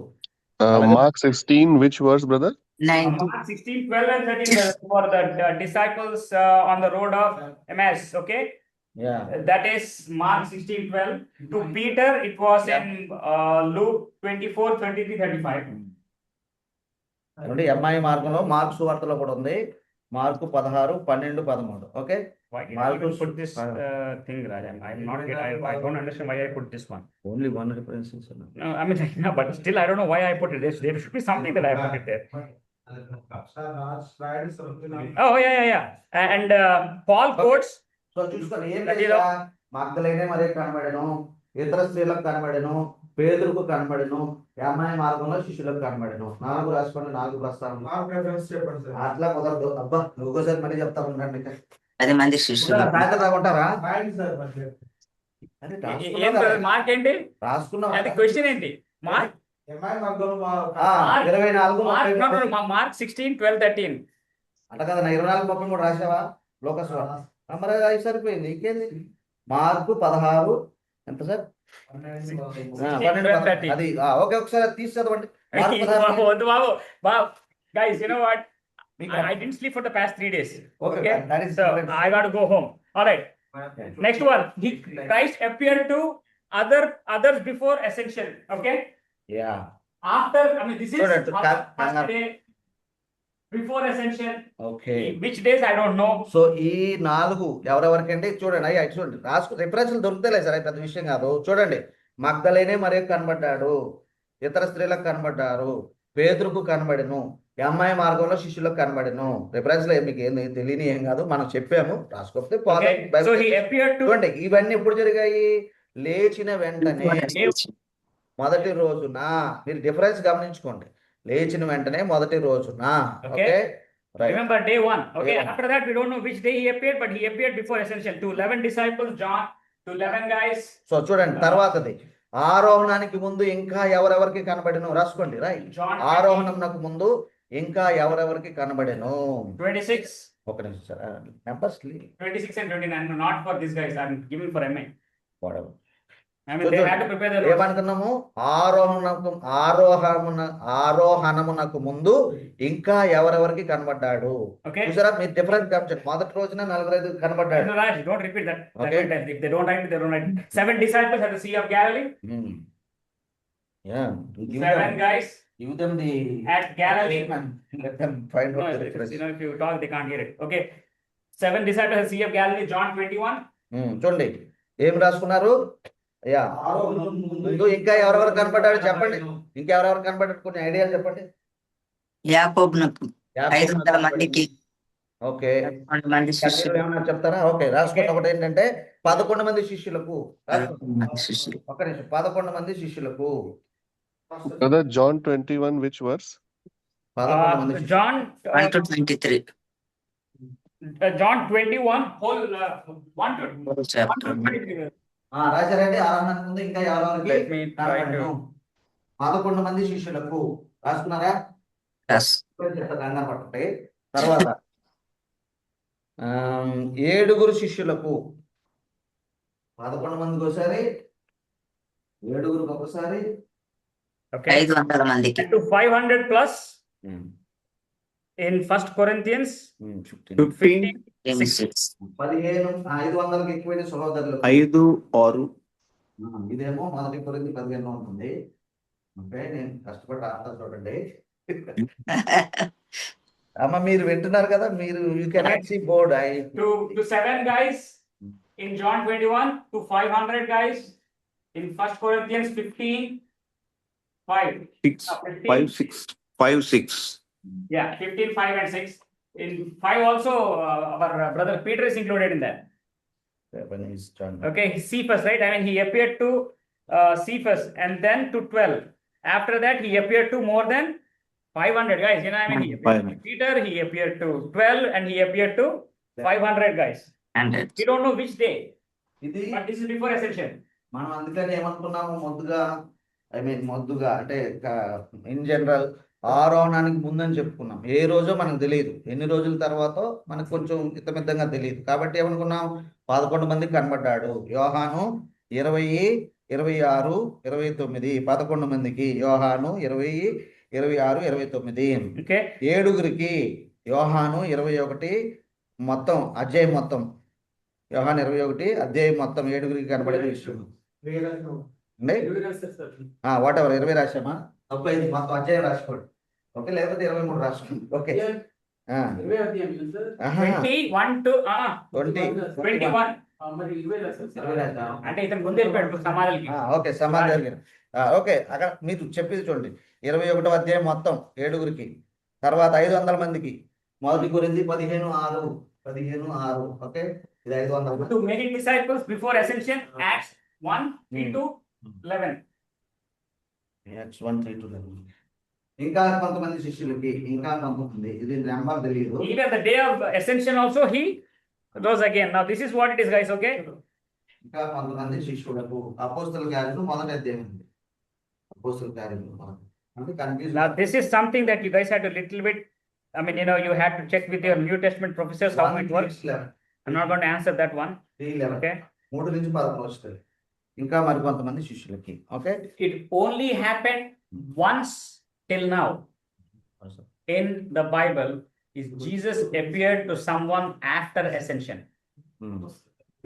Mark 16, which verse, brother? Mark 16, 12 and 13 for the disciples on the road of Emmaus. Okay. Yeah. That is Mark 16:12. To Peter, it was in Luke 24:33-35. అంటే అమ్మాయి మార్గంలో మార్కు సువార్తలో కూడా ఉంది. Mark 16, 12, 13. Okay. Why did I even put this thing, Raja? I'm not. I don't understand why I put this one. Only one reference. No, I mean, no, but still, I don't know why I put it. There should be something that I put it there. Oh yeah. And Paul quotes. So చూసుకోండి, ఏం లేదు. మగ్దలేనే మరి కనబడెను, ఇతర స్త్రీలకు కనబడెను, పేతురుకు కనబడెను, అమ్మాయి మార్గంలో శిష్యులకు కనబడెను. 4 రాసుకోండి, 4 ప్రస్తావన. అట్లా కుదరదు. అబ్బా, ఇంకోసారి మళ్ళీ చెప్తా ఉండండి. 10 మంది శిష్యులు. సాయంత్రం రాకుంటారా? మార్క్ ఏంటి రాసుకున్నా. అది క్వశ్చన్ ఏంటి? Mark 24, mark 16, 12, 13. అంట కదా. 24:33 రాసావా? లోకస్ మరి అది సరిపోయింది. ఇంకేంది? మార్కు 16 ఎంత సార్? 12. అది ఓకే, ఒకసారి తీసి చదవండి. Guys, you know what? I didn't sleep for the past 3 days. Okay, that is so I got to go home. All right. Next one. Christ appeared to others before ascension. Okay. Yeah. After, I mean, this is first day before ascension. Okay. Which days I don't know. So ఈ 4 ఎవరెవరికండి చూడండి. అయ్యి చూడండి, రాసుకు రిఫరెన్స్లు దొరుకుతాయి సార్. పెద్ద విషయం కాదు. చూడండి, మగ్దలేనే మరియు కనబడ్డాడు, ఇతర స్త్రీలకు కనబడ్డారు, పేతురుకు కనబడెను, అమ్మాయి మార్గంలో శిష్యులకు కనబడెను. రిఫరెన్స్ లో మీకు ఏం తెలియని ఏం కాదు, మనం చెప్పాము. రాసుకోకపోతే చూడండి, ఇవన్నీ ఎప్పుడు జరిగాయి? లేచిన వెంటనే మొదటి రోజున. మీరు డిఫరెన్స్ గమనించుకోండి. లేచిన వెంటనే మొదటి రోజున. Okay. Remember day 1. Okay. After that, we don't know which day he appeared, but he appeared before ascension to 11 disciples, John, to 11 guys. So చూడండి, తర్వాతది ఆరోహణానికి ముందు ఇంకా ఎవరెవరికి కనబడెను. రాసుకోండి. రైట్. ఆరోహణంకు ముందు ఇంకా ఎవరెవరికి కనబడెను. 26. ఒక నిమిషం sir, numbers 26 and 29. No, not for these guys. I'm giving for MA. Whatever. I mean, they had to prepare their. ఏమనుకున్నాము? ఆరోహణమునకు ముందు ఇంకా ఎవరెవరికి కనబడ్డాడు. చూసారా, మీరు డిఫరెంట్ కన్సెప్ట్. మొదటి రోజున 4-5 కనబడ్డాడు. No, Raj, don't repeat that. Okay. If they don't write it, they don't write it. 7 disciples at the Sea of Galilee. Yeah. 7 guys. Give them the at Galilee. Let them find out the difference. You know, if you talk, they can't hear it. Okay. 7 disciples at the Sea of Galilee, John 21. చూడండి, ఏం రాసుకున్నారు? యా, ముందు ఇంకా ఎవరెవరు కనపడ్డాడు చెప్పండి. ఇంకా ఎవరెవరు కనపడ్డాడు కొన్ని ఐడియాలు చెప్పండి. యాకోబునకు 500 మందికి. ఓకే, 11 మంది శిష్యులు. ఏమన్నా చెప్తారా? ఓకే, రాసుకున్న ఒకటి ఏంటంటే 11 మంది శిష్యులకు. ఒక నిమిషం, 11 మంది శిష్యులకు. Brother, John 21, which verse? 11 మంది శిష్యులు. John 1 to 23. John 21 whole 1 to Whole chapter. 23. Rajareddy ఆరాధనకు ముందు ఇంకా ఎవరికి Let me try కనబడను. 11 మంది శిష్యులకు రాసుకున్నారా? Yes. కంగారు పట్టండి. తర్వాత 7 శిష్యులకు 11 మందికి ఒకసారి, 7 ఒకసారి. Okay. 500 మందికి. And to 500 plus in 1 Corinthians 15, 6. 15 500కి ఎక్కువైన సహోదరులు 5, 6. ఇదేమో 1 కొరింథీ 15 ఉంటుంది. ఓకే, నేను కష్టపడి రాస్తా చూడండి. అమ్మ మీరు వింటున్నారు కదా, మీరు you cannot see board. To 7 guys in John 21, to 500 guys in 1 Corinthians 15, 5. 6, 5, 6, 5, 6. Yeah, 15, 5 and 6. In 5 also, our brother Peter is included in that. Okay, Cephas, right? I mean, he appeared to Cephas and then to 12. After that, he appeared to more than 500 guys. You know, I mean, he appeared to Peter, he appeared to 12, and he appeared to 500 guys. 100. We don't know which day, ఇది but this is before ascension. మనం అందుకని ఏమనుకున్నాము, మొద్దుగా అంటే ఇన్ జనరల్ ఆరోహణానికి ముందని చెప్పుకున్నాం. ఏ రోజో మనకు తెలియదు, ఎన్ని రోజుల తర్వాత మనకు కొంచెం మితంగా తెలియదు. కాబట్టి ఏమనుకున్నాం, 11 మందికి కనబడ్డాడు. యోహాను 20, 26, 29 11 మందికి. యోహాను 20, 26, 29. Okay. 7 యోహాను 21 మొత్తం అధ్యాయం మొత్తం. యోహాను 21 అధ్యాయం మొత్తం 7 కనబడిన విషయం. What ever 20 రాశామా? 35 మొత్తం అధ్యాయం రాసుకోండి. ఓకే, లేకపోతే 23 రాసుకోండి. Okay, 21 to 21. అంటే ఇతను ముందే వెళ్ళిపోయాడు సమాధులకి. ఓకే, సమాధి జరిగింది. ఓకే, అక్కడ మీరు చెప్పేది చూడండి. 21వ అధ్యాయం మొత్తం 7 తర్వాత 500 మందికి. 1 కొరింథీ 15:6. ఓకే, ఇది 500. To many disciples before ascension, Acts 1, 3 to 11. Acts 1, 3 to 11. ఇంకా కొంతమంది శిష్యులకి, ఇంకా కొంతమంది, ఇది నెంబర్ తెలియదు. Even the day of ascension also he rose again. Now this is what it is, guys. Okay. ఇంకా కొంతమంది శిష్యులకు అపోస్తల కార్యములు మొదటి అధ్యాయం ఉంది. అపోస్తల కార్యములు అంటే confuse. Now this is something that you guys had to little bit, I mean, you know, you had to check with your New Testament professors how it works. I'm not going to answer that one. Okay. 3 నుంచి 11 వస్తుంది. ఇంకా మరి కొంతమంది శిష్యులకి. Okay, It only happened once till now in the Bible is Jesus appeared to someone after ascension.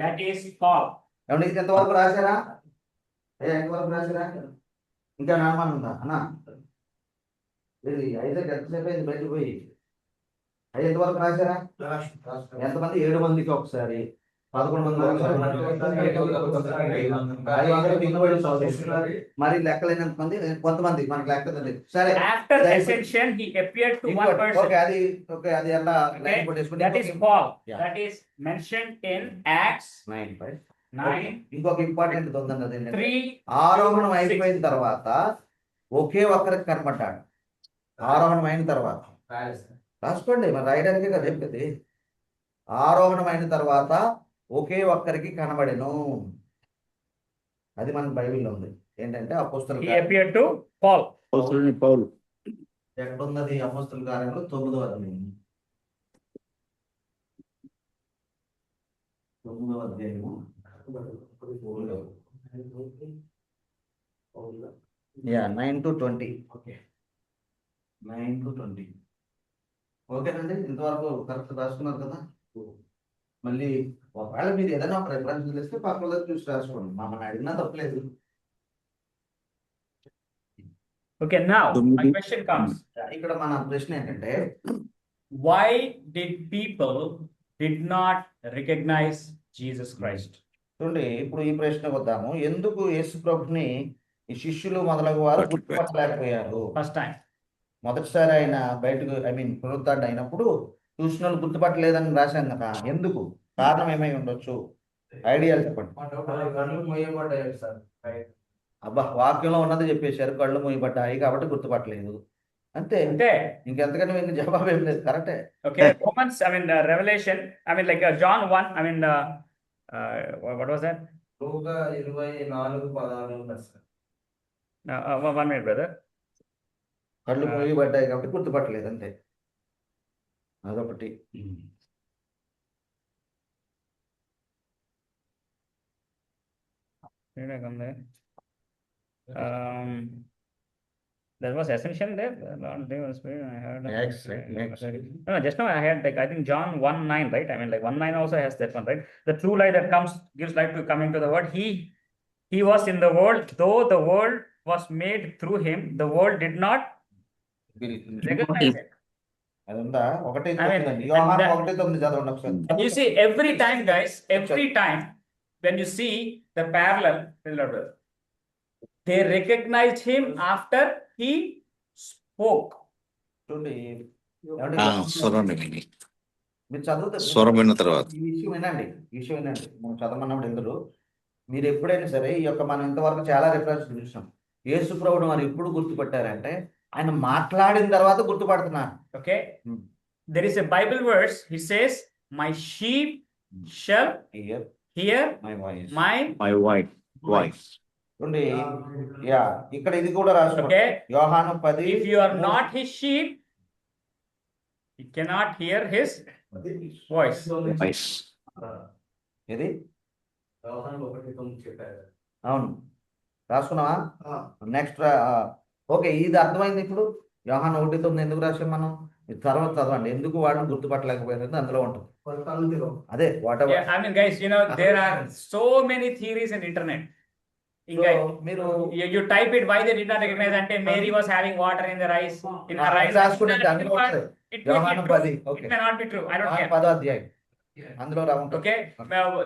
That is Paul. ఏమండి ఎంతవరకు రాశారా? ఎంతవరకు రాశారా? ఇంకా నామానం ఉందా అన్నా? ఇది అయితే ఎంతసేపు అయింది బయటకు పోయి? అది ఎంతవరకు రాశారా? ఎంతమంది? 7 మందికి ఒకసారి, 11 మంది మరి లెక్కలేనంత మంది, కొంతమంది మనకు లెక్క తెలియదు. సరే, After ascension he appeared to one person. Okay, అది ఎలా line That కొట్టేసుకుని is Paul. Yeah. That is mentioned in Acts 9. ఇంకొక ఇంపార్టెంట్ ఉందండి, అది ఏంటంటే 3. ఆరోహణం అయిపోయిన తర్వాత ఒకే ఒక్కరికి కనబడ్డాడు. ఆరోహణం అయిన తర్వాత రాసుకోండి, మరి రాయడానికే కదా చెప్పేది. ఆరోహణం అయిన తర్వాత ఒకే ఒక్కరికి కనబడెను. అది మన బైబిల్లో ఉంది. ఏంటంటే అపోస్తల He appeared to Paul. పౌలు. ఎక్కడున్నది? అపోస్తల కార్యములు 9వ అధ్యాయం. 9వ అధ్యాయము. 9 to 20. Okay, 9 to 20. ఓకేనండి, ఇంతవరకు కరెక్ట్ రాసుకున్నారు కదా? మళ్ళీ ఒకవేళ మీరు ఏదైనా ఒక రెఫరెన్స్ తెలిస్తే పక్కన దగ్గర చూసి రాసుకోండి. మమ్మల్ని అడిగినా తప్పలేదు. Okay, now my question comes. ఇక్కడ మన ప్రశ్న ఏంటంటే, Why did people did not recognize Jesus Christ? చూడండి, ఇప్పుడు ఈ ప్రశ్న వద్దాము. ఎందుకు యేసు ప్రభుని ఈ శిష్యులు మొదలగు వారు గుర్తుపట్టలేకపోయారు? First time. మొదటిసారి ఆయన బయటకు పునరుద్ధరణ అయినప్పుడు చూసిన వాళ్ళు గుర్తుపట్టలేదని రాశాను కదా. ఎందుకు? కారణం ఏమై ఉండొచ్చు? ఐడియాలు చెప్పండి. అబ్బా, వాక్యంలో ఉన్నది చెప్పేశారు, కళ్ళు మూయబడ్డాయి కాబట్టి గుర్తుపట్టలేదు. అంతే అంతే. ఇంకెంతకని మీకు జవాబు ఏం లేదు. కరెక్టే. Okay, Romans, I mean, Revelation, I mean, like John 1, I mean, what was that? Luka 24:16 sir. 1 minute, brother. కళ్ళు మూయబడ్డాయి కాబట్టి గుర్తుపట్టలేదు అంతే. అదొకటి. Did I come there? There was ascension there. Lord, they was spirit. I heard. Next. No, just now I had like I think John 1:9, right? I mean, like 1:9 also has that one, right? The true light that comes gives light to coming to the world. He was in the world, though the world was made through him. The world did not recognize him. అది ఉందా? 1:9 I mean, అండి. యోహాను and that- 1:9 చదవండి ఒకసారి. You see, every time, guys, every time when you see the parallel, they recognized him after he spoke. చూడండి. స్వరం విని మీరు చదువుతారు. స్వరం విన్న తర్వాత ఈ విషయం వినండి. మనం చదవమన్నప్పుడు ఎందుకు మీరు ఎప్పుడైనా సరే ఈ యొక్క మనం ఇంతవరకు చాలా రిఫరెన్స్ చూసాం. యేసు ప్రభువును వారు ఎప్పుడు గుర్తుపట్టారంటే ఆయన మాట్లాడిన తర్వాత గుర్తుపడుతున్నారు. Okay, there is a Bible verse. He says, "My sheep shall hear my voice. My voice చూడండి. యా ఇక్కడ ఇది కూడా రాసుకోండి. Okay, యోహాను 10. if you are not his sheep, you cannot hear his voice." Voice ఇది యోహాను 1:9 చెప్పారు. అవును రాసుకున్నావా? నెక్స్ట్ ఓకే, ఇది అర్థమైంది ఇప్పుడు. యోహాను 1:9 ఎందుకు రాసాం మనం? ఇది తర్వాత చదవండి. ఎందుకు వాళ్ళు గుర్తుపట్టలేకపోయినది అందులో ఉంటుంది. అదే what Yeah, I mean, guys, you know, there are so many theories in internet. మీరు You type it, why they did not recognize, and Mary was having water in her eyes, in her eyes. రాసుకునే అందులో ఉంటుంది. It may యోహాను be true. 10. It okay, may not be true. I don't care. 10వ అధ్యాయం అందులో ఉంటుంది. Okay,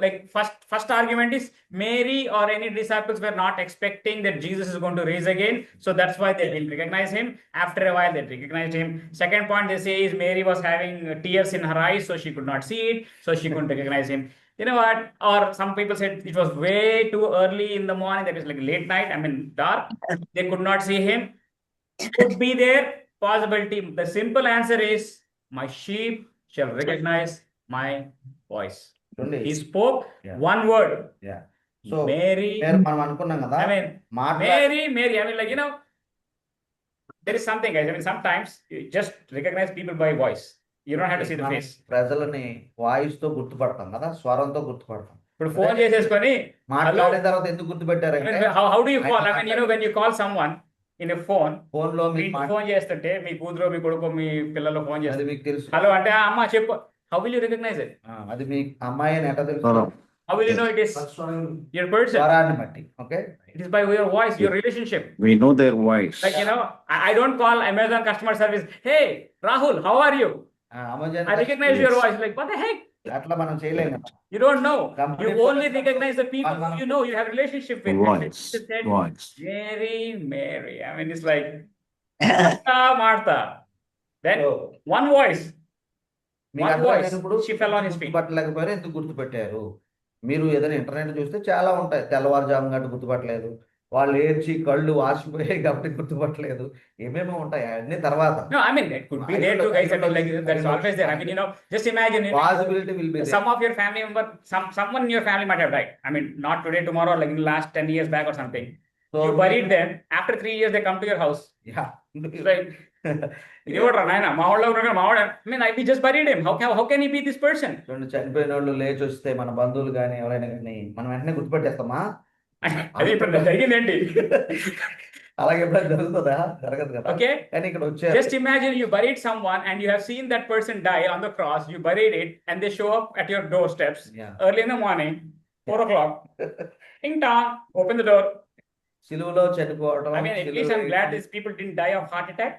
like first argument is Mary or any disciples were not expecting that Jesus is going to raise again, so that's why they didn't recognize him. After a while, they recognized him. Second point they say is Mary was having tears in her eyes, so she could not see it, so she couldn't recognize him. You know what? Or some people said it was way too early in the morning, that is like late night, I mean dark. They could not see him. Could be there possibility. The simple answer is my sheep shall recognize my voice. చూడండి. He spoke Yeah. one word. Yeah. So Mary. మనం అనుకున్నాం కదా I mean, Mary. I mean, like, you know, there is something, guys. I mean, sometimes you just recognize people by voice. You don't have to see the face. ప్రజలని వాయిస్ తో గుర్తుపడతాం కదా, స్వరంతో గుర్తుపడతాం. ఇప్పుడు ఫోన్ చేసేసుకొని మాట్లాడిన తర్వాత ఎందుకు I గుర్తుపెట్టారంటే mean, how do you call? I mean, you know, when you call someone in a phone, phone లో మీకు ఫోన్ చేస్తుంటే మీ కూతురు మీ కొడుకు మీ పిల్లలు ఫోన్ అది చేస్తారు. మీకు తెలుసు. హలో అంటే అమ్మ చెప్పు. How will you recognize it? అది మీ అమ్మాయి అని ఎట్లా తెలుసు? How will you know it is your person? స్వరాన్ని బట్టి. Okay, It is by your voice, your relationship. We know their voice Like, you know, I don't call Amazon customer service, "Hey, Rahul, how are you?" Amazon I recognize your voice. Like, what the heck? అట్లా మనం చేయలేము కదా. You don't know. You Company- only recognize the people who you know, you have relationship with. Voice Jesus said, voice Mary. I mean, it's like, Martha. Then So, one voice. మీకు One అర్థమైనప్పుడు voice. She fell on his feet. గుర్తుపట్టలేకపోయారు. ఎందుకు గుర్తుపెట్టారు? మీరు ఏదైనా ఇంటర్నెట్ చూస్తే చాలా ఉంటాయి. తెల్లవారుజాము గట్టు గుర్తుపట్టలేదు, వాళ్ళు ఏడ్చి కళ్ళు వాసిపోయాయి కాబట్టి గుర్తుపట్టలేదు, ఏమేమో ఉంటాయి అన్ని తర్వాత. No, I mean, it could be there too, guys. I mean, like, that is always there. I mean, you know, just imagine, you know, possibility will be some of your family member, someone in your family might have died. I mean, not today, tomorrow, like in the last 10 years back or something. You buried them. After 3 years, they come to your house. It's like, ఎవడ్రా నాయన మా వాళ్ళు I mean, we just buried him. How can he be this person? రెండు చనిపోయిన వాళ్ళు లేచి వస్తే మన బంధువులు కానీ ఎవరైనా కానీ మనం వెంటనే గుర్తుపెట్టేస్తామా? అది ఇప్పుడు జరిగిందేంటి? అలాగే ఎప్పుడైనా జరుగుతుందా? జరగదు కదా. Okay, కానీ ఇక్కడ వచ్చారు. just imagine you buried someone and you have seen that person die on the cross. You buried it and they show up at your doorsteps Yeah. early in the morning, 4 o'clock. Ding dong, open the door. సిలువలో చనిపోవడం. I mean, at least I'm glad these people didn't die of heart attack.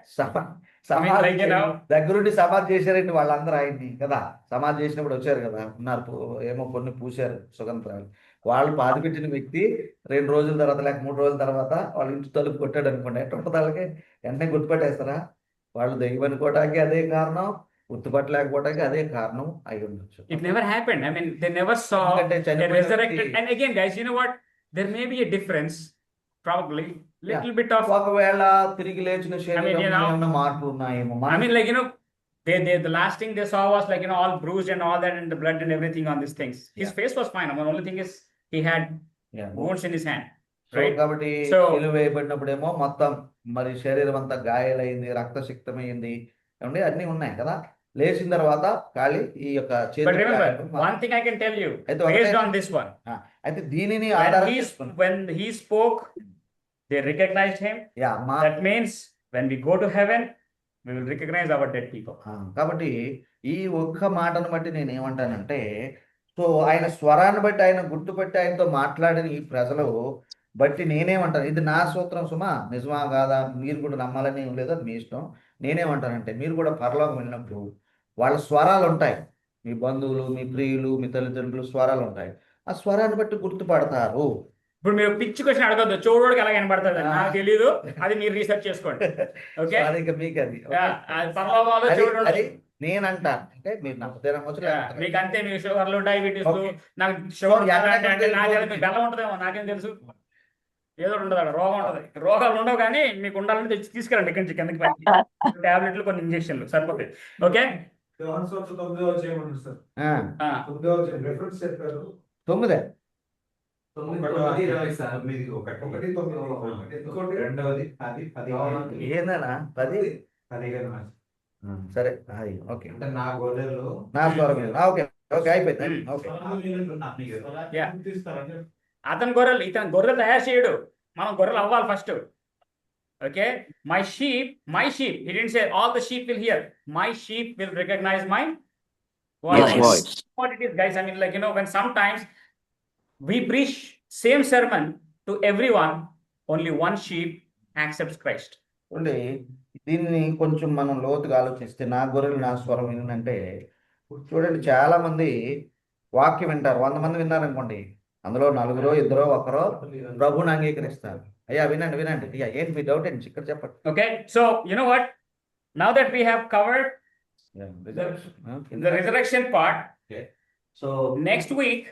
సమాధి like, you know, దగ్గరుండి సమాధి చేశారండి వాళ్ళందరూ ఆయన్ని కదా. సమాధి చేసినప్పుడు వచ్చారు కదా, ఉన్నారు ఏమో కొన్ని పూశారు సుగంధరాలు. వాళ్ళు పాతి పెట్టిన వ్యక్తి 2 రోజుల తర్వాత లేక 3 రోజుల తర్వాత వాళ్ళ ఇంటి తలుపు కొట్టాడు అనుకోండి, ఎట్లా ఉంటుంది వాళ్ళకి? వెంటనే గుర్తుపెట్టేస్తారా? వాళ్ళు దెయ్యం అనుకోవడానికి అదే కారణం, గుర్తుపట్టలేకపోవడానికి అదే కారణం అయి ఉండొచ్చు. It never happened. I mean, they never saw ఎందుకంటే a చనిపోయిన resurrected. వ్యక్తి- And again, guys, you know what? There may be a difference probably little bit of. ఒకవేళ తిరిగి లేచిన శరీరం you know, ఏమైనా మార్పులు ఉన్నాయేమో I mean, like, you know, the last thing they saw was like, you know, all bruised and all that, and the blood and everything on these things. His face was fine. I mean, only thing is he had wounds in his hand, right? కాబట్టి So, సిలువ వేయబడినప్పుడేమో మొత్తం మరి శరీరం అంతా గాయాలైంది, రక్తసిక్తమైంది, ఏమండి అన్ని ఉన్నాయి కదా. లేచిన తర్వాత ఖాళీ ఈ యొక్క but చేతులు remember, గాయాలు one thing I can tell you, అయితే based ఒకటే- on this one, అయితే దీనిని when ఆధారం he, చేసుకుని when he spoke, they recognized him. That means when we go to heaven, we will recognize our dead people. కాబట్టి ఈ ఒక్క మాటను బట్టి నేను ఏమంటానంటే, సో ఆయన స్వరాన్ని బట్టి ఆయన గుర్తుపెట్టి ఆయనతో మాట్లాడిన ఈ ప్రజలు బట్టి నేనేమంటాను, ఇది నా సూత్రం సుమా, నిజమా కాదా మీరు కూడా నమ్మాలని ఏం లేదు, అది మీ ఇష్టం. నేనేమంటానంటే మీరు కూడా పరలోకం వెళ్ళినప్పుడు వాళ్ళ స్వరాలు ఉంటాయి, మీ బంధువులు, మీ ప్రియులు, మీ తల్లిదండ్రులు స్వరాలు ఉంటాయి. ఆ స్వరాన్ని బట్టి గుర్తుపడతారు. ఇప్పుడు మీరు పిచ్చి క్వశ్చన్ అడగద్దు, చూడడానికి ఎలా కనబడుతుంది నాకు తెలియదు, అది మీరు రీసెర్చ్ చేసుకోండి. ఓకే, అది ఇక మీకు అది పరలోకంలో అది చూడండి. అది నేనంటా అంటే మీరు నమ్మతే నమ్మొచ్చు, లేకపోతే మీకు అంతే, మీకు షుగర్లు డయాబెటీస్, Okay. నాకు షుగర్ So, ఎక్కడ అంటే నాకు ఉంటుంది? తెలియదు, బెల్లం ఉంటుందేమో నాకేం తెలుసు, ఏదో ఒకటి ఉంటుంది అక్కడ, రోగం ఉంటుంది. రోగాలు ఉండవు కానీ మీకు ఉండాలని తెచ్చి తీసుకురండి ఇక్కడి నుంచి కిందకి పైకి. టాబ్లెట్లు, కొన్ని ఇంజక్షన్లు సరిపోతాయి. ఓకే, యోహాను సువార్త 9వ అధ్యాయం ఉంది సార్. ఆ, 9వ అధ్యాయం రెఫరెన్స్ చెప్పారు. 9 9:20 సార్. 1, 9 ఇంకోటి రెండవది అది 10 ఏందన్నా 10 సరే అది ఓకే. అంటే నా గొర్రెలు నా స్వరం ఇది. ఓకే ఓకే అయిపోయింది. Okay Yeah. అతని గొర్రెలు, ఇతను గొర్రెలు తయారు చేయడు, మనం గొర్రెలు అవ్వాలి first. Okay, my sheep he didn't say all the sheep will hear, my sheep will recognize my voice. voice. What it is, guys, I mean, like, you know, when sometimes we preach same sermon to everyone, only one sheep accepts Christ. చూడండి, దీన్ని కొంచెం మనం లోతుగా ఆలోచిస్తే, నా గొర్రెలు నా స్వరం వినంటే, చూడండి చాలా మంది వాక్యం వింటారు. 100 మంది విన్నారనుకోండి, అందులో 4 2 ఒకరో ప్రభుని అంగీకరిస్తారు. అయ్యా వినండి వినండి, అయ్యా ఏంటి మీ డౌట్ ఏంటి ఇక్కడ చెప్పండి. Okay, so you know what, now that we have covered the resurrection part, so next week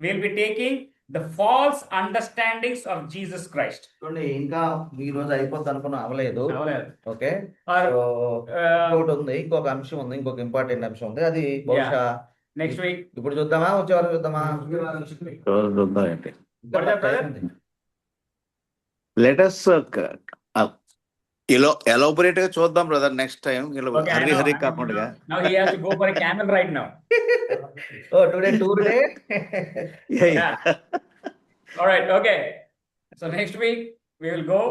we'll be taking the false understandings of Jesus Christ. చూడండి, ఇంకా ఈ రోజు అయిపోద్ది అనుకున్నా, అవలేదు. ఓకే, Or, సో ఇంకోటి ఉంది, ఇంకొక అంశం ఉంది, ఇంకొక ఇంపార్టెంట్ అంశం ఉంది. అది బహుశా next week. ఇప్పుడు చూద్దామా, వచ్చే వారం చూద్దామా? చూద్దామండి. What is that, brother? Let us elaborate గా చూద్దాం brother next time. Okay, I Hari know, Hari I know. కాకుండా Now he has to go for a camel ride now. Oh today tour day. Yeah. All right, okay. So next week we will go,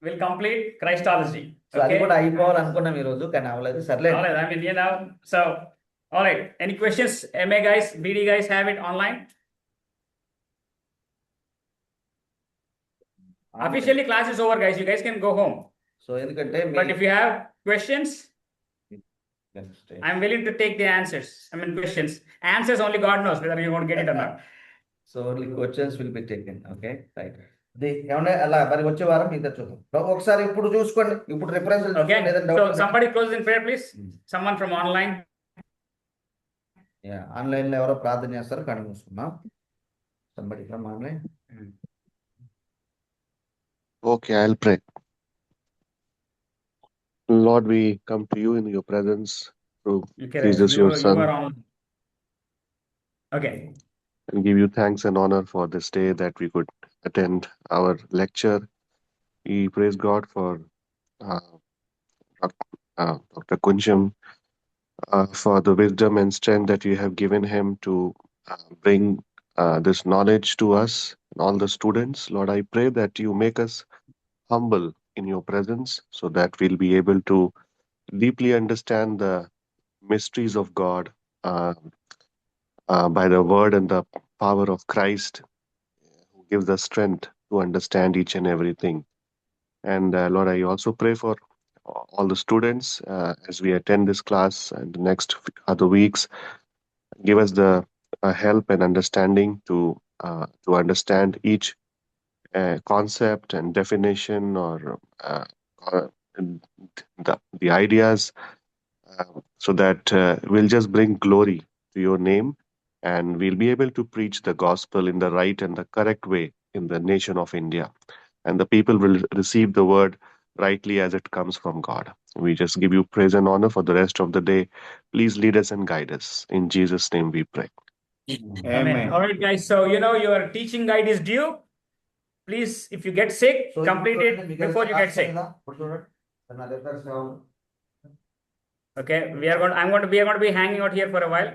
we'll complete Christology. So అది Okay. కూడా అయిపోవాలనుకున్నాం ఈ రోజు, కానీ అవ్వలేదు. సర్లే, All right, I mean, you know, so, all right. Any questions? MA guys, BD guys have it online? Officially class is over, guys. You guys can go home. So ఎందుకంటే But if you have questions, I'm willing to take the answers. I mean, questions. Answers only God knows whether you won't get it or not. So only questions will be taken. Okay right. అది ఏమన్నా అలా మరి వచ్చే వారం మీద చూద్దాం. ఒకసారి ఇప్పుడు చూసుకోండి, ఇప్పుడు reference Okay. So somebody close in prayer, please. Someone from online. Online లో ఎవరో ప్రార్థన చేస్తారు, కళ్ళు మూసుకున్నాం. Somebody from online. Okay, I'll pray. Lord, we come to you in your presence through Okay, Jesus, you your Son, are on. Okay. and give you thanks and honor for this day that we could attend our lecture. We praise God for Dr. Kunjam, for the wisdom and strength that you have given him to bring this knowledge to us and all the students. Lord, I pray that you make us humble in your presence so that we'll be able to deeply understand the mysteries of God by the word and the power of Christ, who gives us strength to understand each and everything. And Lord, I also pray for all the students as we attend this class and the next other weeks. Give us the help and understanding to understand each concept and definition, or the ideas, so that we'll just bring glory to your name, and we'll be able to preach the gospel in the right and the correct way in the nation of India. and the people will receive the word rightly as it comes from God. We just give you praise and honor for the rest of the day. Please lead us and guide us. In Jesus' name we pray. Amen. All right, guys. So, your teaching guide is due. Please, if you get sick, complete it before you get sick. Okay, we are going to be hanging out here for a while.